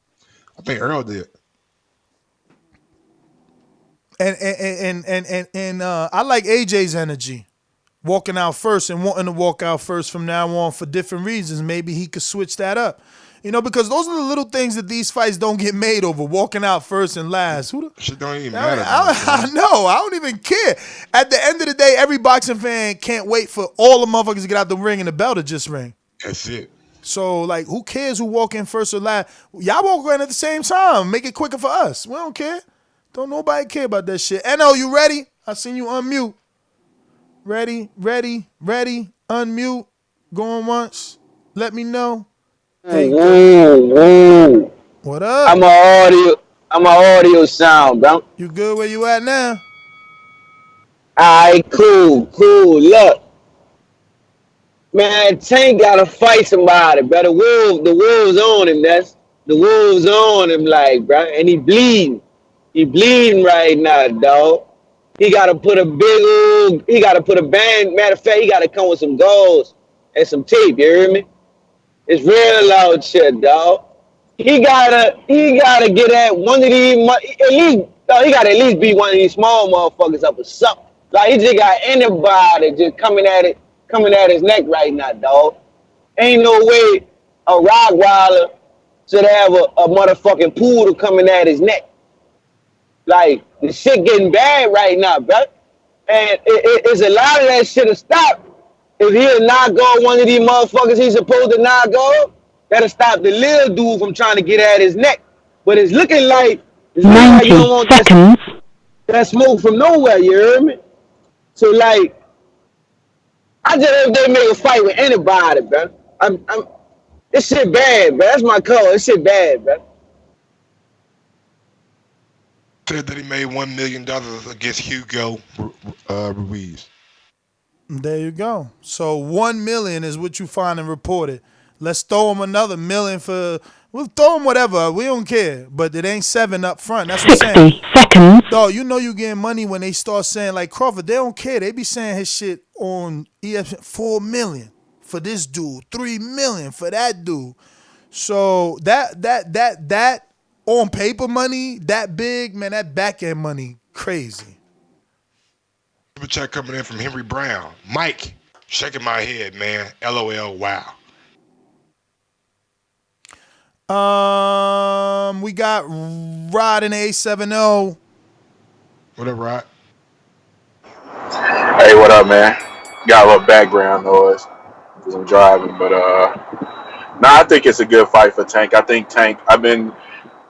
I think Earl did. And I like AJ's energy. Walking out first and wanting to walk out first from now on for different reasons. Maybe he could switch that up. You know, because those are the little things that these fights don't get made over. Walking out first and last. Shit don't even matter. I know. I don't even care. At the end of the day, every boxing fan can't wait for all the motherfuckers to get out the ring and the bell to just ring. That's it. So, like, who cares who walk in first or last? Y'all walk in at the same time. Make it quicker for us. We don't care. Don't nobody care about that shit. NO, you ready? I seen you unmute. Ready, unmute, going once, let me know. Whoa. What up? I'm a audio sound, bro. You good where you at now? Alright, cool. Look, man, Tank gotta fight somebody, bro. The wolves on him. The wolves on him, like, bro, and he bleeding. He bleeding right now, dog. He gotta put a band. Matter of fact, he gotta come with some gauze and some tape. You hear me? It's real loud shit, dog. He gotta get at one of these. He gotta at least beat one of these small motherfuckers up or something. Like, he just got anybody just coming at his neck right now, dog. Ain't no way a Rottweiler should have a motherfucking poodle coming at his neck. Like, the shit getting bad right now, bro. And it's a lot of that shit to stop. If he'll knock go one of these motherfuckers he's supposed to knock go, that'll stop the little dude from trying to get at his neck. But it's looking like you don't want that smoke from nowhere, you hear me? So, like, I just hope they make a fight with anybody, bro. This shit bad, bro. That's my color. This shit bad, bro. Said that he made $1 million against Hugo Ruiz. There you go. So 1 million is what you find and reported. Let's throw him another million we'll throw him whatever. We don't care. But it ain't 7 up front. That's what I'm saying. 60 seconds. Dog, you know you getting money when they start saying, like Crawford, they don't care. They be saying his shit on ESPN, 4 million for this dude, 3 million for that dude. So that on paper money, that big, man, that back end money, crazy. Super chat coming in from Henry Brown. Mike, shaking my head, man. LOL, wow. We got Rod in A70. What up, Rod? Hey, what up, man? Got a little background noise because I'm driving, but I think it's a good fight for Tank. I think Tank.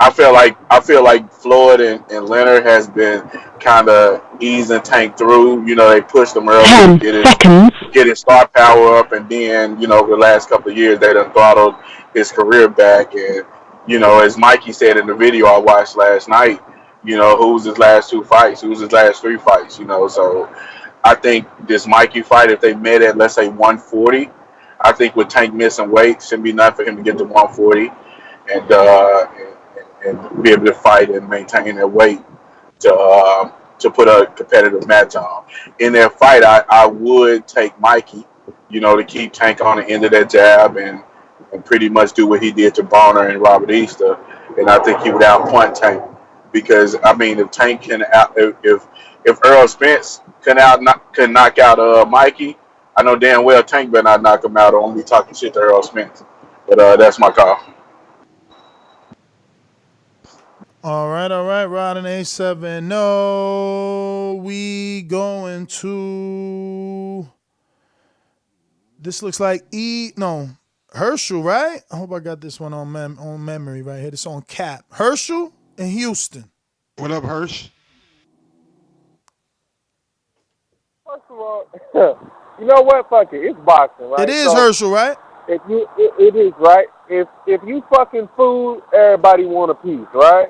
I feel like Floyd and Leonard has been kind of easing Tank through. You know, they pushed him early to get his star power up, and then the last couple of years they done throttled his career back. And as Mikey said in the video I watched last night, who's his last 2 fights, who's his last 3 fights. So I think this Mikey fight, if they met at let's say 140, I think with Tank missing weight, shouldn't be enough for him to get to 140 and be able to fight and maintain their weight to put a competitive match on. In that fight, I would take Mikey, to keep Tank on the end of that jab and pretty much do what he did to Bonner and Robert Easter, and I think he would outpoint Tank because if Tank can if Earl Spence can knock out Mikey, I know damn well Tank better not knock him out or only talking shit to Earl Spence. But that's my call. All right. Rod in A7. No, we going to. This looks like Herschel, right? I hope I got this one on memory right here. It's on cap. Herschel in Houston. What up, Hirsch? First of all, you know what? Fuck it. It's boxing, right? It is Herschel, right? It is, right? If you fucking food, everybody want a piece, right?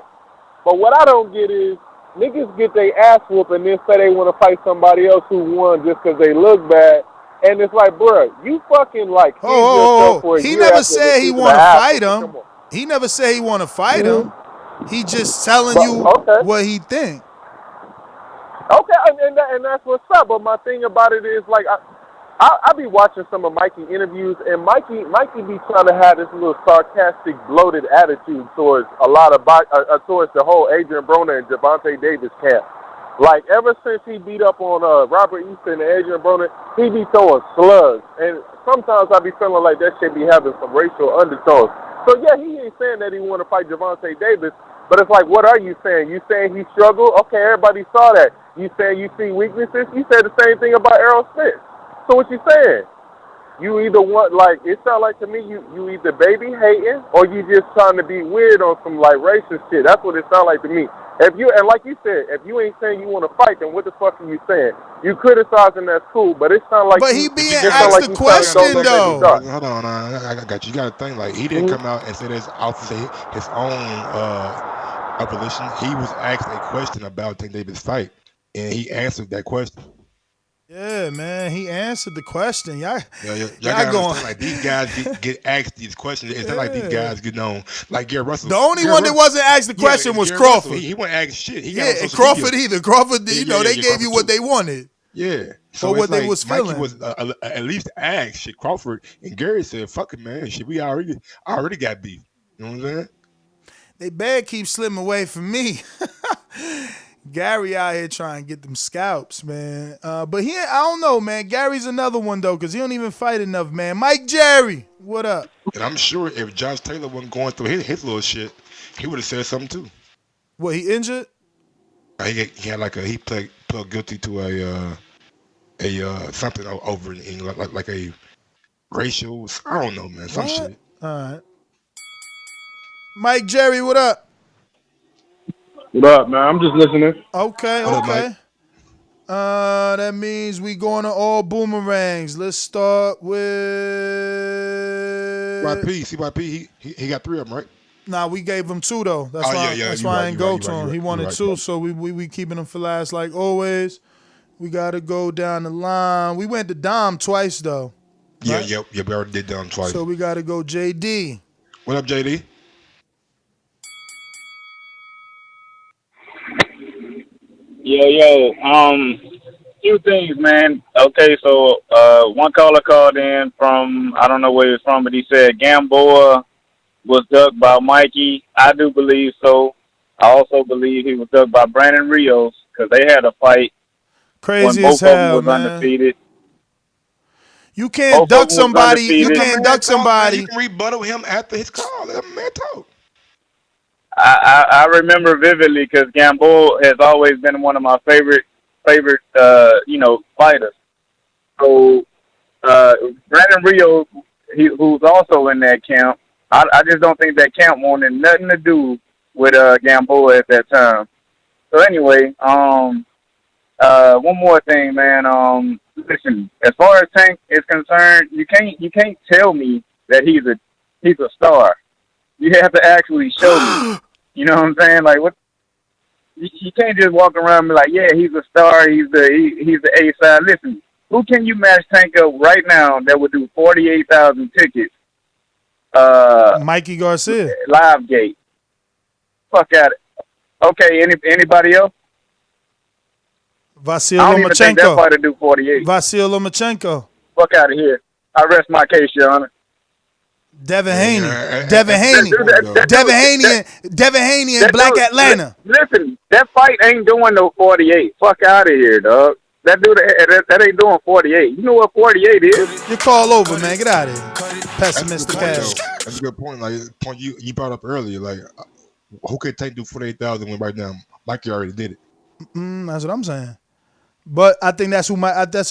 But what I don't get is niggas get their ass whooped and then say they want to fight somebody else who won just because they look bad. And it's like, bruh, you fucking like yourself for a he year never after said he want to fight him. He never said he want to fight him. He just telling you what he think. Okay, and that's what's up. But my thing about it is, like, I be watching some of Mikey interviews, and Mikey be trying to have this little sarcastic, bloated attitude towards a lot of towards the whole Adrian Broner and Gervonta Davis camp. Like, ever since he beat up on Robert Easter and Adrian Broner, he be throwing slugs, and sometimes I be feeling like that shit be having some racial undertones. So yeah, he ain't saying that he want to fight Gervonta Davis, but it's like, what are you saying? You saying he struggled? Okay, everybody saw that. You saying you see weaknesses? You said the same thing about Errol Spence. So what you saying? You either want, like, it sounds like to me you either baby hating or you just trying to be weird on some like racist shit. That's what it sounds like to me. And like you said, if you ain't saying you want to fight, then what the fuck are you saying? You criticizing, that's cool, but it sounds like. But he being asked the question though. Hold on, I got you. You got to think like he didn't come out and say this off his own opposition. He was asked a question about Tank Davis' fight, and he answered that question. Yeah, man, he answered the question. Y'all got going like these guys get asked these questions. It's not like these guys get known like Gary Russell. The only one that wasn't asked the question was Crawford. He wasn't asked shit. And Crawford either. Crawford, they gave you what they wanted. Yeah. So what they was feeling. Mikey was at least asked shit. Crawford and Gary said, "Fuck it, man. Shit, we already got beef." You know what I'm saying? They bad keep slipping away from me. Gary out here trying to get them scalps, man. But I don't know, man. Gary's another one, though, because he don't even fight enough, man. Mike Jerry, what up? And I'm sure if Josh Taylor wasn't going through his little shit, he would have said something, too. What, he injured? He had like he pled guilty to a something over in like a racial, I don't know, man, some shit. All right. Mike Jerry, what up? What up, man? I'm just listening. Okay. That means we going to all boomerangs. Let's start with CYP. He got 3 of them, right? Nah, we gave him 2 though. That's why I ain't go to him. He wanted 2, so we keeping him for last like always. We got to go down the line. We went to Dom twice though. Right? Yeah. We already did Dom twice. So we got to go JD. What up, JD? Yo, few things, man. Okay, so one caller called in from, I don't know where he's from, but he said Gamboa was ducked by Mikey. I do believe so. I also believe he was ducked by Brandon Rios because they had a fight when Crazy as both of them hell, was man. undefeated. You can't Both of duck them was somebody. You undefeated. can't duck Talk, man. You somebody. can rebuttal him after his call. Let him man talk. I remember vividly because Gamboa has always been one of my favorite fighters. So Brandon Rio, who's also in that camp, I just don't think that camp wanted nothing to do with Gamboa at that time. So anyway, one more thing, man. Listen, as far as Tank is concerned, you can't tell me that he's a star. You have to actually show me. You know what I'm saying? Like what? You can't just walk around and be like, yeah, he's a star. He's the A side. Listen, who can you match Tank up right now that would do 48,000 tickets? Mikey Garcia. Live gate. Fuck at it. Okay, anybody else? Vasil I don't even think that Lomachenko. fighter do 48. Vasil Lomachenko. Fuck out of here. I rest my case, Your Honor. Devin Haney. Yeah, Devin Haney. Devin Haney in Black Atlanta. Listen, that fight ain't doing no 48. Fuck out of here, dog. That dude, that ain't doing 48. You know what 48 is? You call over, man. Get out of here. Pessimistic ass. That's a good point. Like point you brought up earlier. Like who could Tank do 48,000 when right now Mikey already did it. That's what I'm saying. But I think that's who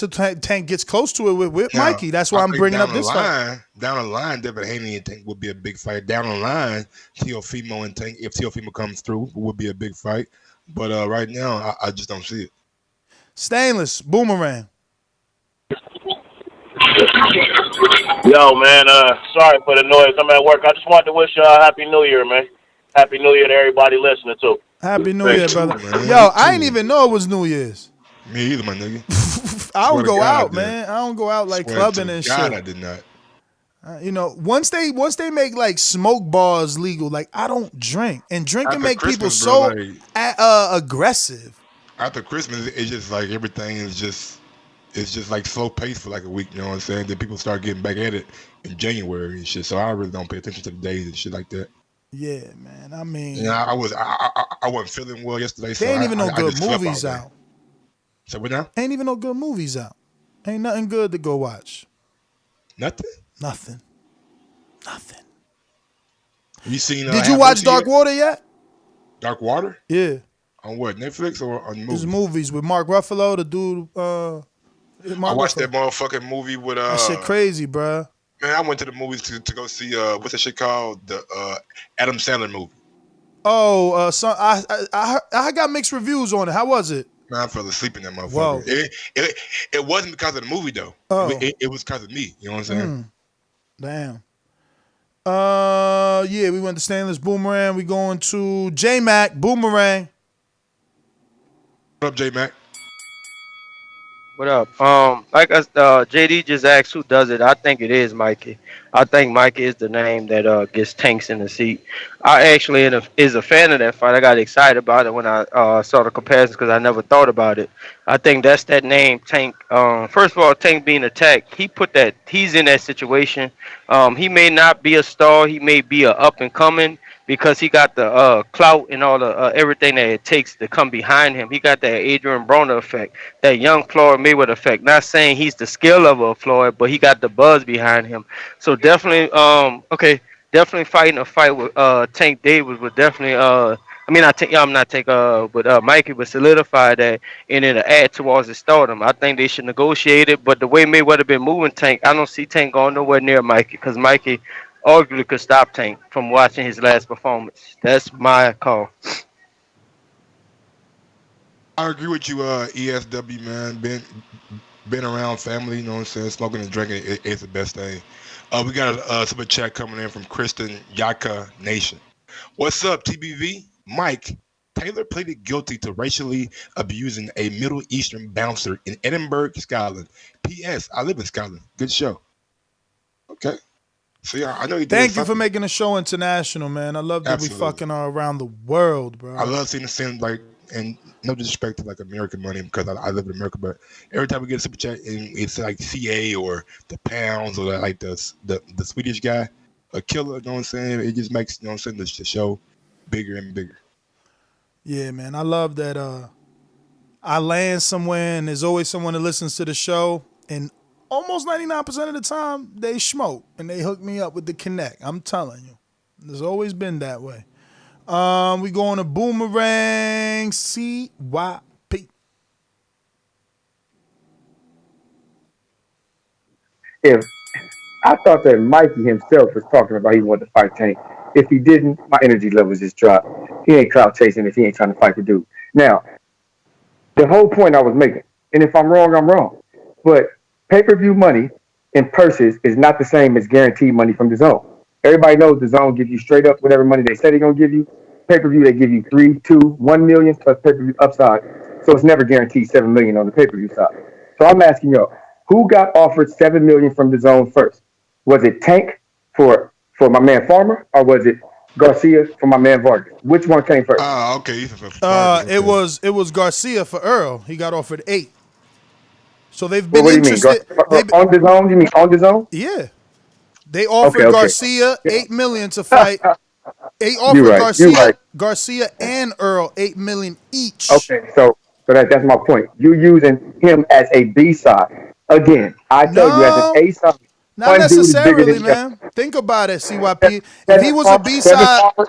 Tank gets close to it with Now, Mikey. That's why I'm bringing up this fight. Down the line, Devin Haney and Tank would be a big fight. Down the line, Teofimo and Tank, if Teofimo comes through, would be a big fight. But right now, I just don't see it. Stainless, Boomerang. Yo, man, sorry for the noise. I'm at work. I just wanted to wish y'all a Happy New Year, man. Happy New Year to everybody listening, too. Happy New Year, brother. Yo, I ain't even know it was New Year's. Me either, my nigga. I don't go out, man. I don't go out like clubbing and shit. God, I did not. Once they make like smoke bars legal, like I don't drink, and drinking After make Christmas, people bro, so aggressive. After Christmas, it's just like everything is just like slow paced for like a week. You know what I'm saying? Then people start getting back at it in January and shit. So I really don't pay attention to the days and shit like that. Yeah, man. I mean, I wasn't feeling well yesterday. So there ain't even no I good just slept movies all day. out. So what now? Ain't even no good movies out. Ain't nothing good to go watch. Nothing. You seen? Did you watch Dark Water yet? Dark Water? Yeah. On what? Netflix or on movies? It's movies with Mark Ruffalo, the dude. I watched that motherfucking movie with That shit crazy, bruh. Man, I went to the movies to go see what's that shit called? The Adam Sandler movie. Oh, I got mixed reviews on it. How was it? Man, I fell asleep in that motherfucker. Whoa. It wasn't because of the movie though. Oh. It was because of me. You know what I'm saying? Damn. Yeah, we went to Stainless Boomerang. We going to J Mac Boomerang. What up, J Mac? What up? Like JD just asked who does it. I think it is Mikey. I think Mikey is the name that gets Tanks in the seat. I actually is a fan of that fight. I got excited about it when I saw the comparisons because I never thought about it. I think that's that name, Tank. First of all, Tank being attacked, he's in that situation. He may not be a star. He may be a up and coming, because he got the clout and all the everything that it takes to come behind him. He got that Adrian Broner effect, that young Floyd Mayweather effect. Not saying he's the skill of a Floyd, but he got the buzz behind him. So definitely, definitely fighting a fight with Tank Davis would definitely. But Mikey would solidify that, and it'll add towards his stardom. I think they should negotiate it, but the way Mayweather been moving Tank, I don't see Tank going nowhere near Mikey, because Mikey arguably could stop Tank from watching his last performance. That's my call. I agree with you, ESW, man. Been around family, you know what I'm saying? Smoking and drinking is the best thing. We got a super chat coming in from Kristen Yaka Nation. What's up, TBV? Mike, Taylor pleaded guilty to racially abusing a Middle Eastern bouncer in Edinburgh, Scotland. P.S. I live in Scotland. Good show. Okay. So yeah, I know you did. Thank you for making the show international, man. I love that Absolutely. we fucking are around the world, bro. I love seeing the same, like, and no disrespect to like American money because I live in America, but every time we get a super chat and it's like CA or the pounds or like the Swedish guy, a killer, you know what I'm saying? It just makes, you know what I'm saying, the show bigger and bigger. Yeah, man. I love that I land somewhere and there's always someone that listens to the show, and almost 99% of the time they smoke and they hook me up with the connect. I'm telling you, there's always been that way. We going to Boomerang CYP. If I thought that Mikey himself was talking about he wanted to fight Tank. If he didn't, my energy levels just dropped. He ain't crowd chasing if he ain't trying to fight the dude. Now, the whole point I was making, and if I'm wrong, I'm wrong. But pay-per-view money in purses is not the same as guaranteed money from the zone. Everybody knows the zone gives you straight up whatever money they say they're gonna give you. Pay-per-view they give you 3, 2, 1 million plus pay-per-view upside. So it's never guaranteed 7 million on the pay-per-view side. So I'm asking y'all, who got offered 7 million from the zone first? Was it Tank for my man Farmer, or was it Garcia for my man Vargas? Which one came first? Okay. It was Garcia for Earl. He got offered 8. So they've Well, been what do you mean? interested. On the zone? You mean on the zone? Yeah. They offered Okay. Garcia 8 million to fight. They offered You're right. Garcia and Earl 8 million each. Okay, so that's my point. You using him as a B side. Again, I tell you as an A side. Not necessarily, man. Think about it, CYP. If he was a B side, go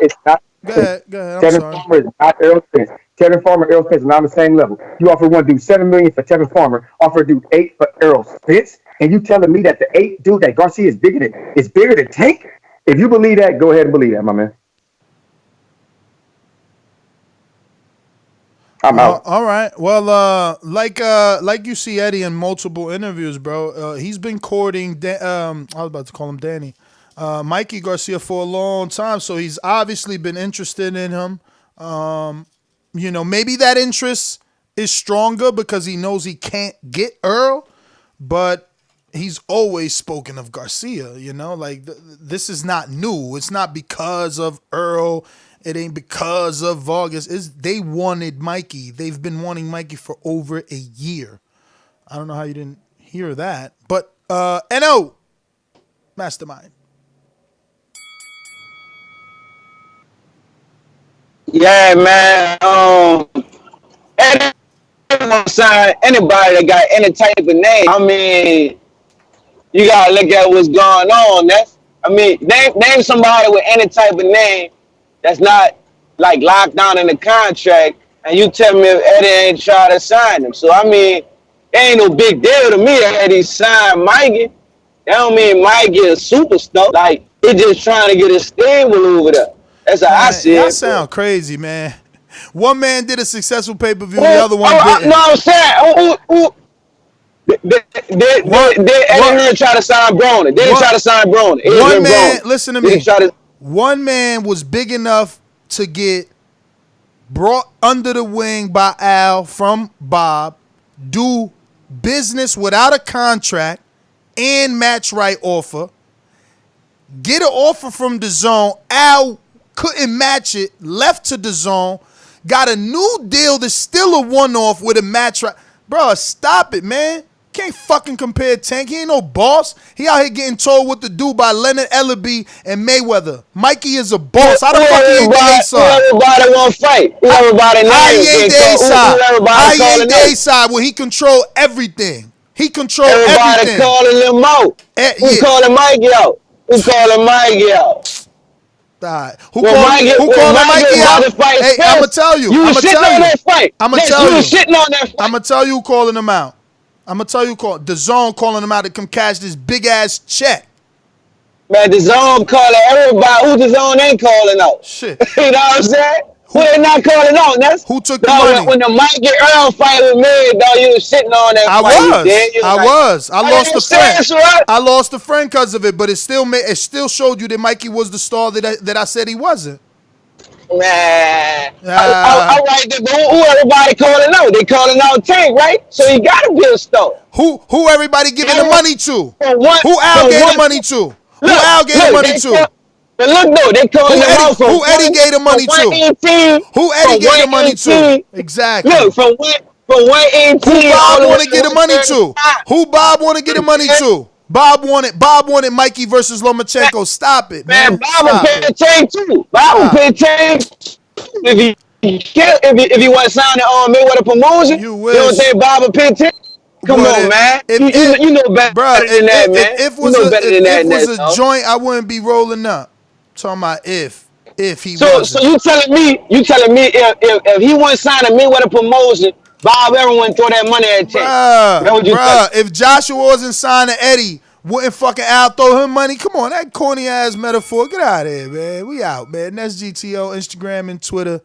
ahead. I'm Tevin sorry. Farmer is not Errol Spence. Tevin Farmer, Errol Spence are not on the same level. You offer one dude 7 million for Tevin Farmer, offer a dude 8 for Errol Spence, and you telling me that the 8 dude that Garcia is bigger than Tank? If you believe that, go ahead and believe that, my man. I'm out. All right. Well, like you see Eddie in multiple interviews, bro. He's been courting. I was about to call him Danny, Mikey Garcia for a long time. So he's obviously been interested in him. Maybe that interest is stronger because he knows he can't get Earl, but he's always spoken of Garcia. This is not new. It's not because of Earl. It ain't because of Vargas. They wanted Mikey. They've been wanting Mikey for over a year. I don't know how you didn't hear that. But NO, Mastermind. Yeah, man. Anyone sign anybody that got any type of name. I mean, you gotta look at what's going on. Name somebody with any type of name that's not like locked down in the contract, and you tell me if Eddie ain't try to sign him. So I mean, it ain't no big deal to me that Eddie signed Mikey. That don't mean Mikey is a superstar. Like, he just trying to get a stable over there. That's how I see it. Y'all sound crazy, man. One man did a successful pay-per-view, the other one didn't. No, I'm saying, did Eddie Hearn try to sign Broner? Did he try to sign Broner? One man, listen to me. One man was big enough to get brought under the wing by Al from Bob, do business without a contract and match right offer, get an offer from DAZN. Al couldn't match it, left to DAZN, got a new deal that's still a one-off with a match right. Bro, stop it, man. Can't fucking compare Tank. He ain't no boss. He out here getting told what to do by Leonard Ellerby and Mayweather. Mikey is a boss. How the fuck he ain't the A-side? Everybody want to fight. Everybody How he ain't the A-side? How he ain't the out. A-side where he control everything? He control Everybody everything. calling him out. Who calling Mikey out? Who calling Mikey out? Who calling Mikey out? Hey, I'ma tell you. You was shitting on that fight. I'ma tell you. You was shitting on that fight. I'ma tell you who calling him out. I'ma tell you DAZN calling him out to come cash this big ass check. Man, DAZN calling everybody. Who DAZN ain't calling out? Shit. You know what I'm saying? Who they not calling out? Who took the money? When the Mikey Earl fight was made, dog, you was sitting on that fight. I lost a friend. I lost a friend because of it, but it still showed you that Mikey was the star that I said he wasn't. Man, I like that. But who everybody calling out? They calling out Tank, right? So he got to be a star. Who everybody giving the money to? Who Al gave the money to? Who Al gave the money to? But look though, they calling him out from who Eddie gave the money to? Who Eddie gave the money to? Exactly. Look, from 118. Who Bob want to get the money to? Who Bob want to get the money to? Bob wanted Mikey versus Lomachenko. Stop it, man. Bob will pay Tank too. Bob will pay Tank. If he wasn't signing on Mayweather promotion, You you don't wish. think Bob would pay 10? Come But on, man. You know better bruh, than that, man. if You know better than that, if was a dog. joint, I wouldn't be rolling up. Talking about if he So wasn't. you telling me if he wasn't signing Mayweather promotion, Bob ever wouldn't throw that money at Tank. That what you telling? If Joshua wasn't signing Eddie, wouldn't fucking Al throw him money? Come on, that corny ass metaphor. Get out of here, man. We out, man. That's GTO, Instagram and Twitter.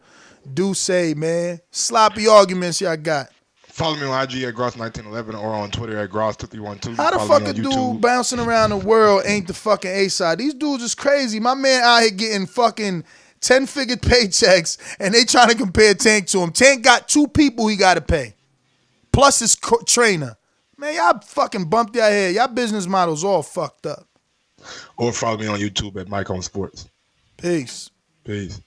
Do say, man. Sloppy arguments y'all got. Follow me on IG at Gross1911 or on Twitter at Gross2312. How the fuck a dude bouncing around the world ain't the fucking A-side? These dudes is crazy. My man out here getting fucking 10-figure paychecks and they trying to compare Tank to him. Tank got 2 people he got to pay. Plus his trainer. Man, y'all fucking bumped your head. Y'all business models all fucked up. Or follow me on YouTube at Mike on Sports. Peace. Peace.